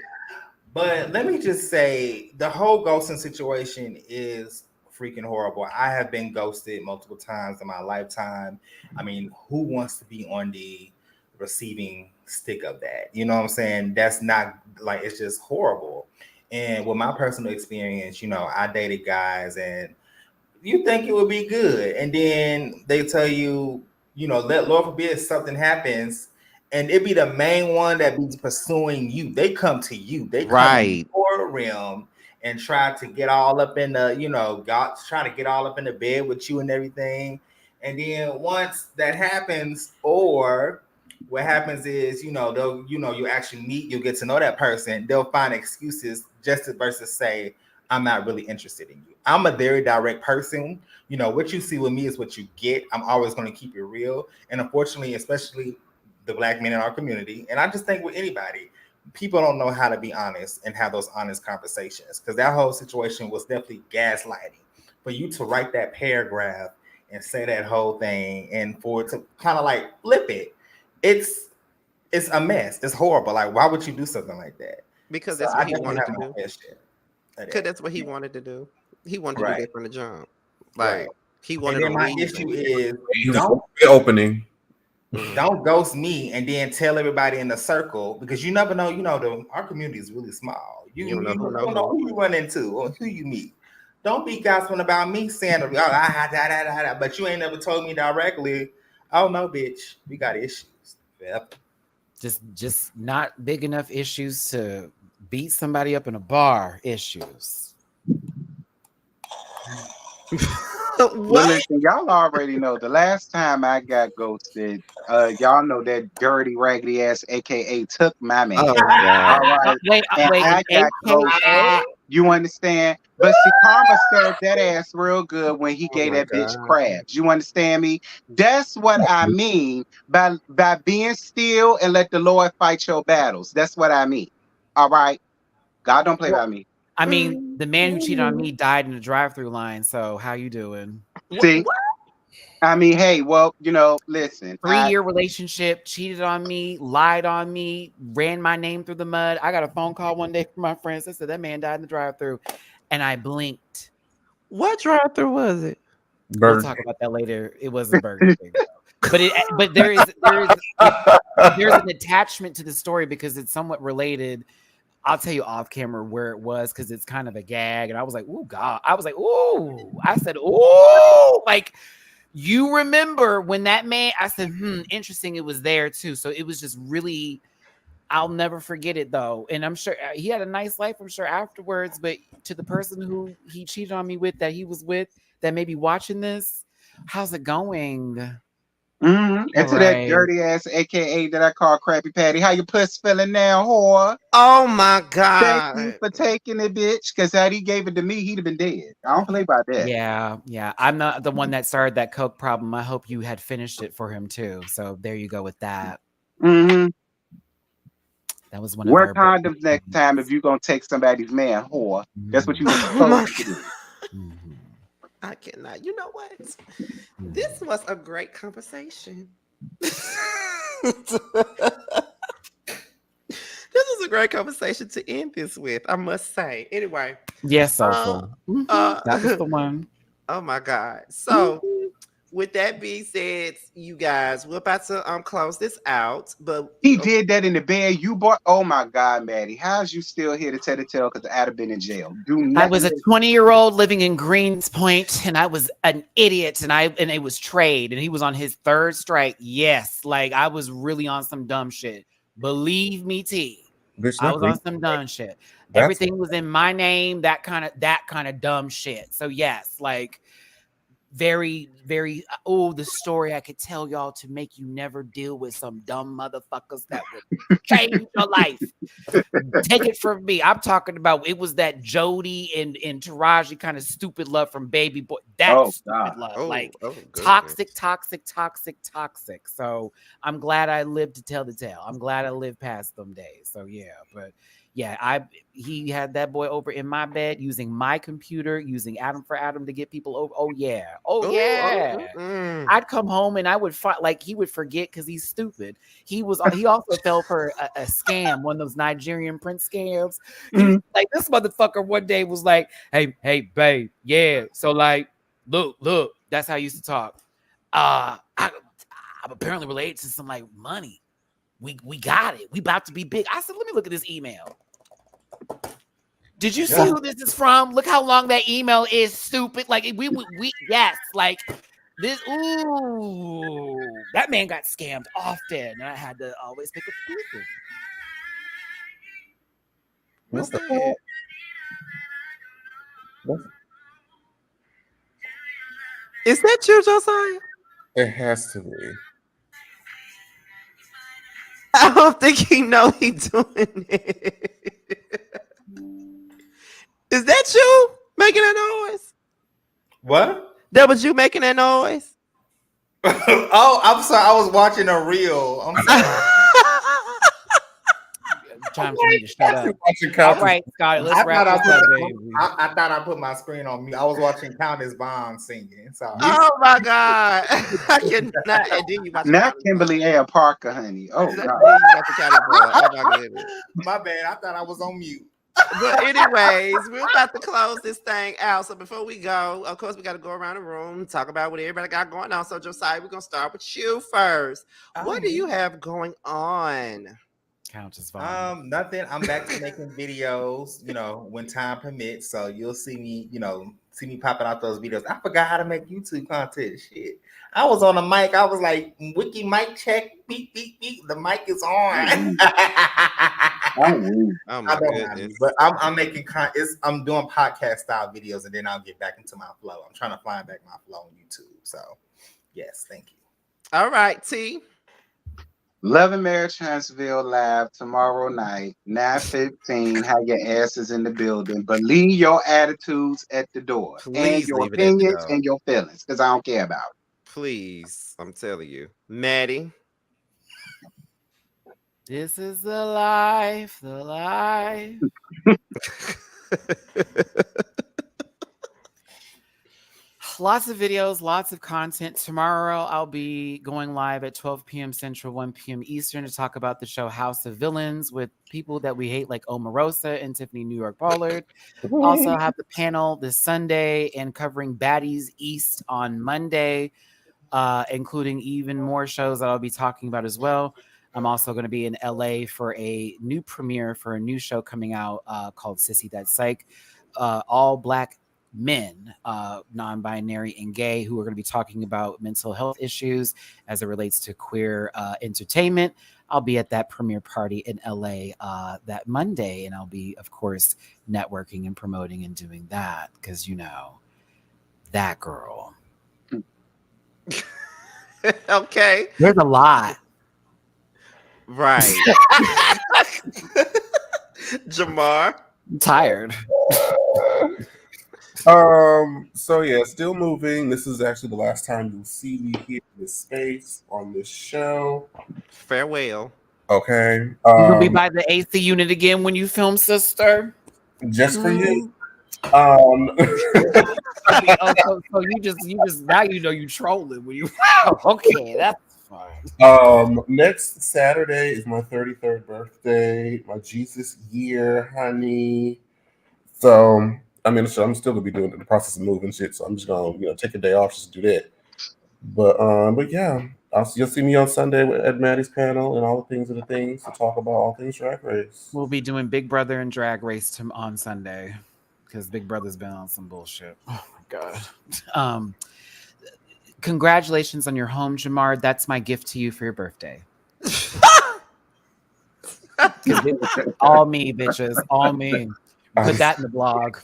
But let me just say, the whole ghosting situation is freaking horrible. I have been ghosted multiple times in my lifetime. I mean, who wants to be on the receiving stick of that? You know what I'm saying? That's not like, it's just horrible. And with my personal experience, I dated guys and you think it would be good, and then they tell you, let Lord forbid something happens, and it be the main one that be pursuing you. They come to you. They come in Right. your realm and try to get all up in the, God's trying to get all up in the bed with you and everything. And then once that happens, or what happens is, they'll, you actually meet, you get to know that person. They'll find excuses just to versus say, I'm not really interested in you. I'm a very direct person. What you see with me is what you get. I'm always going to keep it real. And unfortunately, especially the Black men in our community, and I just think with anybody, people don't know how to be honest and have those honest conversations, because that whole situation was definitely gaslighting. For you to write that paragraph and say that whole thing and for it to kind of like flip it, it's a mess. It's horrible. Like, why would you do something like that? Because So that's I what he definitely wanted have to my do. fair share of Because that. that's what he wanted to do. He wanted to do Right. that from the jump. Right. Like he And wanted then a my reason. issue is He was don't the opening. don't ghost me and then tell everybody in the circle, because you never know. Our community is really small. You don't know who know don't know who you run into or who you meet. Don't be gossiping about me saying, but you ain't never told me directly. Oh no, bitch, we got issues. Yep. Just not big enough issues to beat somebody up in a bar issues. Well, listen, y'all already know the last time I got ghosted, y'all know that dirty, raggedy ass, aka took my man. Oh All God. right. Wait, And I got ghosted. You understand? But see, Karma served that ass real good when he Oh gave my that bitch God. crabs. You understand me? That's what I mean by being still and let the Lord fight your battles. That's what I mean. All right. God don't play by me. I mean, the man who cheated on me died in the drive-through line. So how you doing? See? I mean, hey, well, listen. 3-year relationship, cheated on me, lied on me, ran my name through the mud. I got a phone call one day from my friends that said that man died in the drive-through, and I blinked. What drive-through was it? We'll talk about that later. It wasn't Burger King, but there's an attachment to the story because it's somewhat related. I'll tell you off camera where it was because it's kind of a gag, and I was like, "Ooh, God!" I was like, "Ooh!" I said, "Ooh!" Like. You remember when that man, I said, interesting, it was there too. So it was just really, I'll never forget it though. And I'm sure he had a nice life, I'm sure, afterwards. But to the person who he cheated on me with, that he was with, that may be watching this, how's it going? And to that dirty ass AKA that I call Crappy Patty. How your puss feeling now, whore? Oh my God. Thank you for taking it, bitch. Because had he gave it to me, he'd have been dead. I don't play by that. Yeah. I'm not the one that started that coke problem. I hope you had finished it for him too. So there you go with that. That was one Wear of our condoms next time if you're gonna take somebody's man, whore. That's what you were supposed to do. I cannot. You know what? This was a great conversation. This was a great conversation to end this with, I must say. Anyway. Yes, soulful. That was the one. Oh my God. So with that being said, you guys, we're about to close this out. But he did that in the bed you bought. Oh my God, Maddie. How's you still here to tell the tale? Because I'd have been in jail. I was a 20-year-old living in Greenspoint, and I was an idiot, and it was trade, and he was on his 3rd strike. Yes, like I was really on some dumb shit. Believe me, T. I was on some dumb shit. Everything was in my name, that kind of dumb shit. So yes, like very, very, the story I could tell y'all to make you never deal with some dumb motherfuckers that would change your life. Take it from me. I'm talking about, it was that Jody and Taraji kind of stupid love from Baby Boy. That stupid love. Toxic. So I'm glad I lived to tell the tale. I'm glad I lived past them days. So yeah, but yeah, he had that boy over in my bed using my computer, using Adam for Adam to get people over. Oh yeah. I'd come home and I would fight, like he would forget because he's stupid. He also fell for a scam, one of those Nigerian prince scams. Like this motherfucker one day was like, hey, babe, yeah. So like, look, that's how I used to talk. I'm apparently related to some like money. We got it. We about to be big. I said, let me look at this email. Did you see who this is from? Look how long that email is, stupid. Like we yes, like this. Ooh, that man got scammed often, and I had to always pick a pieces. What's that? Is that you, Josiah? It has to be. I don't think he know he doing it. Is that you making that noise? What? That was you making that noise? Oh, I'm sorry. I was watching a reel. I'm sorry. Time for me to shut up. All right, Scott, let's wrap this up, baby. I thought I put my screen on mute. I was watching Countess Bond singing. Sorry. Oh my God. I cannot. And then you about to not Kimberly A. Parker, honey. Oh God. Oh my goodness. My bad. I thought I was on mute. But anyways, we're about to close this thing out. So before we go, of course, we got to go around the room, talk about what everybody got going on. So Josiah, we're going to start with you first. What do you have going on? Countess Bond. Nothing. I'm back to making videos, when time permits. So you'll see me, popping out those videos. I forgot how to make YouTube content. Shit. I was on the mic. I was like, wiki mic check. Beep, beep, beep. The mic is on. Oh my goodness. But I'm making I'm doing podcast style videos, and then I'll get back into my flow. I'm trying to find back my flow on YouTube. So yes, thank you. All right, T. Love and Marriage Huntsville live tomorrow night, 9:15. Have your asses in the building, but leave your attitudes at the door and Please your leave it at the opinions door. and your feelings, because I don't care about it. Please, I'm telling you, Maddie. This is the life, the life. Lots of videos, lots of content. Tomorrow, I'll be going live at 12 p.m. Central, 1 p.m. Eastern to talk about the show House of Villains with people that we hate like Omarosa and Tiffany New York Pollard. Also have the panel this Sunday and covering Baddies East on Monday, including even more shows that I'll be talking about as well. I'm also going to be in LA for a new premiere for a new show coming out called Sissy That Psych. All Black men, non-binary and gay, who are going to be talking about mental health issues as it relates to queer entertainment. I'll be at that premiere party in LA that Monday, and I'll be, of course, networking and promoting and doing that because, you know, that girl. Okay. There's a lot. Right. Jamar. I'm tired. So yeah, still moving. This is actually the last time you'll see me here in this space on this show. Farewell. Okay. You'll be by the AC unit again when you film, sister. Just for you. So you just now you know you trolling when you okay, that's fine. Next Saturday is my 33rd birthday, my Jesus year, honey. So I mean, so I'm still gonna be doing the process of moving shit. So I'm just gonna, take a day off just to do that. But yeah, you'll see me on Sunday at Maddie's panel and all the things to talk about all things Drag Race. We'll be doing Big Brother and Drag Race on Sunday because Big Brother's been on some bullshit. Oh my god. Congratulations on your home, Jamar. That's my gift to you for your birthday. All me, bitches. All me. Put that in the blog.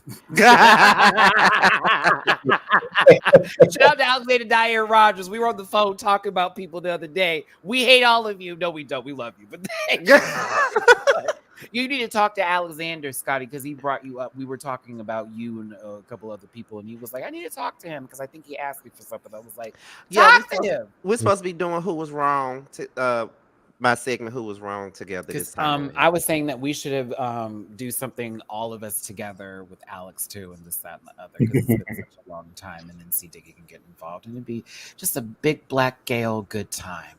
Shout out to Alexander Diane Rogers. We were on the phone talking about people the other day. We hate all of you. No, we don't. We love you. But you need to talk to Alexander, Scotty, because he brought you up. We were talking about you and a couple other people, and he was like, I need to talk to him because I think he asked me for something. I was like, talk to him. We're supposed to be doing Who Was Wrong to my segment Who Was Wrong together this time. I was saying that we should have do something all of us together with Alex too, and this, that, and the other, because it's been such a long time, and then C Diggy can get involved, and it'd be just a big black gay old good time.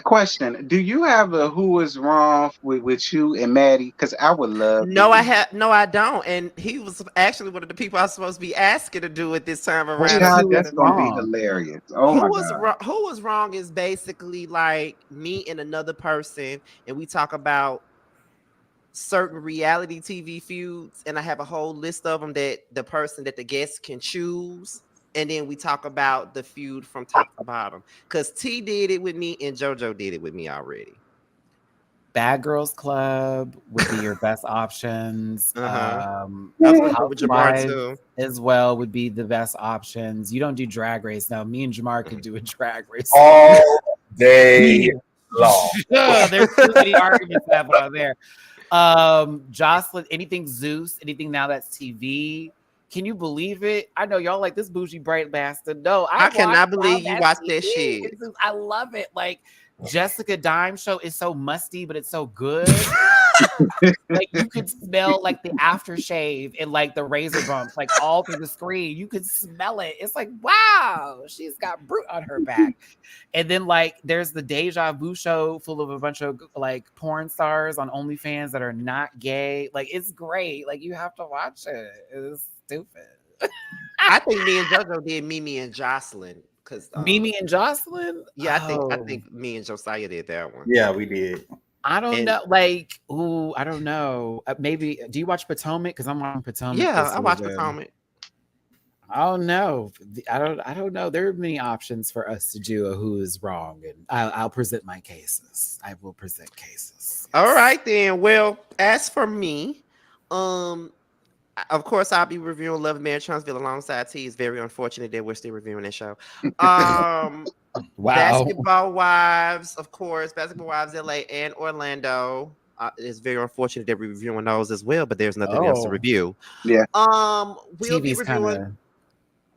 Question: do you have a Who Was Wrong with you and Maddie? Because I would love. No, I don't. And he was actually one of the people I was supposed to be asking to do it this time around. God, that's gonna be hilarious. Oh my God. Who Was Wrong is basically like me and another person, and we talk about certain reality TV feuds, and I have a whole list of them that the person that the guest can choose. And then we talk about the feud from top to bottom. Because T did it with me and JoJo did it with me already. Bad Girls Club would be your best options. Jamar too. As well would be the best options. You don't do Drag Race. Now, me and Jamar could do a Drag Race. All day long. There's too many arguments happening out there. Jocelyn, anything Zeus, anything now that's TV. Can you believe it? I know y'all like this bougie bright bastard. No, I cannot believe you watch that shit. I love it. Like Jessica Dime show is so musty, but it's so good. Like you could smell like the aftershave and like the razor bumps, like all through the screen. You could smell it. It's like, wow, she's got brute on her back. And then like there's the Deja Vu show full of a bunch of like porn stars on OnlyFans that are not gay. Like it's great. Like you have to watch it. It's stupid. I think me and JoJo did Mimi and Jocelyn. Mimi and Jocelyn? Yeah, I think me and Josiah did that one. Yeah, we did. I don't know. Like, I don't know. Maybe do you watch Potomac? Because I'm watching Potomac. Yeah, I watch Potomac. I don't know. I don't know. There are many options for us to do a Who Is Wrong, and I'll present my cases. I will present cases. All right then. Well, as for me, Of course, I'll be reviewing Love and Marriage Huntsville alongside T. It's very unfortunate that we're still reviewing that show. Wow. Basketball Wives, of course, Basketball Wives LA and Orlando. It's very unfortunate that we're reviewing those as well, but there's nothing else to review. Yeah. We'll be TV's reviewing. kinda...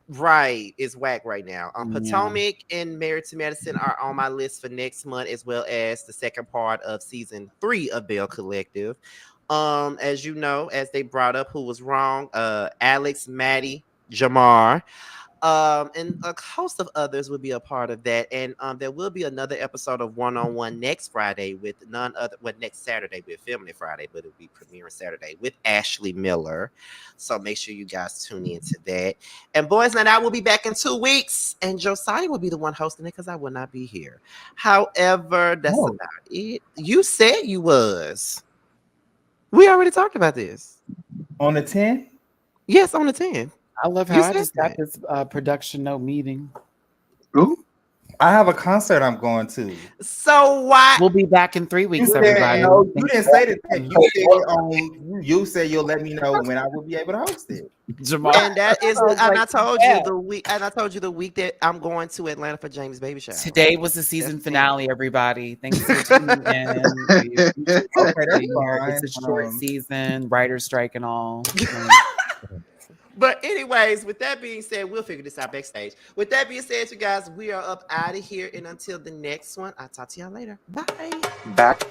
Right, it's whack right now. Potomac and Married to Medicine are on my list for next month, as well as the second part of season 3 of Bell Collective. As you know, as they brought up who was wrong, Alex, Maddie, Jamar, and a host of others will be a part of that. And there will be another episode of One-on-One next Friday with none other. Well, next Saturday we're filming it Friday, but it'll be premiering Saturday with Ashley Miller. So make sure you guys tune in to that. And Boys Night Out will be back in 2 weeks, and Josiah will be the one hosting it because I will not be here. However, that's about it. You said you was. We already talked about this. On the 10th? Yes, on the 10th. I love how I just got this production note meeting. Ooh. I have a concert I'm going to. So why? We'll be back in 3 weeks, You everybody. you didn't say that. You said you'll let me know when I will be able to host it. Jamal. And that is, and I told you the week, and I told you the week that I'm going to Atlanta for James' baby shower. Today was the season finale, everybody. Thanks for tuning in. It's a short season, writer's strike and all. But anyways, with that being said, we'll figure this out backstage. With that being said, you guys, we are up out of here. And until the next one, I'll talk to y'all later. Bye. Back.